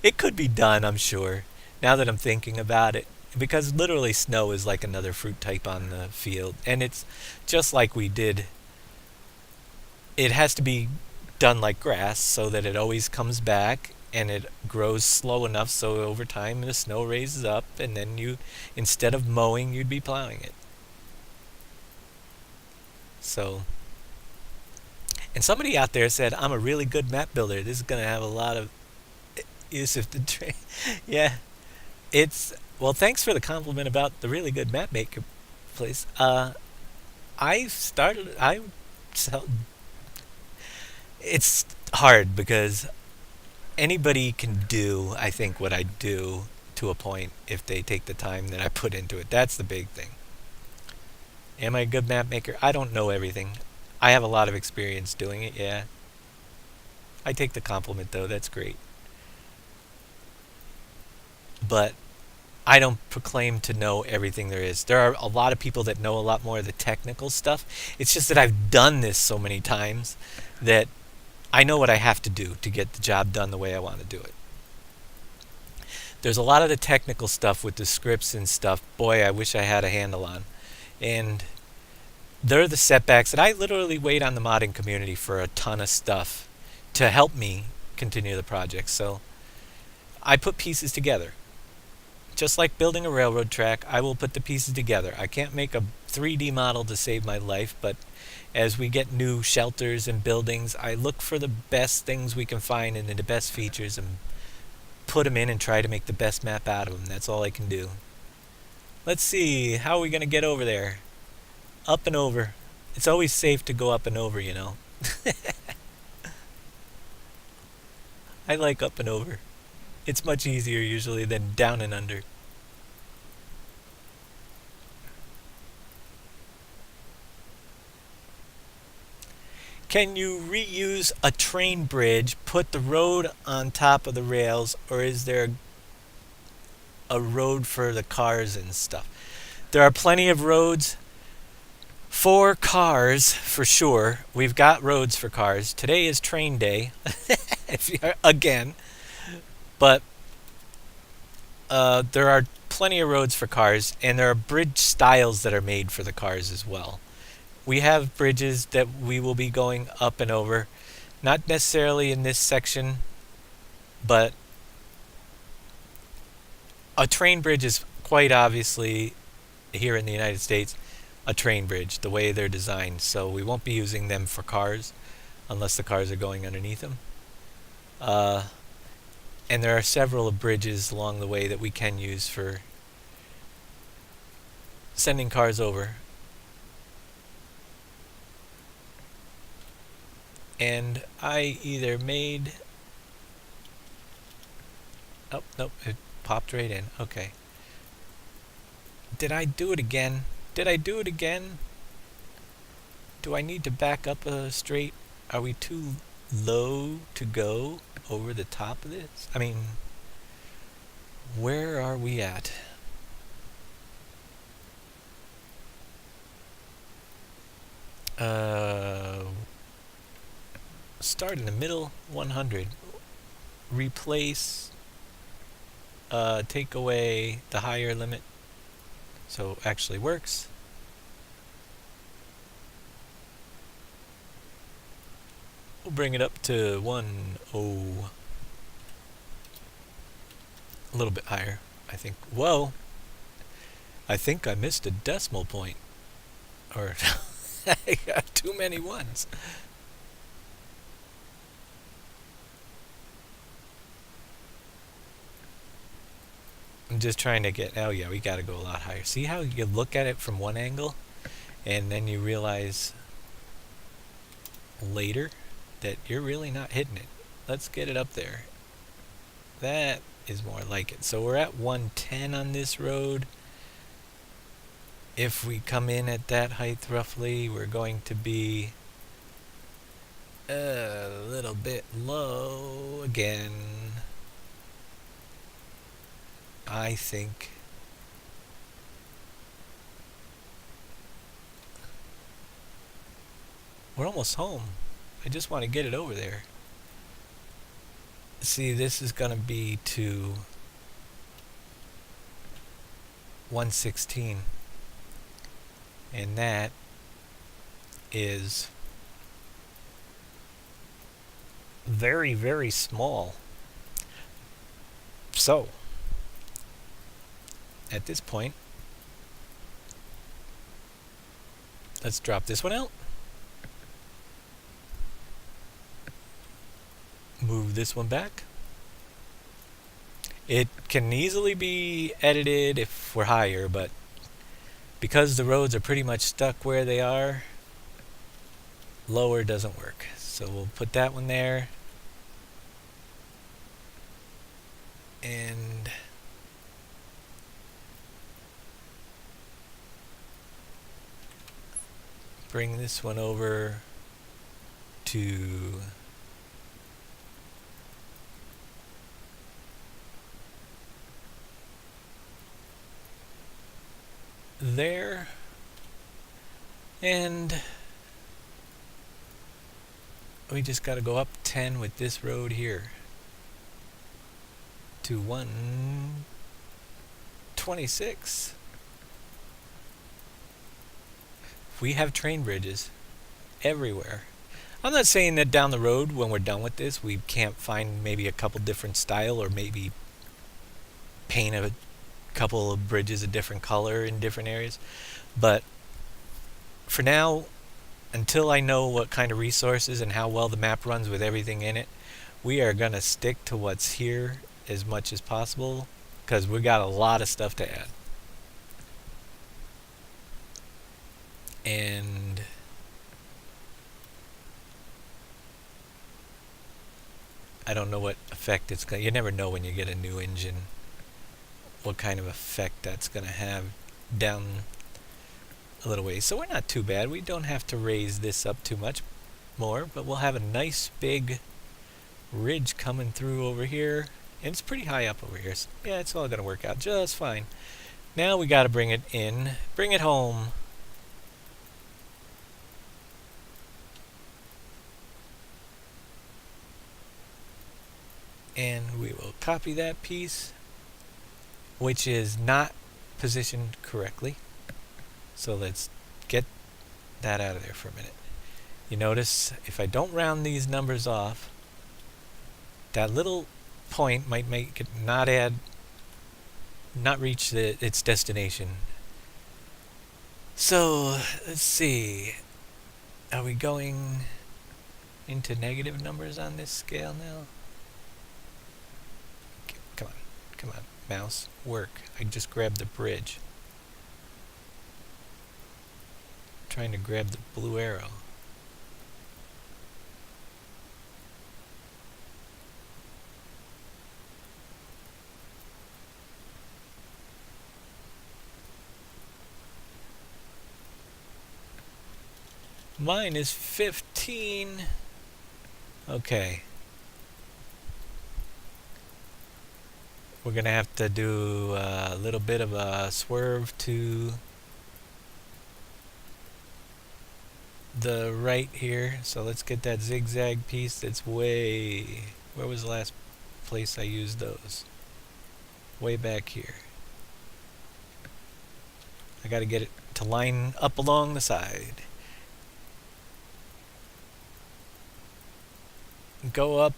It could be done, I'm sure, now that I'm thinking about it. Because literally snow is like another fruit type on the field. And it's just like we did. It has to be done like grass so that it always comes back and it grows slow enough so over time the snow raises up and then you, instead of mowing, you'd be plowing it. So, and somebody out there said, I'm a really good map builder. This is going to have a lot of use of the train. Yeah, it's, well, thanks for the compliment about the really good map maker place. I so it's hard because anybody can do, I think, what I do to a point if they take the time that I put into it. That's the big thing. Am I a good map maker? I don't know everything. I have a lot of experience doing it, yeah. I take the compliment though, that's great. But I don't proclaim to know everything there is. There are a lot of people that know a lot more of the technical stuff. It's just that I've done this so many times that I know what I have to do to get the job done the way I want to do it. There's a lot of the technical stuff with the scripts and stuff, boy, I wish I had a handle on. And they're the setbacks that I literally wait on the modding community for a ton of stuff to help me continue the project. So I put pieces together. Just like building a railroad track, I will put the pieces together. I can't make a 3D model to save my life, but as we get new shelters and buildings, I look for the best things we can find and the best features and put them in and try to make the best map out of them. That's all I can do. Let's see, how are we going to get over there? Up and over. It's always safe to go up and over, you know. I like up and over. It's much easier usually than down and under. Can you reuse a train bridge, put the road on top of the rails, or is there a road for the cars and stuff? There are plenty of roads for cars, for sure. We've got roads for cars. Today is train day, again. But there are plenty of roads for cars, and there are bridge styles that are made for the cars as well. We have bridges that we will be going up and over, not necessarily in this section, but a train bridge is quite obviously, here in the United States, a train bridge, the way they're designed. So we won't be using them for cars, unless the cars are going underneath them. And there are several bridges along the way that we can use for sending cars over. And I either made... Oh, nope, it popped right in. Okay. Did I do it again? Did I do it again? Do I need to back up straight? Are we too low to go over the top of this? I mean, where are we at? Start in the middle, 100. Replace, take away the higher limit. So actually works. We'll bring it up to 10. A little bit higher, I think. Whoa! I think I missed a decimal point. Or I got too many ones. I'm just trying to get... Oh yeah, we gotta go a lot higher. See how you look at it from one angle, and then you realize later that you're really not hitting it. Let's get it up there. That is more like it. So we're at 110 on this road. If we come in at that height roughly, we're going to be a little bit low again. I think we're almost home. I just want to get it over there. See, this is going to be to 116. And that is very, very small. So, at this point, let's drop this one out. Move this one back. It can easily be edited if we're higher, but because the roads are pretty much stuck where they are, lower doesn't work. So we'll put that one there. And bring this one over to there. And we just got to go up 10 with this road here to 126. We have train bridges everywhere. I'm not saying that down the road when we're done with this we can't find maybe a couple different style, or maybe paint a couple of bridges a different color in different areas, but for now, until I know what kind of resources and how well the map runs with everything in it, we are going to stick to what's here as much as possible, because we got a lot of stuff to add. And I don't know what effect it's going to... You never know when you get a new engine what kind of effect that's going to have down a little ways. So we're not too bad. We don't have to raise this up too much more, but we'll have a nice big ridge coming through over here. And it's pretty high up over here. So yeah, it's all going to work out just fine. Now we got to bring it in. Bring it home. And we will copy that piece, which is not positioned correctly. So let's get that out of there for a minute. You notice if I don't round these numbers off, that little point might make it not reach its destination. So let's see. Are we going into negative numbers on this scale now? Come on, mouse, work. I just grabbed the bridge. Trying to grab the blue arrow. Mine is 15. Okay. We're going to have to do a little bit of a swerve to the right here. So let's get that zigzag piece that's way... Where was the last place I used those? Way back here. I got to get it to line up along the side. Go up.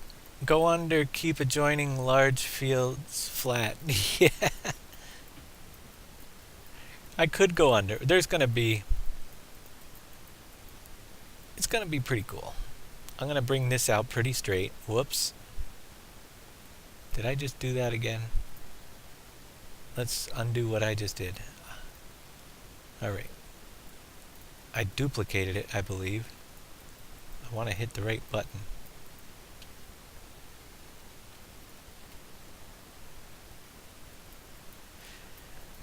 Go under, keep adjoining large fields flat. Yeah. I could go under. There's going to be... It's going to be pretty cool. I'm going to bring this out pretty straight. Whoops. Did I just do that again? Let's undo what I just did. Alright. I duplicated it, I believe. I want to hit the right button.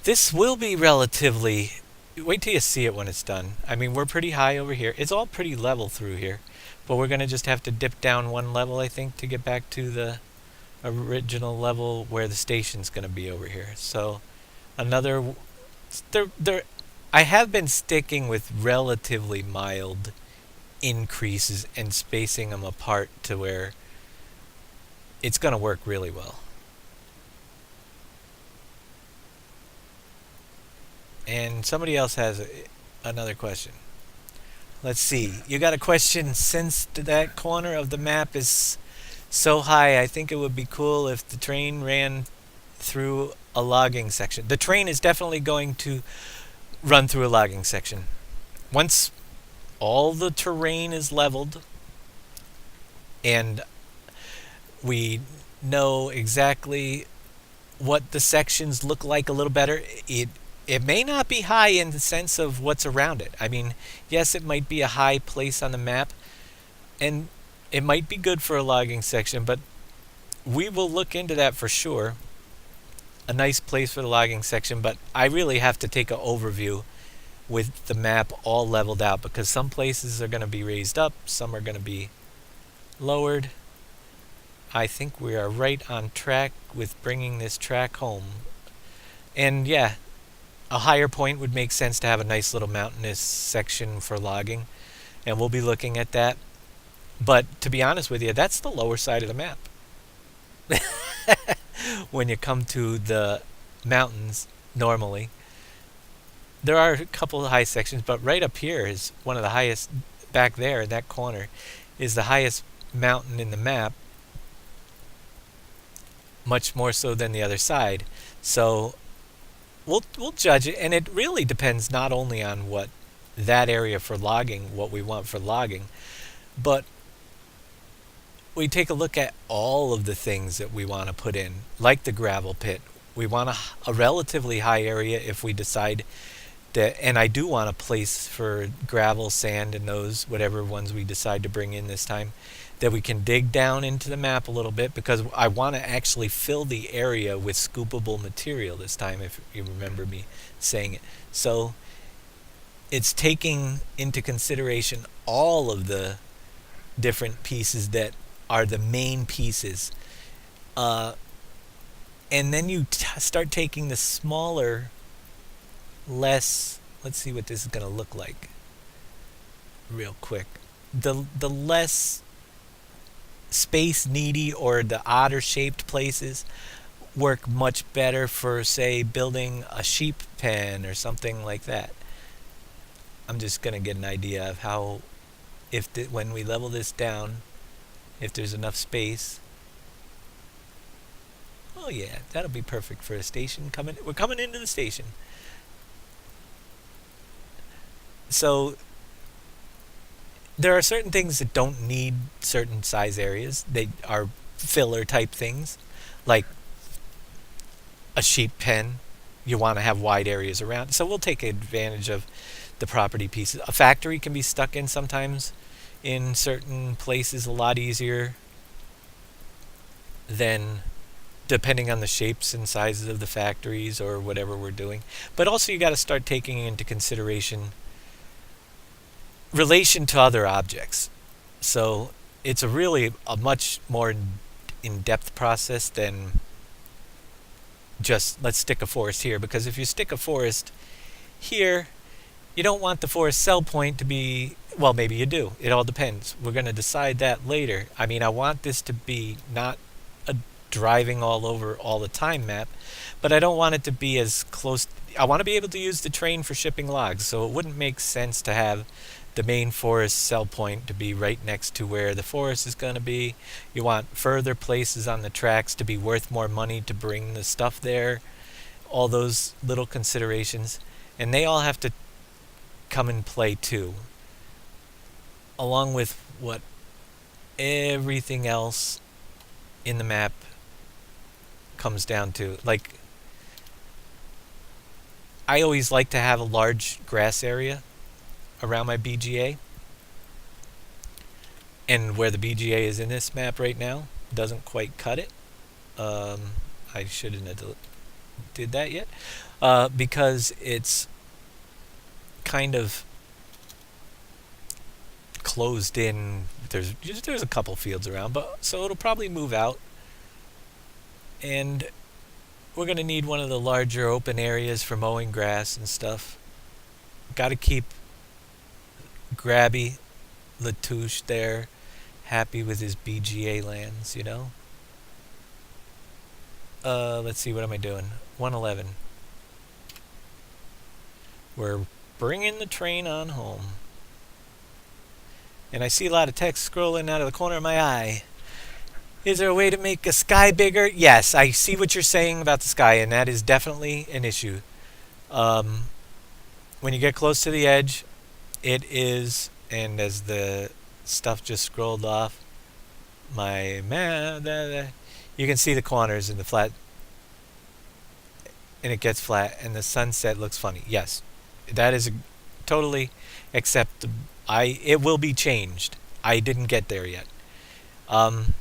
This will be relatively. Wait till you see it when it's done. I mean, we're pretty high over here. It's all pretty level through here. But we're going to just have to dip down one level, I think, to get back to the original level where the station's going to be over here. So another. There, I have been sticking with relatively mild increases and spacing them apart to where it's going to work really well. And somebody else has another question. Let's see. You got a question. Since that corner of the map is so high, I think it would be cool if the train ran through a logging section. The train is definitely going to run through a logging section. Once all the terrain is leveled and we know exactly what the sections look like a little better, it may not be high in the sense of what's around it. I mean, yes, it might be a high place on the map, and it might be good for a logging section, but we will look into that for sure. A nice place for the logging section, but I really have to take an overview with the map all leveled out because some places are going to be raised up, some are going to be lowered. I think we are right on track with bringing this track home. And yeah, a higher point would make sense to have a nice little mountainous section for logging, and we'll be looking at that. But to be honest with you, that's the lower side of the map. When you come to the mountains, normally, there are a couple of high sections, but right up here is one of the highest, back there in that corner, is the highest mountain in the map, much more so than the other side. So we'll judge it, and it really depends not only on what that area for logging, what we want for logging, but we take a look at all of the things that we want to put in, like the gravel pit. We want a relatively high area if we decide that, and I do want a place for gravel, sand, and those, whatever ones we decide to bring in this time, that we can dig down into the map a little bit, because I want to actually fill the area with scoopable material this time, if you remember me saying it. So it's taking into consideration all of the different pieces that are the main pieces. And then you start taking the smaller, less, let's see what this is going to look like real quick. The less space needy or the odder shaped places work much better for, say, building a sheep pen or something like that. I'm just going to get an idea of how, when we level this down, if there's enough space. Oh yeah, that'll be perfect for a station. We're coming into the station. So there are certain things that don't need certain size areas. They are filler type things, like a sheep pen. You want to have wide areas around. So we'll take advantage of the property pieces. A factory can be stuck in sometimes in certain places a lot easier than, depending on the shapes and sizes of the factories or whatever we're doing. But also you got to start taking into consideration relation to other objects. So it's a much more in-depth process than just let's stick a forest here, because if you stick a forest here, you don't want the forest cell point to be, well, maybe you do. It all depends. We're going to decide that later. I mean, I want this to be not a driving all over all the time map, but I don't want it to be as close. I want to be able to use the train for shipping logs, so it wouldn't make sense to have the main forest cell point to be right next to where the forest is going to be. You want further places on the tracks to be worth more money to bring the stuff there. All those little considerations, and they all have to come in play too, along with what everything else in the map comes down to. Like, I always like to have a large grass area around my BGA, and where the BGA is in this map right now doesn't quite cut it. I shouldn't have did that yet, because it's kind of closed in. There's a couple fields around, but so it'll probably move out, and we're gonna need one of the larger open areas for mowing grass and stuff. Got to keep Grabby Latouche there, happy with his BGA lands, you know. Let's see, what am I doing? 111. We're bringing the train on home. And I see a lot of text scrolling out of the corner of my eye. Is there a way to make the sky bigger? Yes, I see what you're saying about the sky, and that is definitely an issue. Um, when you get close to the edge, it is, and as the stuff just scrolled off, you can see the corners in the flat, and it gets flat, and the sunset looks funny. Yes, that is totally acceptable. It will be changed. I didn't get there yet. Um,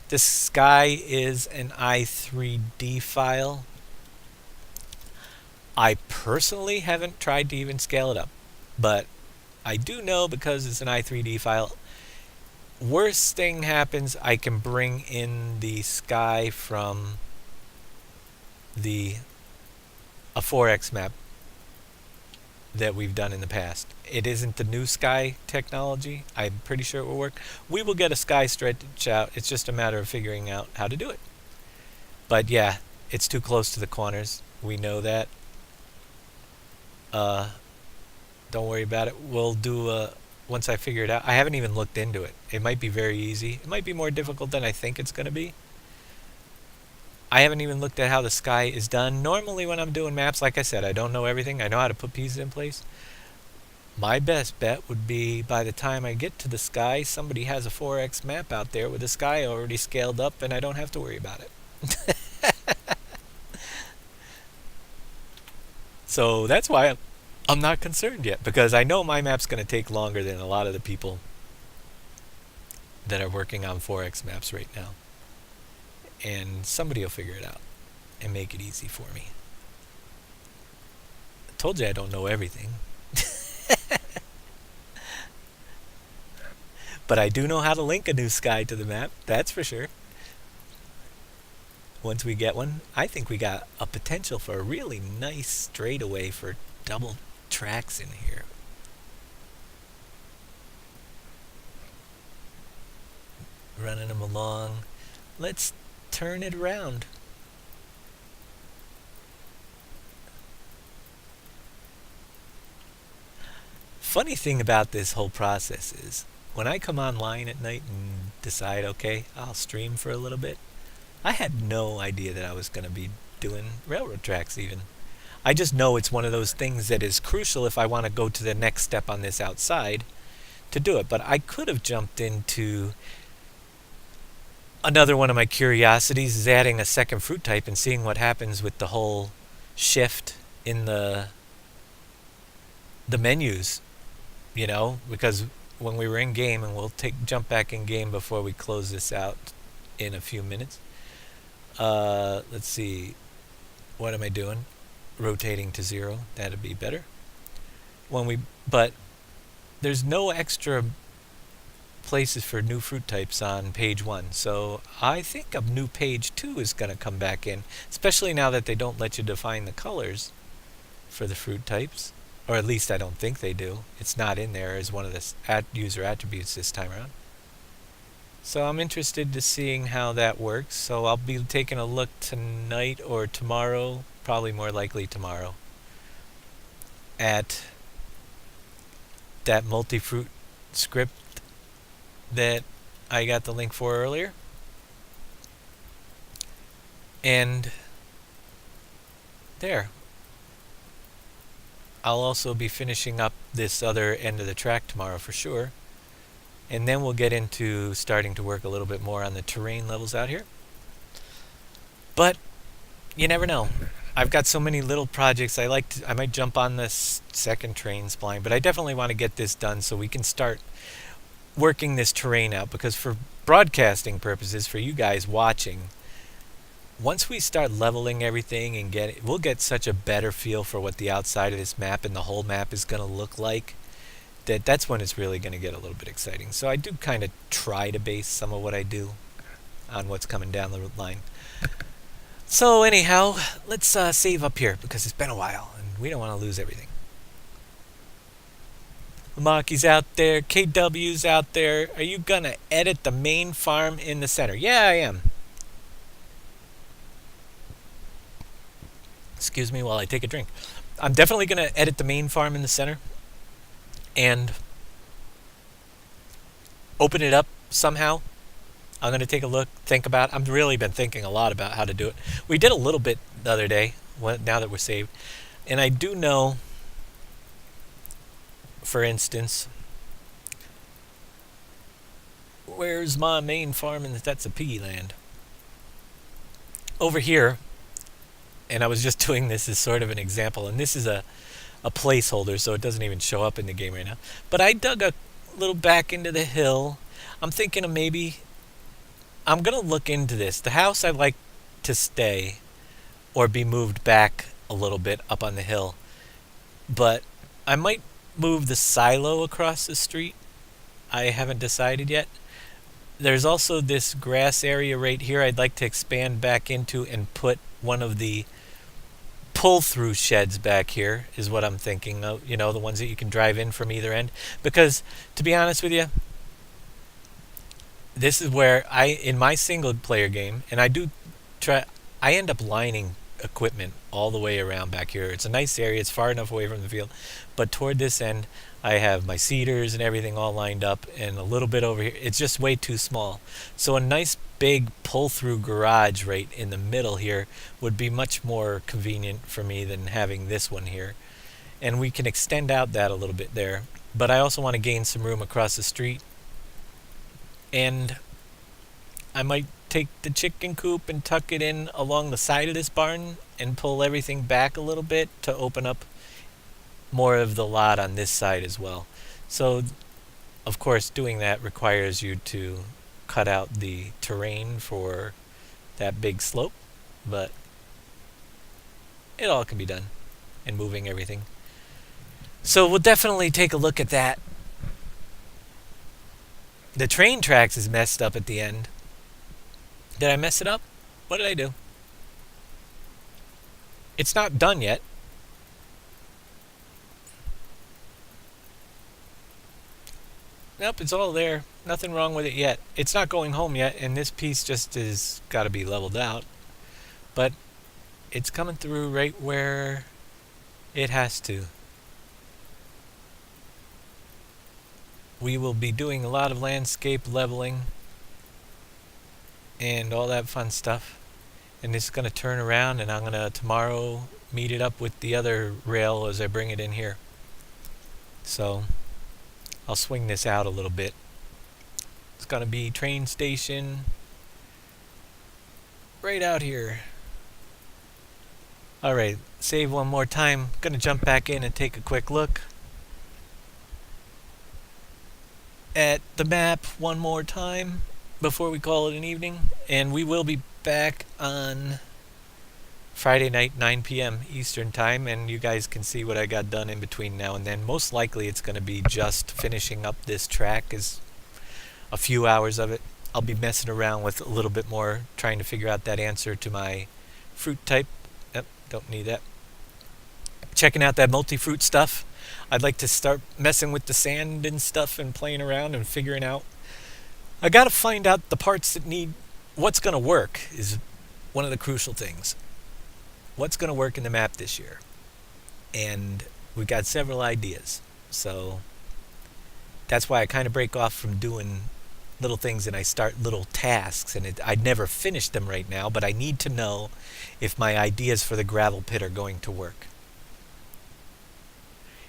the sky is an i3D file. I personally haven't tried to even scale it up, but I do know because it's an i3D file. Worst thing happens, I can bring in the sky from the a 4x map that we've done in the past. It isn't the new sky technology. I'm pretty sure it will work. We will get a sky stretch out. It's just a matter of figuring out how to do it. But yeah, it's too close to the corners. We know that. Uh, don't worry about it. We'll do once I figure it out. I haven't even looked into it. It might be very easy. It might be more difficult than I think it's going to be. I haven't even looked at how the sky is done. Normally when I'm doing maps, like I said, I don't know everything. I know how to put pieces in place. My best bet would be by the time I get to the sky, somebody has a 4x map out there with the sky already scaled up and I don't have to worry about it. So that's why I'm not concerned yet, because I know my map's going to take longer than a lot of the people that are working on 4x maps right now. And somebody will figure it out and make it easy for me. I told you I don't know everything. But I do know how to link a new sky to the map, that's for sure. Once we get one, I think we got a potential for a really nice straightaway for double tracks in here. Running them along. Let's turn it around. Funny thing about this whole process is when I come online at night and decide, okay, I'll stream for a little bit, I had no idea that I was going to be doing railroad tracks even. I just know it's one of those things that is crucial if I want to go to the next step on this outside to do it. But I could have jumped into another one of my curiosities is adding a second fruit type and seeing what happens with the whole shift in the menus, you know, because when we were in game, and we'll jump back in game before we close this out in a few minutes. Let's see, what am I doing? Rotating to 0, that'd be better. But there's no extra places for new fruit types on page 1, so I think a new page 2 is going to come back in, especially now that they don't let you define the colors for the fruit types, or at least I don't think they do. It's not in there as one of the user attributes this time around. So I'm interested to seeing how that works, so I'll be taking a look tonight or tomorrow, probably more likely tomorrow, at that multi-fruit script that I got the link for earlier. And there. I'll also be finishing up this other end of the track tomorrow for sure. And then we'll get into starting to work a little bit more on the terrain levels out here. But you never know. I've got so many little projects. I might jump on this second train spline, but I definitely want to get this done so we can start working this terrain out, because for broadcasting purposes, for you guys watching, once we start leveling everything and we'll get such a better feel for what the outside of this map and the whole map is going to look like, that's when it's really going to get a little bit exciting. So I do kind of try to base some of what I do on what's coming down the line. So anyhow, let's save up here because it's been a while and we don't want to lose everything. Maki's out there, KW's out there. Are you going to edit the main farm in the center? Yeah, I am. Excuse me while I take a drink. I'm definitely going to edit the main farm in the center and open it up somehow. I'm going to take a look, think about it. I've really been thinking a lot about how to do it. We did a little bit the other day, now that we're saved. And I do know, for instance, where's my main farm? And that's a piggy land. Over here, and I was just doing this as sort of an example, and this is a placeholder, so it doesn't even show up in the game right now. But I dug a little back into the hill. I'm thinking of maybe I'm going to look into this. The house I'd like to stay or be moved back a little bit up on the hill. But I might move the silo across the street. I haven't decided yet. There's also this grass area right here I'd like to expand back into and put one of the pull-through sheds back here is what I'm thinking of. You know, the ones that you can drive in from either end. Because, to be honest with you, this is where in my single player game, and I end up lining equipment all the way around back here. It's a nice area, it's far enough away from the field, but toward this end I have my seeders and everything all lined up, and a little bit over here, it's just way too small. So a nice big pull-through garage right in the middle here would be much more convenient for me than having this one here. And we can extend out that a little bit there, but I also want to gain some room across the street. And I might take the chicken coop and tuck it in along the side of this barn and pull everything back a little bit to open up more of the lot on this side as well. So, of course, doing that requires you to cut out the terrain for that big slope, but it all can be done in moving everything. So we'll definitely take a look at that. The train tracks is messed up at the end. Did I mess it up? What did I do? It's not done yet. Nope, it's all there. Nothing wrong with it yet. It's not going home yet, and this piece just is got to be leveled out. But it's coming through right where it has to. We will be doing a lot of landscape leveling and all that fun stuff. And it's going to turn around, and I'm going to tomorrow meet it up with the other rail as I bring it in here. So I'll swing this out a little bit. It's going to be train station right out here. Alright, save one more time. Going to jump back in and take a quick look at the map one more time before we call it an evening, and we will be back on Friday night, 9 p.m. Eastern time, and you guys can see what I got done in between now and then. Most likely it's going to be just finishing up this track, is a few hours of it. I'll be messing around with a little bit more, trying to figure out that answer to my fruit type. Yep, don't need that. Checking out that multi-fruit stuff. I'd like to start messing with the sand and stuff and playing around and figuring out. I got to find out the parts that need. What's going to work is one of the crucial things. What's going to work in the map this year? And we got several ideas. So that's why I kind of break off from doing little things and I start little tasks. And I'd never finish them right now, but I need to know if my ideas for the gravel pit are going to work.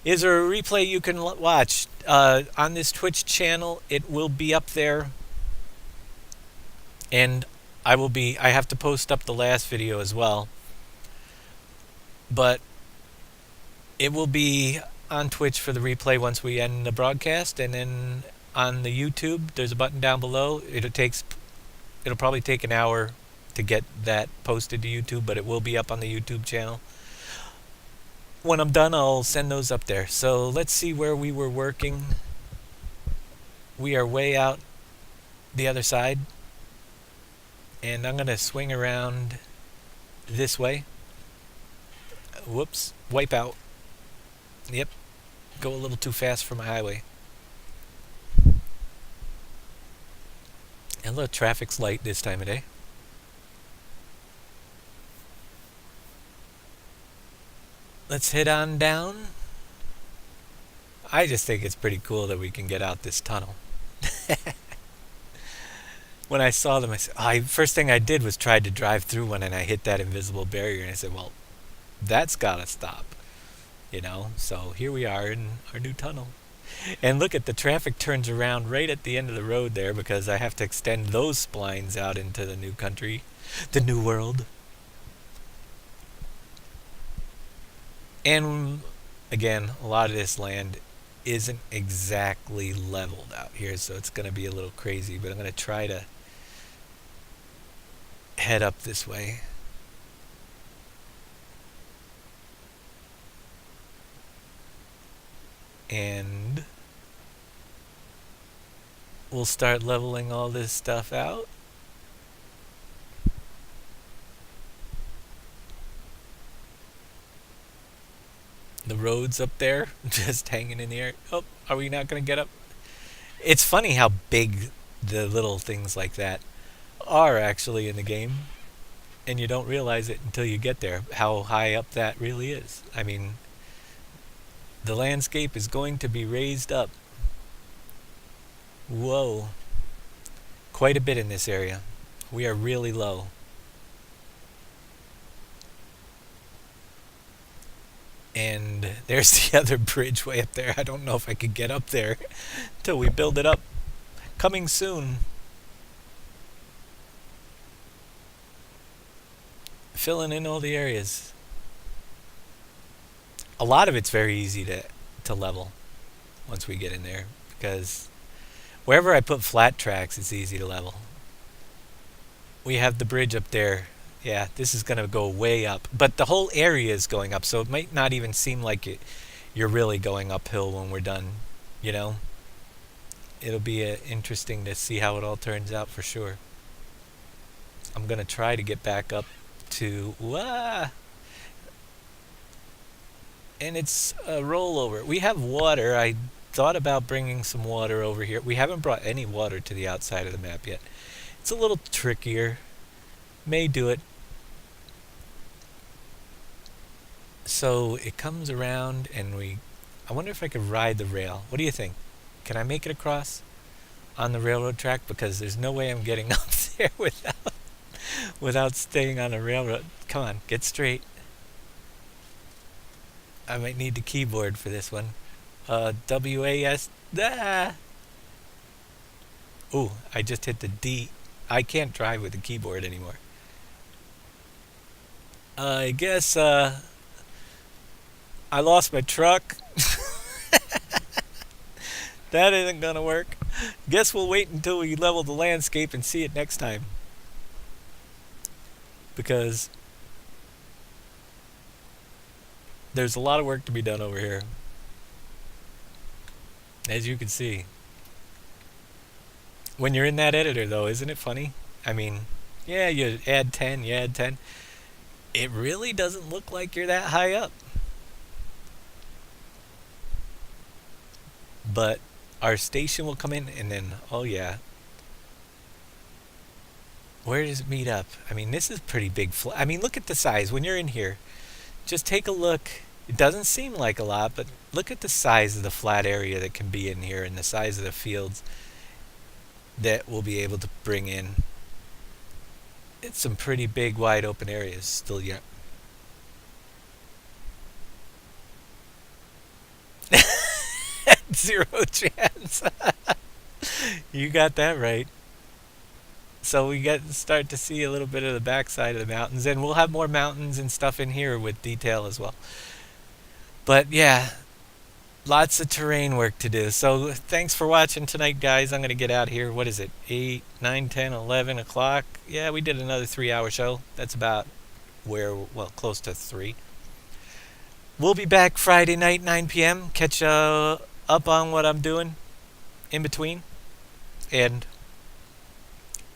Is there a replay you can watch on this Twitch channel? It will be up there, and I have to post up the last video as well, but it will be on Twitch for the replay once we end the broadcast, and then on the YouTube there's a button down below. It'll probably take an hour to get that posted to YouTube, but it will be up on the YouTube channel. When I'm done, I'll send those up there. So let's see where we were working. We are way out the other side, and I'm going to swing around this way. Whoops, wipe out. Yep, go a little too fast for my highway. And look, traffic's light this time of day. Let's head on down. I just think it's pretty cool that we can get out this tunnel. When I saw them, I said, first thing I did was tried to drive through one, and I hit that invisible barrier, and I said, well, that's gotta stop. So here we are in our new tunnel. And look at the traffic turns around right at the end of the road there because I have to extend those splines out into the new country, the new world. And again, a lot of this land isn't exactly leveled out here, so it's going to be a little crazy, but I'm going to try to head up this way. And we'll start leveling all this stuff out. The road's up there, just hanging in the air. Oh, are we not going to get up? It's funny how big the little things like that are actually in the game, and you don't realize it until you get there, how high up that really is. I mean, the landscape is going to be raised up. Whoa. Quite a bit in this area. We are really low. And there's the other bridge way up there. I don't know if I could get up there till we build it up. Coming soon. Filling in all the areas. A lot of it's very easy to level once we get in there, because wherever I put flat tracks, it's easy to level. We have the bridge up there. Yeah, this is going to go way up. But the whole area is going up, so it might not even seem like you're really going uphill when we're done, It'll be interesting to see how it all turns out for sure. I'm going to try to get back up to... And it's a rollover. We have water. I thought about bringing some water over here. We haven't brought any water to the outside of the map yet. It's a little trickier. May do it. So it comes around and I wonder if I could ride the rail. What do you think? Can I make it across on the railroad track? Because there's no way I'm getting up there without staying on the railroad. Come on, get straight. I might need the keyboard for this one. WAS. Ooh, I just hit the D. I can't drive with the keyboard anymore. I guess I lost my truck. That isn't gonna work. Guess we'll wait until we level the landscape and see it next time. Because there's a lot of work to be done over here, as you can see. When you're in that editor, though, isn't it funny? I mean, yeah, you add 10, you add 10. It really doesn't look like you're that high up. But our station will come in, and then, oh yeah. Where does it meet up? I mean, this is pretty big. I mean, look at the size. When you're in here, just take a look. It doesn't seem like a lot, but look at the size of the flat area that can be in here and the size of the fields that we'll be able to bring in. It's some pretty big, wide open areas still yet. Zero chance. You got that right. So we start to see a little bit of the backside of the mountains, and we'll have more mountains and stuff in here with detail as well. But yeah, Lots of terrain work to do. So thanks for watching tonight, guys. I'm going to get out here. What is it? 8, 9, 10, 11 o'clock. Yeah, we did another 3-hour show. That's about well, close to 3. We'll be back Friday night, 9 p.m. Catch up on what I'm doing in between and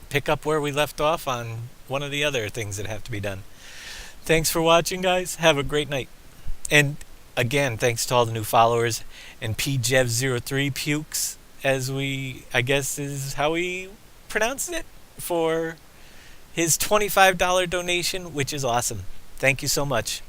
pick up where we left off on one of the other things that have to be done. Thanks for watching, guys. Have a great night. And again, thanks to all the new followers and PJev03 Pukes, as I guess is how we pronounce it, for his $25 donation, which is awesome. Thank you so much.